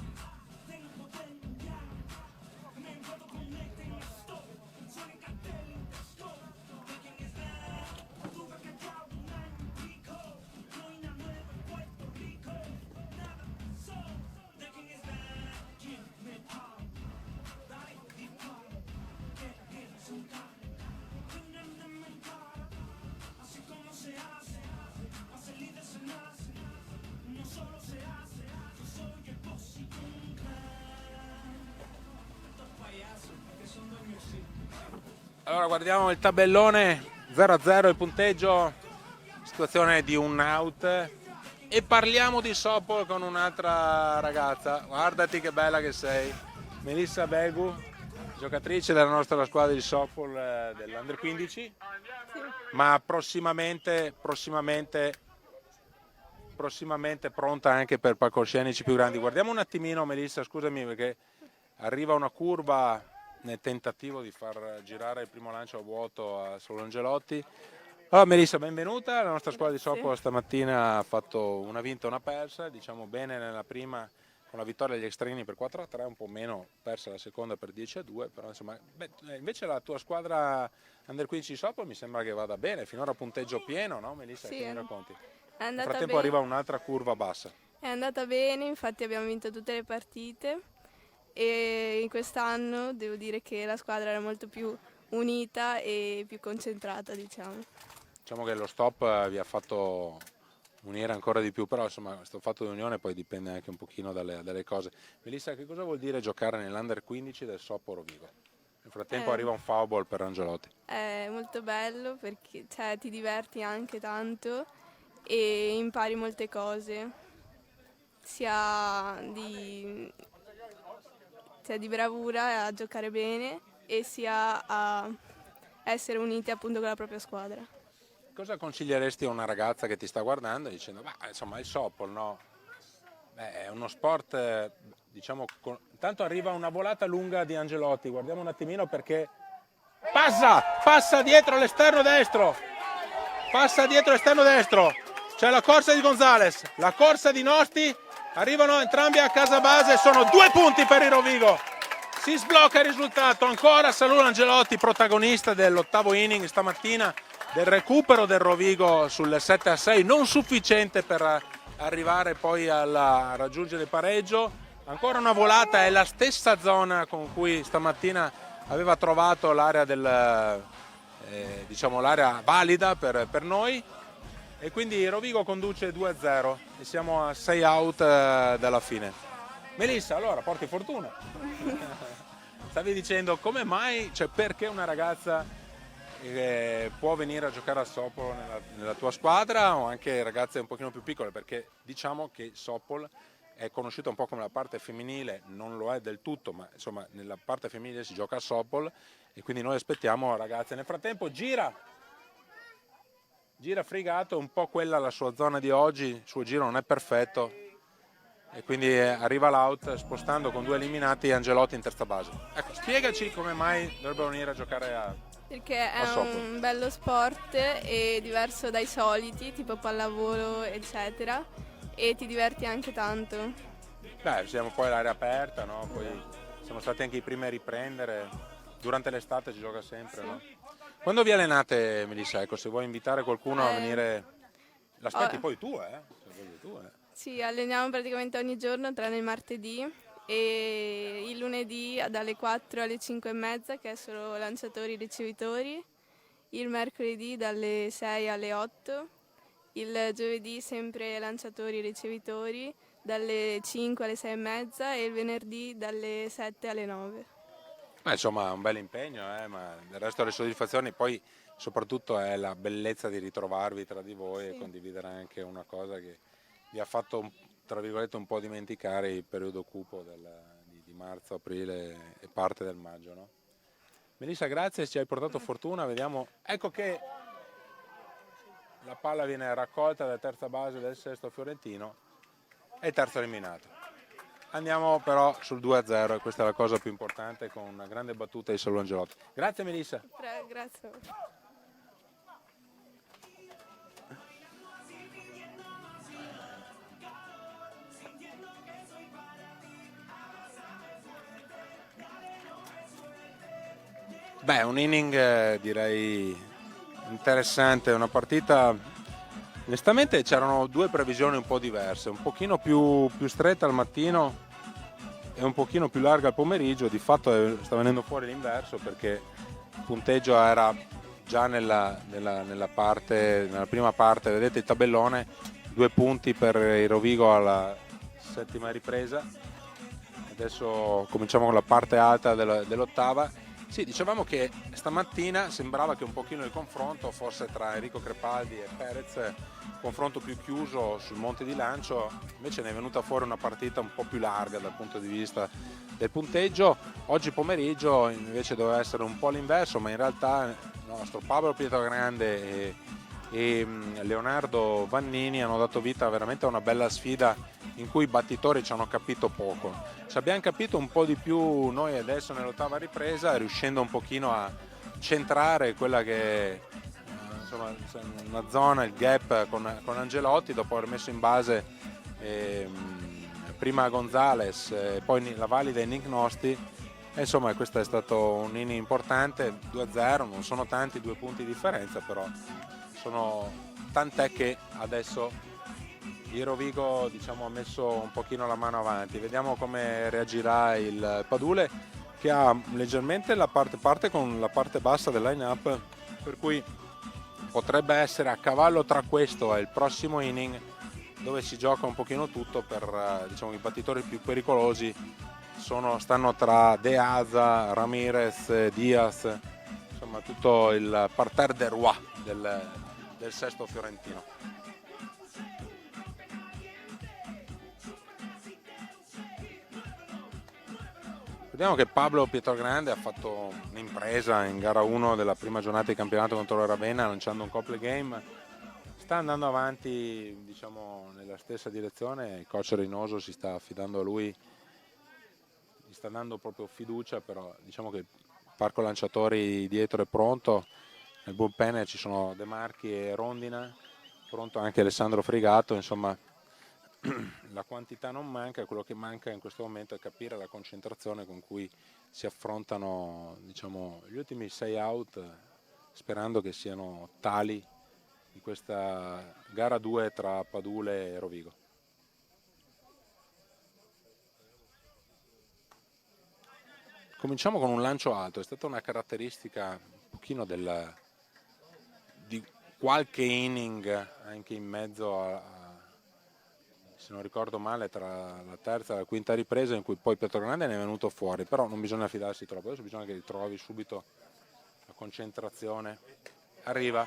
Allora guardiamo il tabellone, 0-0 il punteggio, situazione di un out, e parliamo di Sopol con un'altra ragazza. Guardati che bella che sei, Melissa Begu, giocatrice della nostra squadra di Sopol dell'Under 15, sì. Ma prossimamente pronta anche per palcoscenici più grandi. Guardiamo un attimino, Melissa, scusami, perché arriva una curva nel tentativo di far girare il primo lancio a vuoto a Saulo Angelotti. Allora Melissa, benvenuta. La nostra squadra di Sopol stamattina ha fatto una vinta e una persa, diciamo bene nella prima con la vittoria degli Extrini per 4-3, un po' meno, persa la seconda per 10-2, però insomma, invece la tua squadra Under 15 di Sopol mi sembra che vada bene, finora punteggio pieno, no Melissa? Sì, che mi racconti? Nel frattempo bene. Arriva un'altra curva bassa. È andata bene, infatti abbiamo vinto tutte le partite, e in quest'anno devo dire che la squadra era molto più unita e più concentrata, diciamo. Diciamo che lo stop vi ha fatto unire ancora di più, però insomma questo fatto di unione poi dipende anche un pochino dalle cose. Melissa, che cosa vuol dire giocare nell'Under 15 del Soppo Rovigo? Nel frattempo arriva un foul ball per Angelotti. È molto bello perché ti diverti anche tanto e impari molte cose, sia di bravura a giocare bene e sia a essere uniti appunto con la propria squadra. Cosa consiglieresti a una ragazza che ti sta guardando dicendo, insomma il softball, no? È uno sport, diciamo, intanto arriva una volata lunga di Angelotti, guardiamo un attimino perché passa dietro l'esterno destro, c'è la corsa di Gonzales, la corsa di Nosti, arrivano entrambi a casa base, sono 2 punti per il Rovigo, si sblocca il risultato, ancora Salù Angelotti, protagonista dell'8º inning stamattina, del recupero del Rovigo sul 7-6, non sufficiente per arrivare poi a raggiungere il pareggio. Ancora una volata, è la stessa zona con cui stamattina aveva trovato l'area l'area valida per noi, e quindi Rovigo conduce 2-0 e siamo a 6 out dalla fine. Melissa, allora porti fortuna. Stavi dicendo come mai, cioè perché una ragazza può venire a giocare a Sopol nella tua squadra, o anche ragazze un pochino più piccole, perché diciamo che Sopol è conosciuta un po' come la parte femminile, non lo è del tutto, ma insomma nella parte femminile si gioca a Sopol e quindi noi aspettiamo ragazze. Nel frattempo gira Frigato, un po' quella la sua zona di oggi, il suo giro non è perfetto e quindi arriva l'out spostando con 2 eliminati Angelotti in terza base. Ecco, spiegaci come mai dovrebbero venire a giocare a Perché è un bello sport e diverso dai soliti, tipo pallavolo eccetera, e ti diverti anche tanto. Siamo poi all'aria aperta, no? Poi siamo stati anche i primi a riprendere, durante l'estate si gioca sempre, sì. No? Quando vi allenate, Melissa? Ecco, se vuoi invitare qualcuno a venire, l'aspetti poi tu, Sì, alleniamo praticamente ogni giorno tranne il martedì e il lunedì dalle 4 alle 5 e mezza, che è solo lanciatori e ricevitori, il mercoledì dalle 6 alle 8, il giovedì sempre lanciatori e ricevitori dalle 5 alle 6 e mezza e il venerdì dalle 7 alle 9. Insomma, un bel impegno, ma del resto le soddisfazioni, poi soprattutto è la bellezza di ritrovarvi tra di voi, sì. E condividere anche una cosa che vi ha fatto, tra virgolette, un po' dimenticare il periodo cupo di marzo, aprile e parte del maggio, no? Melissa, grazie, ci hai portato fortuna, vediamo, ecco che la palla viene raccolta dalla terza base del Sesto Fiorentino e il terzo eliminato. Andiamo però sul 2-0 e questa è la cosa più importante, con una grande battuta di Salù Angelotti. Grazie Melissa. Grazie. Un inning direi interessante, una partita. Onestamente c'erano 2 previsioni un po' diverse, un pochino più stretta al mattino e un pochino più larga al pomeriggio. Di fatto sta venendo fuori l'inverso, perché il punteggio era già nella prima parte, vedete il tabellone, 2 punti per il Rovigo alla 7ª ripresa. Adesso cominciamo con la parte alta dell'8ª. Sì, dicevamo che stamattina sembrava che un pochino il confronto fosse tra Enrico Crepaldi e Perez, confronto più chiuso sul monte di lancio, invece ne è venuta fuori una partita un po' più larga dal punto di vista del punteggio. Oggi pomeriggio invece doveva essere un po' l'inverso, ma in realtà il nostro Paolo Pietrogrande e Leonardo Vannini hanno dato vita veramente a una bella sfida in cui i battitori ci hanno capito poco. Ci abbiamo capito un po' di più noi adesso nell'8ª ripresa, riuscendo un pochino a centrare quella che è una zona, il gap con Angelotti, dopo aver messo in base prima Gonzales e poi la valida e Nick Nosti. Insomma, questo è stato un inning importante, 2-0, non sono tanti 2 punti di differenza, però sono tant'è che adesso il Rovigo ha messo un pochino la mano avanti. Vediamo come reagirà il Padule, che ha leggermente parte con la parte bassa del line up, per cui potrebbe essere a cavallo tra questo e il prossimo inning, dove si gioca un pochino tutto per diciamo, i battitori più pericolosi stanno tra De Aza, Ramirez, Diaz, insomma tutto il parterre des rois del sesto fiorentino. Vediamo che Pablo Pietrogrande ha fatto un'impresa in gara 1 della prima giornata di campionato contro la Ravenna, lanciando un couple game. Sta andando avanti, diciamo, nella stessa direzione. Il coach Reynoso si sta affidando a lui, gli sta dando proprio fiducia, però diciamo che il parco lanciatori dietro è pronto. Nel bullpen ci sono De Marchi e Rondina, pronto anche Alessandro Frigato, insomma la quantità non manca, quello che manca in questo momento è capire la concentrazione con cui si affrontano, diciamo, gli ultimi 6 out, sperando che siano tali in questa gara 2 tra Padule e Rovigo. Cominciamo con un lancio alto, è stata una caratteristica un pochino di qualche inning anche in mezzo se non ricordo male, tra la terza e la quinta ripresa, in cui poi Pietrogrande ne è venuto fuori, però non bisogna fidarsi troppo, adesso bisogna che ritrovi subito la concentrazione. Arriva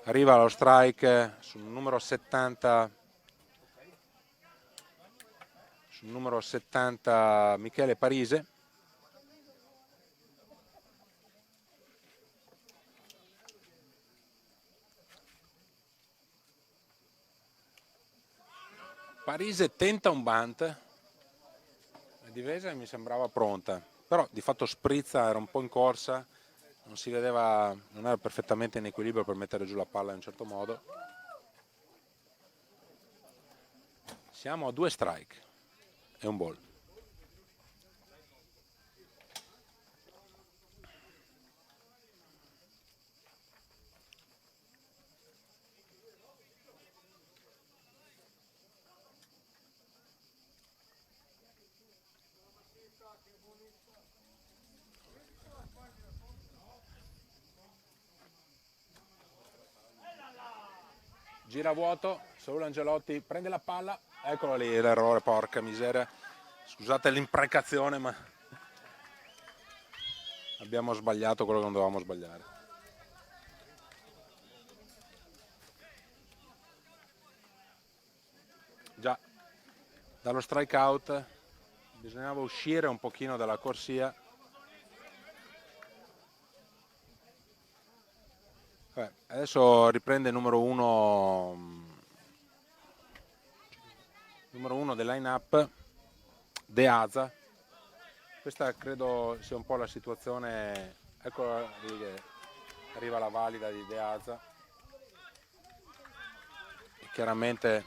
lo strike sul numero 70 Michele Parise. Parise tenta un bunt, la difesa mi sembrava pronta, però di fatto Sprizza era un po' in corsa, non si vedeva, non era perfettamente in equilibrio per mettere giù la palla in un certo modo. Siamo a 2 strike e un ball. Gira vuoto, Saul Angelotti prende la palla, eccolo lì l'errore, porca miseria, scusate l'imprecazione ma abbiamo sbagliato quello che non dovevamo sbagliare. Già, dallo strikeout bisognava uscire un pochino dalla corsia. Adesso riprende il numero uno del line-up, De Aza. Questa credo sia un po' la situazione, ecco lì che arriva la valida di De Aza. E chiaramente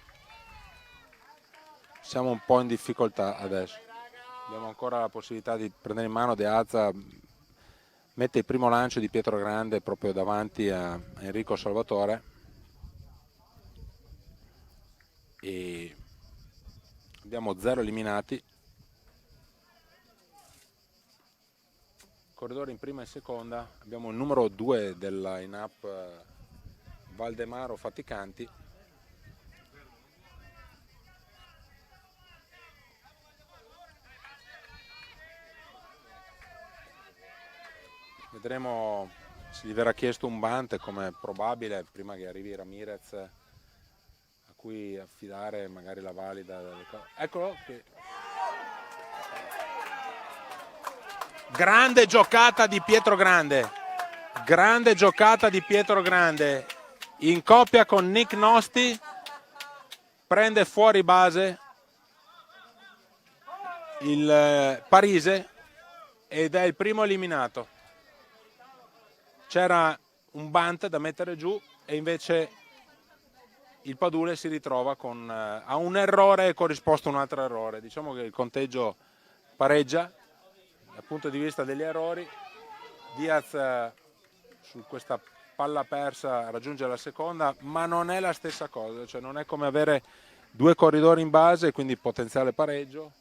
siamo un po' in difficoltà adesso. Abbiamo ancora la possibilità di prendere in mano De Aza. Mette il primo lancio di Pietrogrande proprio davanti a Enrico Salvatore e abbiamo 0 eliminati. Corridore in prima e seconda, abbiamo il numero 2 del line-up Valdemaro Faticanti. Vedremo se gli verrà chiesto un bunt, come è probabile, prima che arrivi Ramirez, a cui affidare magari la valida. Eccolo che... Grande giocata di Pietrogrande, grande giocata di Pietrogrande, in coppia con Nick Nosti, prende fuori base il Parise ed è il primo eliminato. C'era un bunt da mettere giù e invece il Padule si ritrova a un errore e corrisposto un altro errore. Diciamo che il conteggio pareggia dal punto di vista degli errori. Diaz su questa palla persa raggiunge la seconda, ma non è la stessa cosa, cioè non è come avere 2 corridori in base e quindi potenziale pareggio.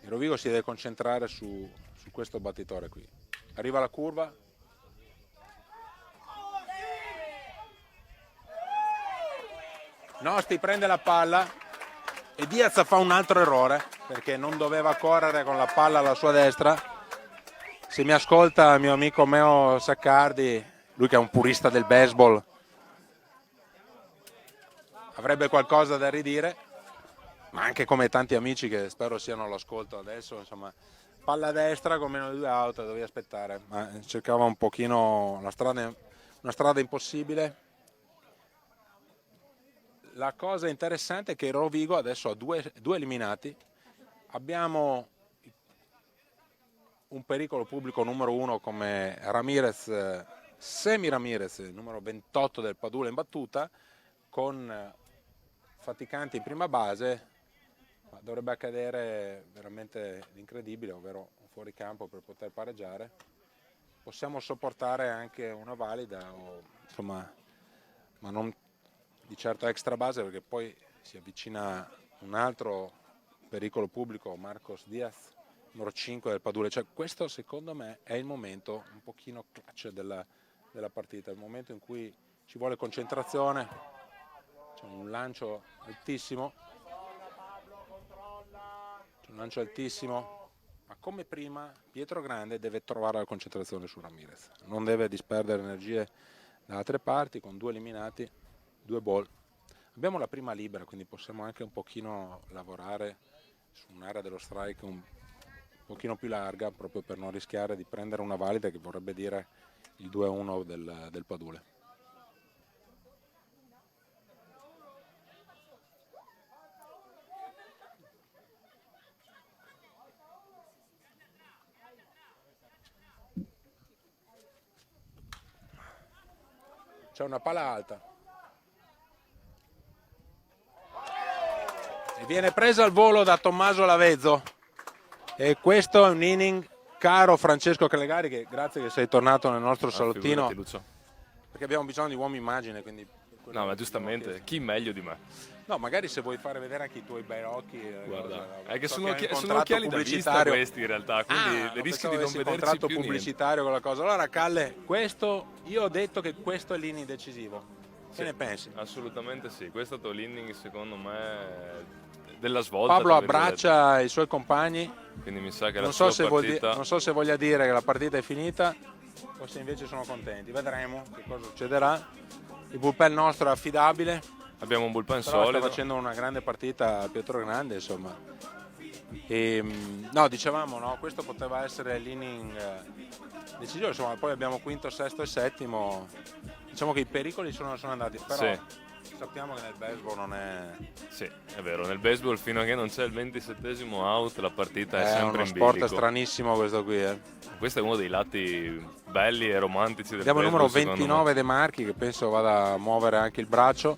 Il Il Rovigo si deve concentrare su questo battitore qui. Arriva la curva. Nosti prende la palla e Diaz fa un altro errore perché non doveva correre con la palla alla sua destra. Se mi ascolta il mio amico Meo Saccardi, lui che è un purista del baseball, avrebbe qualcosa da ridire, ma anche come tanti amici che spero siano all'ascolto adesso, insomma, palla a destra con meno di 2 out, dovevi aspettare, ma cercava un pochino una strada impossibile. La cosa interessante è che il Rovigo adesso ha due eliminati, abbiamo un pericolo pubblico numero 1 come Ramirez, Semi Ramirez, numero 28 del Padula in battuta, con Faticanti in prima base, ma dovrebbe accadere veramente l'incredibile, ovvero un fuoricampo per poter pareggiare. Possiamo sopportare anche una valida, insomma, ma non di certo extra base, perché poi si avvicina un altro pericolo pubblico, Marcos Diaz, numero 5 del Padula. Cioè, questo secondo me è il momento un pochino clutch della partita, il momento in cui ci vuole concentrazione, c'è un lancio altissimo, ma come prima Pietro Grande deve trovare la concentrazione su Ramirez, non deve disperdere energie da altre parti. Con 2 eliminati, 2 ball, abbiamo la prima libera, quindi possiamo anche un pochino lavorare su un'area dello strike un pochino più larga, proprio per non rischiare di prendere una valida, che vorrebbe dire il 2-1 del Padule. C'è una palla alta e viene presa al volo da Tommaso Lavezzo, e questo è un inning, caro Francesco Calegari, che grazie che sei tornato nel nostro salottino, perché abbiamo bisogno di uomo immagine, quindi no, ma giustamente, chi meglio di me? No, magari se vuoi fare vedere anche i tuoi bei occhi. Guarda, è che sono occhiali da vista questi in realtà, quindi rischi di non vederci contratto più pubblicitario con la cosa. Allora Calle, io ho detto che questo è l'inning decisivo. Che ne pensi? Assolutamente sì, questo è stato l'inning secondo me della svolta. Pablo abbraccia i suoi compagni, quindi mi sa che non so se voglia dire che la partita è finita o se invece sono contenti. Vedremo che cosa succederà. Il bullpen nostro è affidabile, abbiamo un bullpen però solido, sta facendo una grande partita Pietro Grande, insomma. E, no, dicevamo, no, questo poteva essere l'inning decisivo, insomma. Poi abbiamo quinto, sesto e settimo, diciamo che i pericoli sono andati, però sì. Sappiamo che nel baseball non è... Sì, è vero, nel baseball fino a che non c'è il 27esimo out la partita è sempre in bilico. È uno sport stranissimo questo qui. Questo è uno dei lati belli e romantici del Abbiamo baseball. Abbiamo il numero 29 De Marchi, che penso vada a muovere anche il braccio.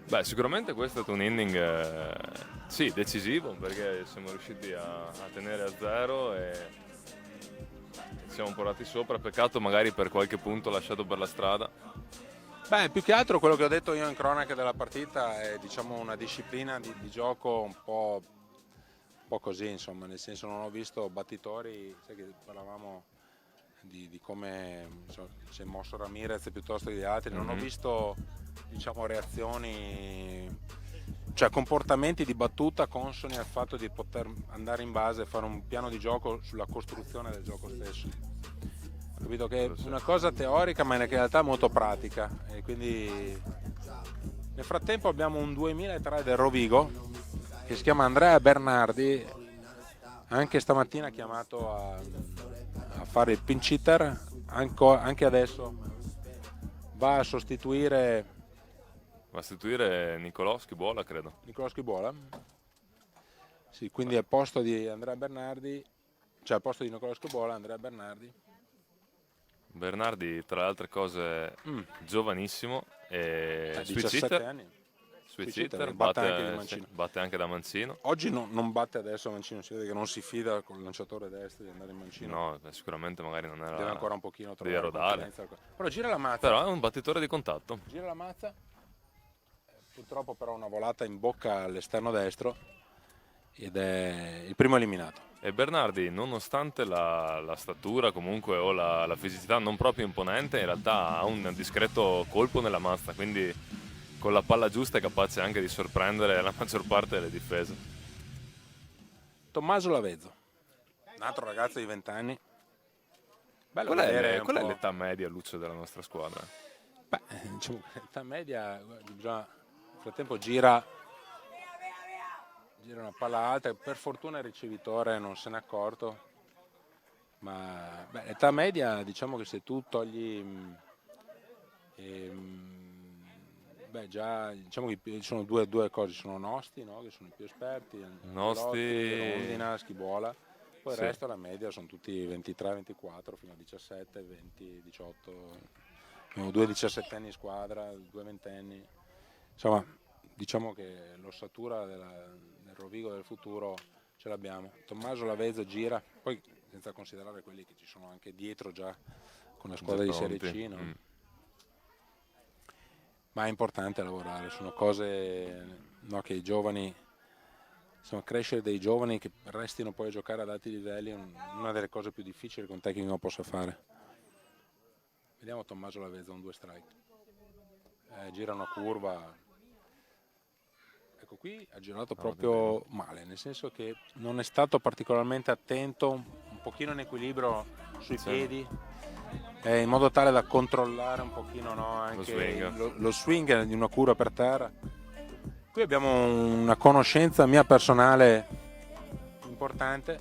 Beh, sicuramente questo è stato un inning sì, decisivo, perché siamo riusciti a tenere a 0 e siamo portati sopra. Peccato magari per qualche punto lasciato per la strada. Beh, più che altro quello che ho detto io in cronaca della partita è, diciamo, una disciplina di gioco un po' così, insomma, nel senso, non ho visto battitori, sai che parlavamo di come, insomma, si è mosso Ramirez piuttosto che gli altri, non ho visto, diciamo, reazioni, cioè comportamenti di battuta consoni al fatto di poter andare in base e fare un piano di gioco sulla costruzione del gioco stesso. Ho capito che è una cosa teorica, ma in realtà molto pratica, e quindi nel frattempo abbiamo un 2003 del Rovigo che si chiama Andrea Bernardi, anche stamattina chiamato a fare il pinch hitter, anche adesso va a sostituire Nicolò Schibuola, credo. Nicolò Schibuola? Sì, quindi al posto di Andrea Bernardi, cioè al posto di Nicolò Schibuola, Andrea Bernardi. Bernardi, tra le altre cose, giovanissimo, e 17 anni. Switch hitter, batte anche da mancino. Oggi non batte adesso a mancino, si vede che non si fida con il lanciatore destro di andare in mancino. No, sicuramente magari non era... Deve ancora un pochino trovare rodare. Però gira la mazza. Però è un battitore di contatto. Gira la mazza, purtroppo però una volata in bocca all'esterno destro. ed è il primo eliminato. E Bernardi, nonostante la statura comunque o la fisicità non proprio imponente, in realtà ha un discreto colpo nella mazza, quindi con la palla giusta è capace anche di sorprendere la maggior parte delle difese. Tommaso Lavezzo, un altro ragazzo di 20 anni. Bello Qual vedere è, un qual è po'. l'età media, Lucio, della nostra squadra? Beh, diciamo che l'età media, nel frattempo gira una palla alta, per fortuna il ricevitore non se n'è accorto, ma l'età media, diciamo che se tu togli, già diciamo che ci sono due cose, sono Nosti, no? Che sono i più esperti, Nosti, Rondina, Schibuola, poi il sì. resto la media sono tutti 23, 24 fino a 17, 20, 18, abbiamo 2 17enni in squadra, 2 ventenni, insomma diciamo che l'ossatura del Rovigo del futuro ce l'abbiamo. Tommaso Lavezzo gira, poi senza considerare quelli che ci sono anche dietro già con la squadra di Serie C, no? Ma è importante lavorare, sono cose, no, che i giovani, insomma, crescere dei giovani che restino poi a giocare ad alti livelli è una delle cose più difficili che un tecnico possa fare. Vediamo Tommaso Lavezzo, un 2 strike, gira una curva. Ecco, qui ha girato proprio male, nel senso che non è stato particolarmente attento, un pochino in equilibrio sui piedi, in modo tale da controllare un pochino, no, anche lo swing di una curva per terra. Qui abbiamo una conoscenza mia personale importante.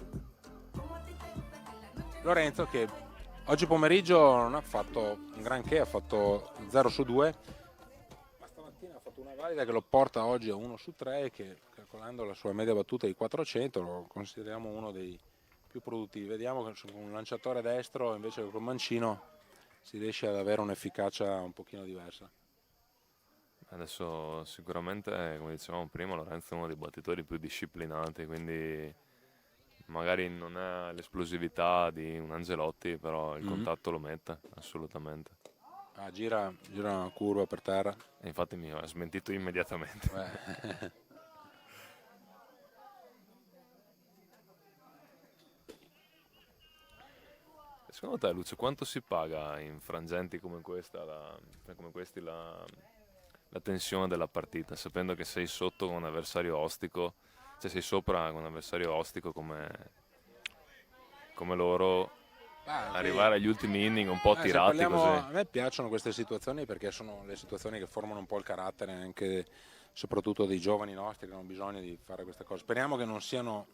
Lorenzo, che oggi pomeriggio non ha fatto un granché, ha fatto 0 su 2. Stamattina ha fatto una valida che lo porta oggi a 1 su 3 e che, calcolando la sua media battuta di 400, lo consideriamo uno dei più produttivi. Vediamo che con un lanciatore destro invece che con Mancino si riesce ad avere un'efficacia un pochino diversa. Adesso sicuramente, come dicevamo prima, Lorenzo è uno dei battitori più disciplinati, quindi magari non ha l'esplosività di un Angelotti, però il contatto lo mette, assolutamente. Gira una curva per terra. E infatti mi ha smentito immediatamente. Secondo te, Lucio, quanto si paga in frangenti come questa, la tensione della partita, sapendo che sei sotto con un avversario ostico, cioè sei sopra con un avversario ostico come loro, arrivare agli ultimi inning un po' tirati così? A me piacciono queste situazioni perché sono le situazioni che formano un po' il carattere anche soprattutto dei giovani nostri che hanno bisogno di fare queste cose. Speriamo che non siano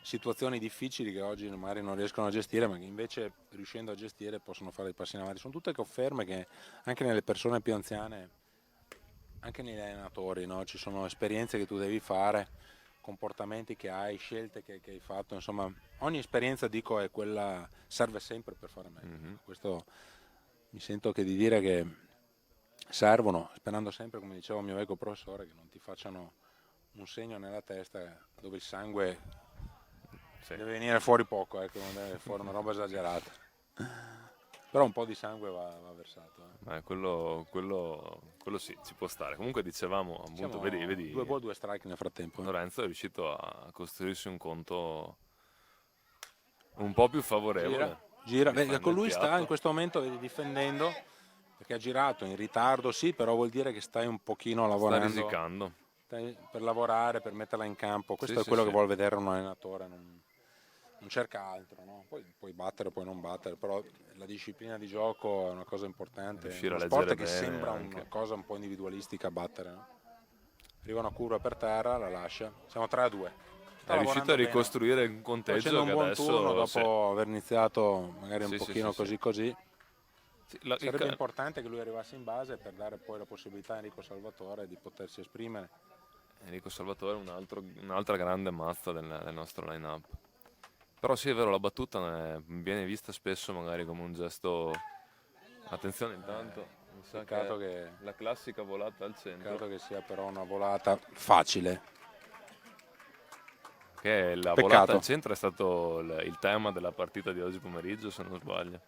situazioni difficili che oggi magari non riescono a gestire, ma che invece riuscendo a gestire possono fare dei passi in avanti. Sono tutte conferme che anche nelle persone più anziane, anche negli allenatori, no? Ci sono esperienze che tu devi fare, comportamenti che hai, scelte che hai fatto, insomma ogni esperienza, dico, è quella, serve sempre per fare meglio. Questo mi sento che di dire che servono, sperando sempre, come diceva il mio vecchio professore, che non ti facciano un segno nella testa dove il sangue deve venire fuori poco, non deve fuori una roba esagerata, però un po' di sangue va versato. Quello sì, ci può stare. Comunque dicevamo, appunto, vedi 2 ball, 2 strike nel frattempo. Lorenzo è riuscito a costruirsi un conto un po' più favorevole. Gira. Con lui sta in questo momento difendendo, perché ha girato in ritardo, sì, però vuol dire che stai un pochino lavorando. Sta risicando. Per lavorare, per metterla in campo. Questo è quello che vuole vedere un allenatore, non cerca altro, no? Poi puoi battere, puoi non battere, però la disciplina di gioco è una cosa importante. È uno sport che sembra una cosa un po' individualistica, battere, no? Arriva una curva per terra, la lascia. Siamo 3-2. È riuscito a ricostruire un conteggio che un buon adesso, turno dopo aver iniziato magari un pochino così. Sarebbe importante che lui arrivasse in base per dare poi la possibilità a Enrico Salvatore di potersi esprimere. Enrico Salvatore è un'altra grande mazza del nostro line-up. Però sì, è vero, la battuta viene vista spesso magari come un gesto. Attenzione intanto, mi sa che la classica volata al centro. Peccato che sia però una volata facile. Che la volata al centro è stato il tema della partita di oggi pomeriggio, se non sbaglio.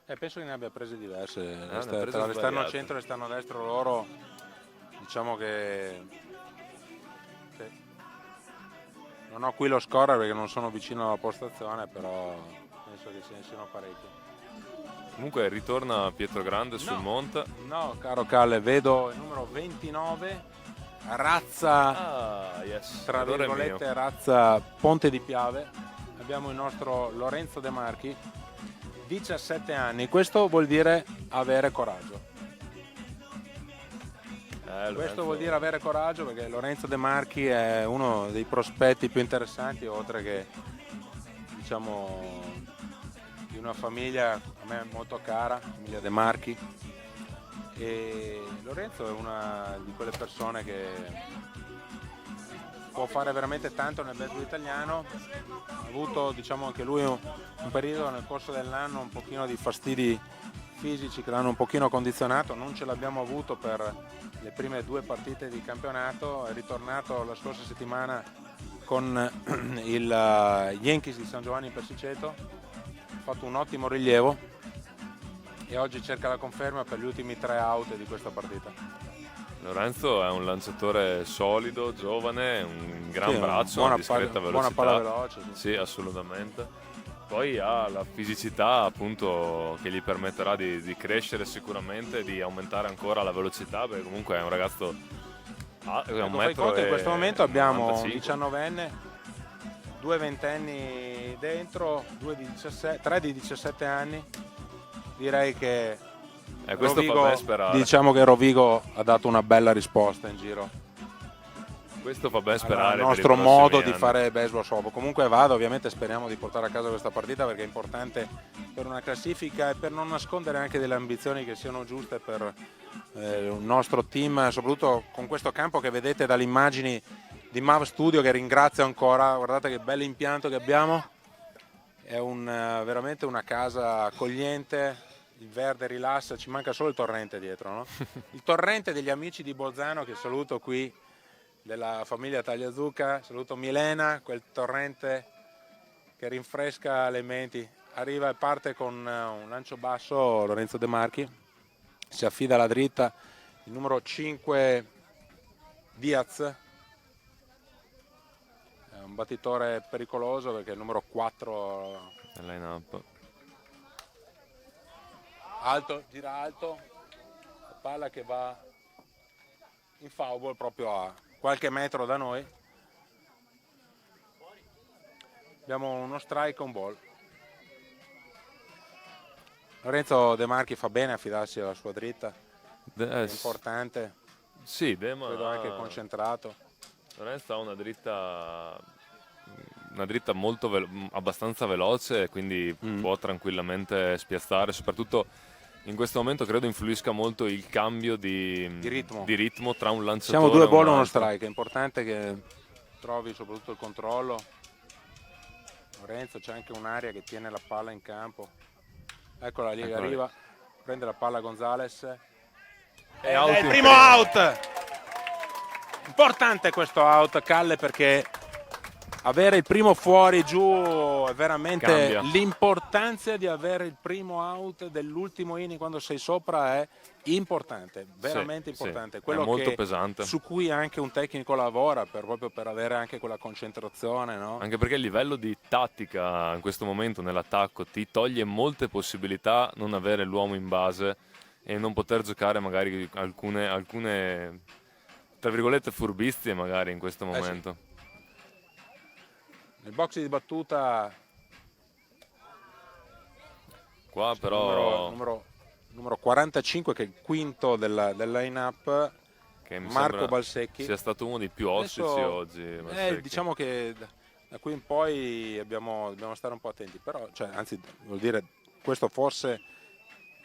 Penso che ne abbia prese diverse. Tra l'esterno al centro e l'esterno a destro loro, diciamo che Non ho qui lo score perché non sono vicino alla postazione, però penso che ce ne siano parecchi. Comunque ritorna Pietro Grande sul No. monte. No, caro Calle, vedo il numero 29, razza, Yes. tra Errore mio. virgolette, razza Ponte di Piave. Abbiamo il nostro Lorenzo De Marchi, 17 anni. Questo vuol dire avere coraggio. Questo vuol dire avere coraggio, perché Lorenzo De Marchi è uno dei prospetti più interessanti, oltre che, diciamo, di una famiglia a me molto cara, famiglia De Marchi. E Lorenzo è una di quelle persone che può fare veramente tanto nel baseball italiano. Ha avuto, diciamo, anche lui un periodo nel corso dell'anno un pochino di fastidi fisici che l'hanno un pochino condizionato. Non ce l'abbiamo avuto per le prime 2 partite di campionato. È ritornato la scorsa settimana con il Yankees di San Giovanni in Persiceto, ha fatto un ottimo rilievo e oggi cerca la conferma per gli ultimi 3 out di questa partita. Lorenzo è un lanciatore solido, giovane, un gran Sì, braccio, buona una discreta buona velocità. palla veloce. Sì, assolutamente. Poi ha la fisicità appunto che gli permetterà di crescere sicuramente, di aumentare ancora la velocità, perché comunque è un ragazzo è un Ecco, fai metro conto che e in questo momento abbiamo 95. un 19enne, 2 ventenni dentro, 3 di 17 anni. Direi che Questo Rovigo, fa ben sperare. diciamo che Rovigo ha dato una bella risposta in giro Questo fa ben sperare al per i nostro prossimi modo di anni. fare baseball softball. Comunque vado, ovviamente speriamo di portare a casa questa partita, perché è importante per una classifica e per non nascondere anche delle ambizioni che siano giuste per un nostro team, soprattutto con questo campo che vedete dalle immagini di Mav Studio, che ringrazio ancora. Guardate che bell'impianto che abbiamo, è veramente una casa accogliente. Il verde rilassa, ci manca solo il torrente dietro, no? Il torrente degli amici di Bolzano, che saluto qui, della famiglia Tagliazucca. Saluto Milena, quel torrente che rinfresca le menti. Arriva e parte con un lancio basso Lorenzo De Marchi, si affida alla dritta il numero 5 Diaz, è un battitore pericoloso perché è il numero 4 Il line-up. alto, gira alto, la palla che va in foul ball proprio a qualche metro da noi. Abbiamo uno strike e un ball. Lorenzo De Marchi fa bene a fidarsi alla sua dritta, è importante, Sì, Dema vedo anche concentrato. Lorenzo ha una dritta molto abbastanza veloce, quindi può tranquillamente spiazzare, soprattutto in questo momento credo influisca molto il cambio di ritmo tra un lanciatore Siamo 2 e ball e un uno altro. strike, è importante che trovi soprattutto il controllo. Lorenzo, c'è anche un'area che tiene la palla in campo. Eccola lì, Eccola arriva, prende la palla Gonzales. E out è il in primo prima. out! Importante questo out, Calle, perché avere il primo fuori giù è veramente Cambia. l'importanza di avere il primo out dell'ultimo inning quando sei sopra è importante, veramente Sì, importante. sì, Quello è molto che, pesante. su cui anche un tecnico lavora proprio per avere anche quella concentrazione, no? Anche perché il livello di tattica in questo momento nell'attacco ti toglie molte possibilità non avere l'uomo in base e non poter giocare magari alcune tra virgolette furbizie magari in questo Sì. momento. Nel box di battuta Qua però numero 45, che è il quinto del line-up, che mi Marco sembra Balsecchi. sia stato uno dei più ostici Adesso, oggi. Balsecchi. diciamo che da qui in poi dobbiamo stare un po' attenti, però, anzi, vuol dire, questo forse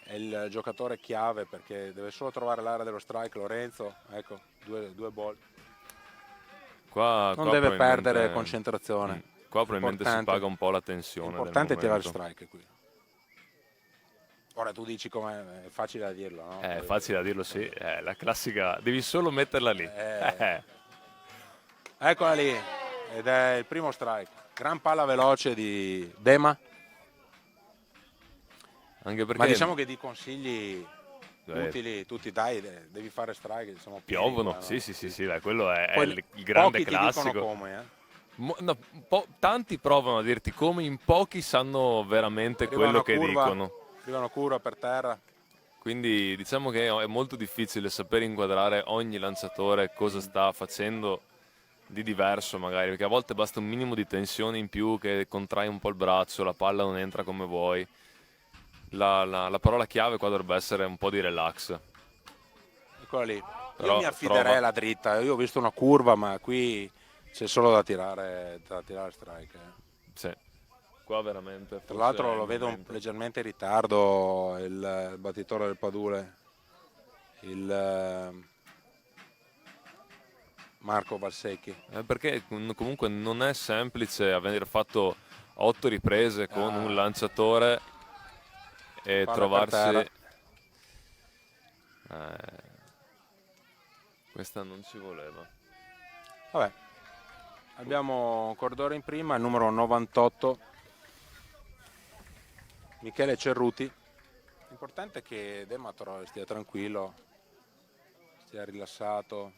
è il giocatore chiave, perché deve solo trovare l'area dello strike. Lorenzo, ecco, due ball. Qua Non deve probabilmente- perdere concentrazione. Qua probabilmente si Importante. paga un po' la tensione. È del importante tirare momento. strike qui. Ora tu dici come è facile da dirlo, no? È facile da dirlo, sì. È la classica, devi solo metterla lì. Eccola lì, ed è il primo strike. Gran palla veloce di Dema. Anche perché Ma diciamo che di consigli Eh. utili, tutti dai, devi fare strike, siamo pieni piovono. qua, no? Sì, dai, quello è Poi il grande pochi ti classico. dicono come, No, tanti provano a dirti come, in pochi sanno veramente quello che dicono. Arrivano curva per terra. Quindi diciamo che è molto difficile sapere inquadrare ogni lanciatore cosa sta facendo di diverso magari, perché a volte basta un minimo di tensione in più, che contrai un po' il braccio, la palla non entra come vuoi. La parola chiave qua dovrebbe essere un po' di relax. Eccola lì. Però Io mi affiderei alla dritta. Io ho visto una curva, ma qui c'è solo da tirare strike. Sì, qua veramente. Tra l'altro lo vedo leggermente in ritardo il battitore del Padule, il Marco Valsecchi. Perché comunque non è semplice aver fatto 8 riprese con un lanciatore e Palla trovarsi... questa non ci voleva. Vabbè, abbiamo un corridore in prima, il numero 98, Michele Cerruti. L'importante è che Dematro stia tranquillo, stia rilassato.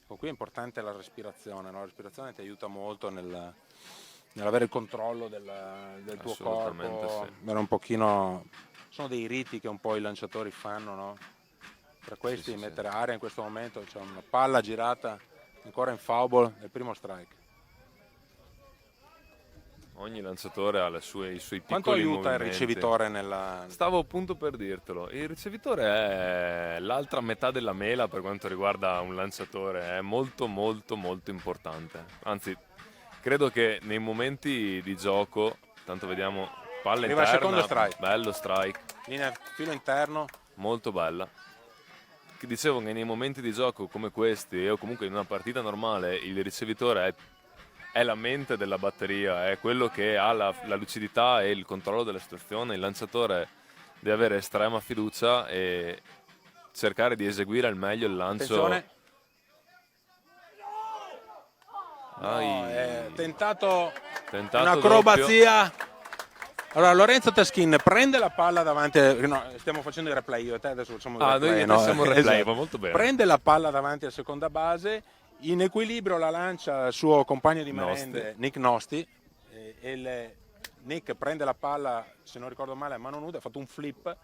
Qui è importante la respirazione, no? La respirazione ti aiuta molto nell'avere il controllo del tuo corpo. Sì. Un pochino, sono dei riti che un po' i lanciatori fanno, no? Tra questi Sì. mettere aria in questo momento, c'è una palla girata ancora in foul, è il primo strike. Ogni lanciatore ha i suoi piccoli Quanto aiuta movimenti. il ricevitore nella... Stavo appunto per dirtelo, il ricevitore è l'altra metà della mela per quanto riguarda un lanciatore, è molto molto molto importante. Anzi, credo che nei momenti di gioco, tanto vediamo, palla Arriva il interna, secondo strike. bello strike, Linea filo interno. molto bella. Dicevo che nei momenti di gioco come questi, o comunque in una partita normale, il ricevitore è la mente della batteria, è quello che ha la lucidità e il controllo della situazione. Il lanciatore deve avere estrema fiducia e cercare di eseguire al meglio il lancio. Attenzione. Tentato un'acrobazia. Allora Lorenzo Taschin prende la palla davanti, no, stiamo facendo il replay io e te, adesso facciamo il replay. Noi facciamo il replay, Esatto. va molto bene. Prende la palla davanti a seconda base, in equilibrio la lancia il suo compagno di merende Nick Nosti, Nick prende la palla, se non ricordo male, a mano nuda, ha fatto un flip.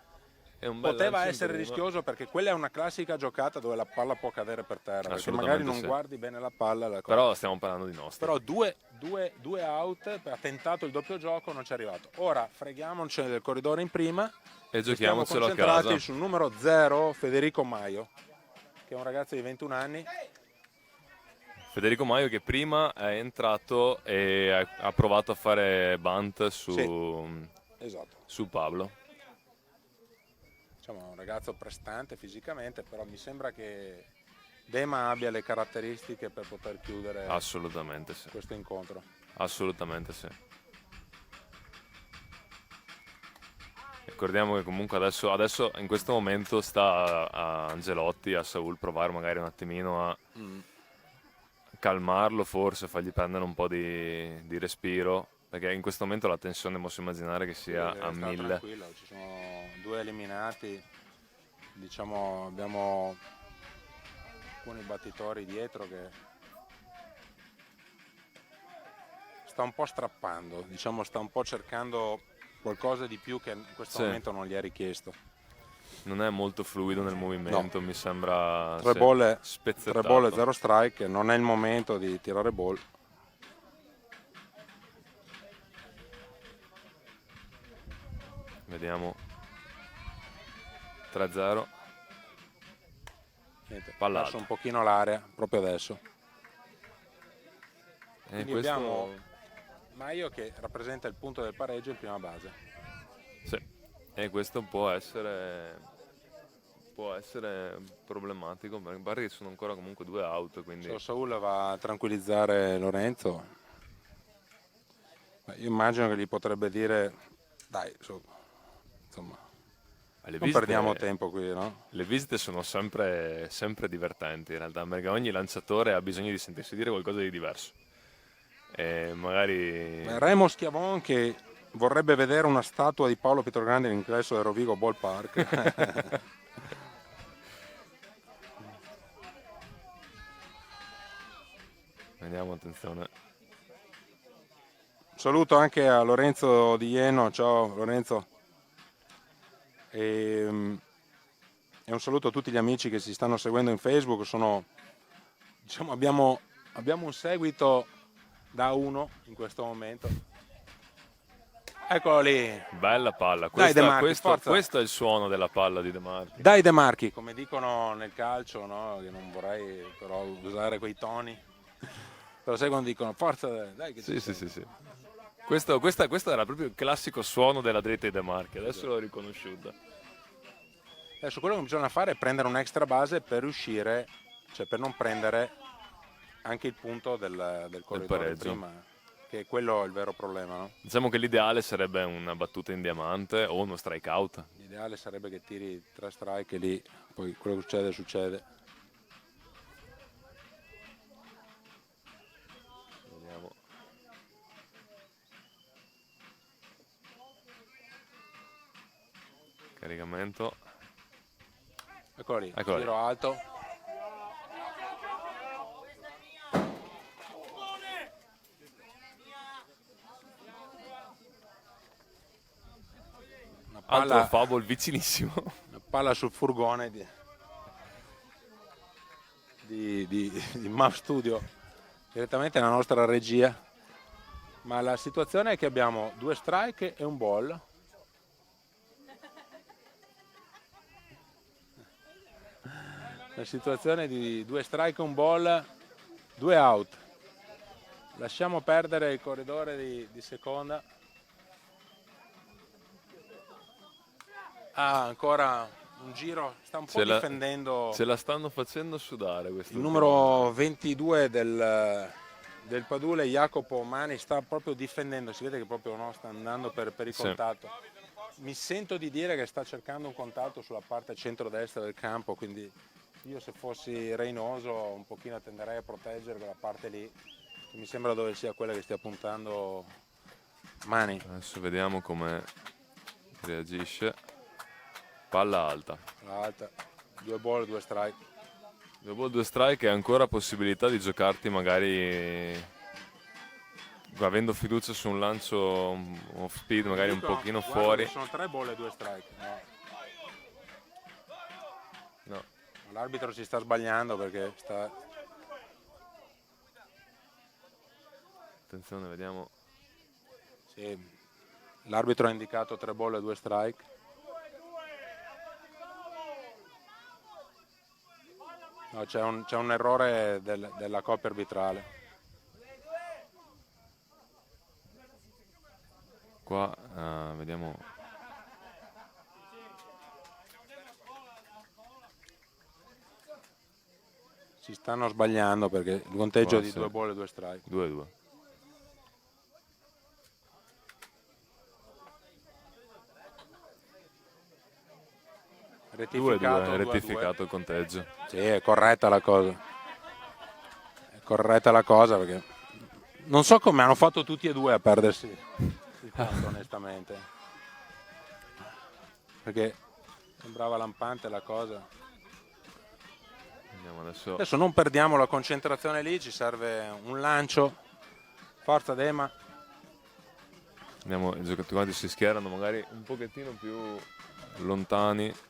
Poteva essere rischioso perché quella è una classica giocata dove la palla può cadere per terra, perché magari non guardi bene la palla. Però stiamo parlando di Nosti. Però due out, ha tentato il doppio gioco, non ci è arrivato. Ora freghiamoci del corridore in prima e giochiamocelo a casa. Siamo concentrati sul numero 0, Federico Maio, che è un ragazzo di 21 anni. Federico Maio che prima è entrato e ha provato a fare bunt su Pablo. Diciamo, un ragazzo prestante fisicamente, però mi sembra che Dema abbia le caratteristiche per poter chiudere questo incontro. Assolutamente sì. Ricordiamo che comunque adesso in questo momento sta a Angelotti, a Saul, provare magari un attimino a calmarlo, forse fargli prendere un po' di respiro, perché in questo momento la tensione posso immaginare che sia a 1000. Tranquillo, ci sono 2 eliminati, diciamo abbiamo alcuni battitori dietro che sta un po' strappando, diciamo sta un po' cercando qualcosa di più che in questo momento non gli è richiesto. Non è molto fluido nel movimento, mi sembra 3 bolle, spezzettato. 3 bolle, 0 strike, non è il momento di tirare ball. Vediamo. 3-0. Palla perso un pochino l'area proprio adesso. Quindi questo... abbiamo Maio che rappresenta il punto del pareggio in prima base. Sì, e questo può essere problematico, perché pare che sono ancora comunque 2 out. Quindi... Saul va a tranquillizzare Lorenzo. Io immagino che gli potrebbe dire dai, insomma, non perdiamo tempo qui, no? Le visite sono sempre divertenti in realtà, perché ogni lanciatore ha bisogno di sentirsi dire qualcosa di diverso. E magari... Remo Schiavon che vorrebbe vedere una statua di Paolo Pietrogrande all'ingresso del Rovigo Ballpark. Vediamo, attenzione. Saluto anche a Lorenzo Di Ieno, ciao Lorenzo. E un saluto a tutti gli amici che si stanno seguendo in Facebook. Diciamo, abbiamo un seguito da 1 in questo momento. Eccolo lì. Bella palla. Dai, De Marchi, Questo è il suono della palla di De Marchi. Dai De Marchi, come dicono nel calcio, no? Che non vorrei però usare quei toni. Però sai quando dicono forza, dai che Sì. Questo era proprio il classico suono della dritta di De Marchi, adesso l'ho riconosciuta. Adesso quello che bisogna fare è prendere un extra base per riuscire, cioè per non prendere anche il punto del corridore pareggio. prima, che quello è il vero problema, no? Diciamo che l'ideale sarebbe una battuta in diamante o uno strike out. L'ideale sarebbe che tiri 3 strike e lì poi quello che succede. Vediamo. Caricamento. Eccolo lì, Eccolo tiro alto. Altro foul vicinissimo. Una palla sul furgone di MAV Studio, direttamente nella nostra regia. Ma la situazione è che abbiamo 2 strike e un ball. La situazione di 2 strike e un ball, 2 out. Lasciamo perdere il corridore di seconda. Ancora un giro, sta un po' difendendo. Ce la stanno facendo sudare questo. Il numero 22 del Padule, Jacopo Mani, sta proprio difendendo, si vede che proprio sta andando per il contatto. Mi sento di dire che sta cercando un contatto sulla parte centro-destra del campo, quindi io se fossi Reynoso un pochino tenderei a proteggere quella parte lì, che mi sembra dove sia quella che stia puntando Mani. Adesso vediamo come reagisce. Palla alta. 2 ball, 2 strike. 2 ball, 2 strike e ancora possibilità di giocarti magari avendo fiducia su un lancio off speed, magari un pochino fuori. Sono 3 ball e 2 strike. No. L'arbitro si sta sbagliando perché sta... Attenzione, vediamo. Sì, l'arbitro ha indicato 3 ball e 2 strike. No, c'è un errore della coppia arbitrale. Qua vediamo. Si stanno sbagliando perché il conteggio è di 2 ball e 2 strike. 2-2. Rettificato il conteggio. Sì, è corretta la cosa. È corretta la cosa perché non so come hanno fatto tutti e due a perdersi il conto, onestamente. Perché sembrava lampante la cosa. Andiamo Adesso non perdiamo la concentrazione lì, ci serve un lancio. Forza Dema. Andiamo, i giocatori si schierano magari un pochettino più lontani.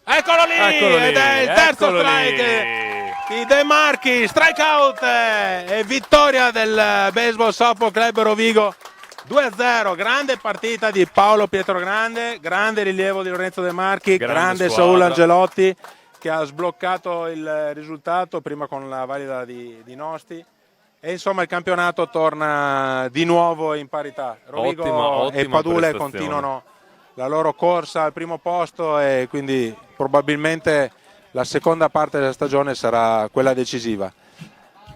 Eccolo lì, ed è il terzo strike di De Marchi, strike out e vittoria del Baseball Softball Club Rovigo 2-0, grande partita di Paolo Pietrogrande, grande rilievo di Lorenzo De Marchi, grande Saul Angelotti che ha sbloccato il risultato prima con la valida di Nosti e insomma il campionato torna di nuovo in parità. Rovigo ottima e Padule prestazione. continuano la loro corsa al primo posto e quindi probabilmente la seconda parte della stagione sarà quella decisiva.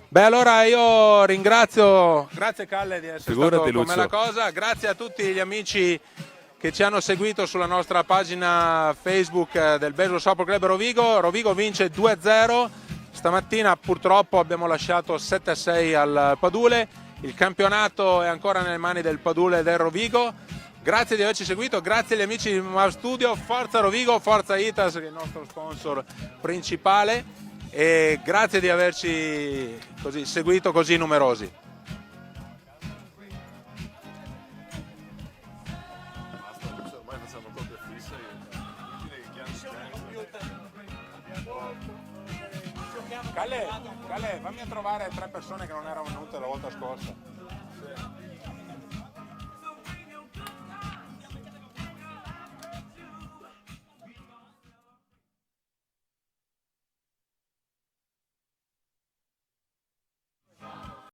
Beh, allora io ringrazio, grazie Calle di essere stato con me la cosa, grazie a tutti gli amici che ci hanno seguito sulla nostra pagina Facebook del Baseball Softball Club Rovigo. Rovigo vince 2-0, stamattina purtroppo abbiamo lasciato 7-6 al Padule, il campionato è ancora nelle mani del Padule e del Rovigo. Grazie di averci seguito, grazie agli amici di MAV Studio, forza Rovigo, forza Itas che è il nostro sponsor principale e grazie di averci seguito così numerosi. Ormai facciamo copia fissa. Calle, fammi a trovare 3 persone che non erano venute la volta scorsa.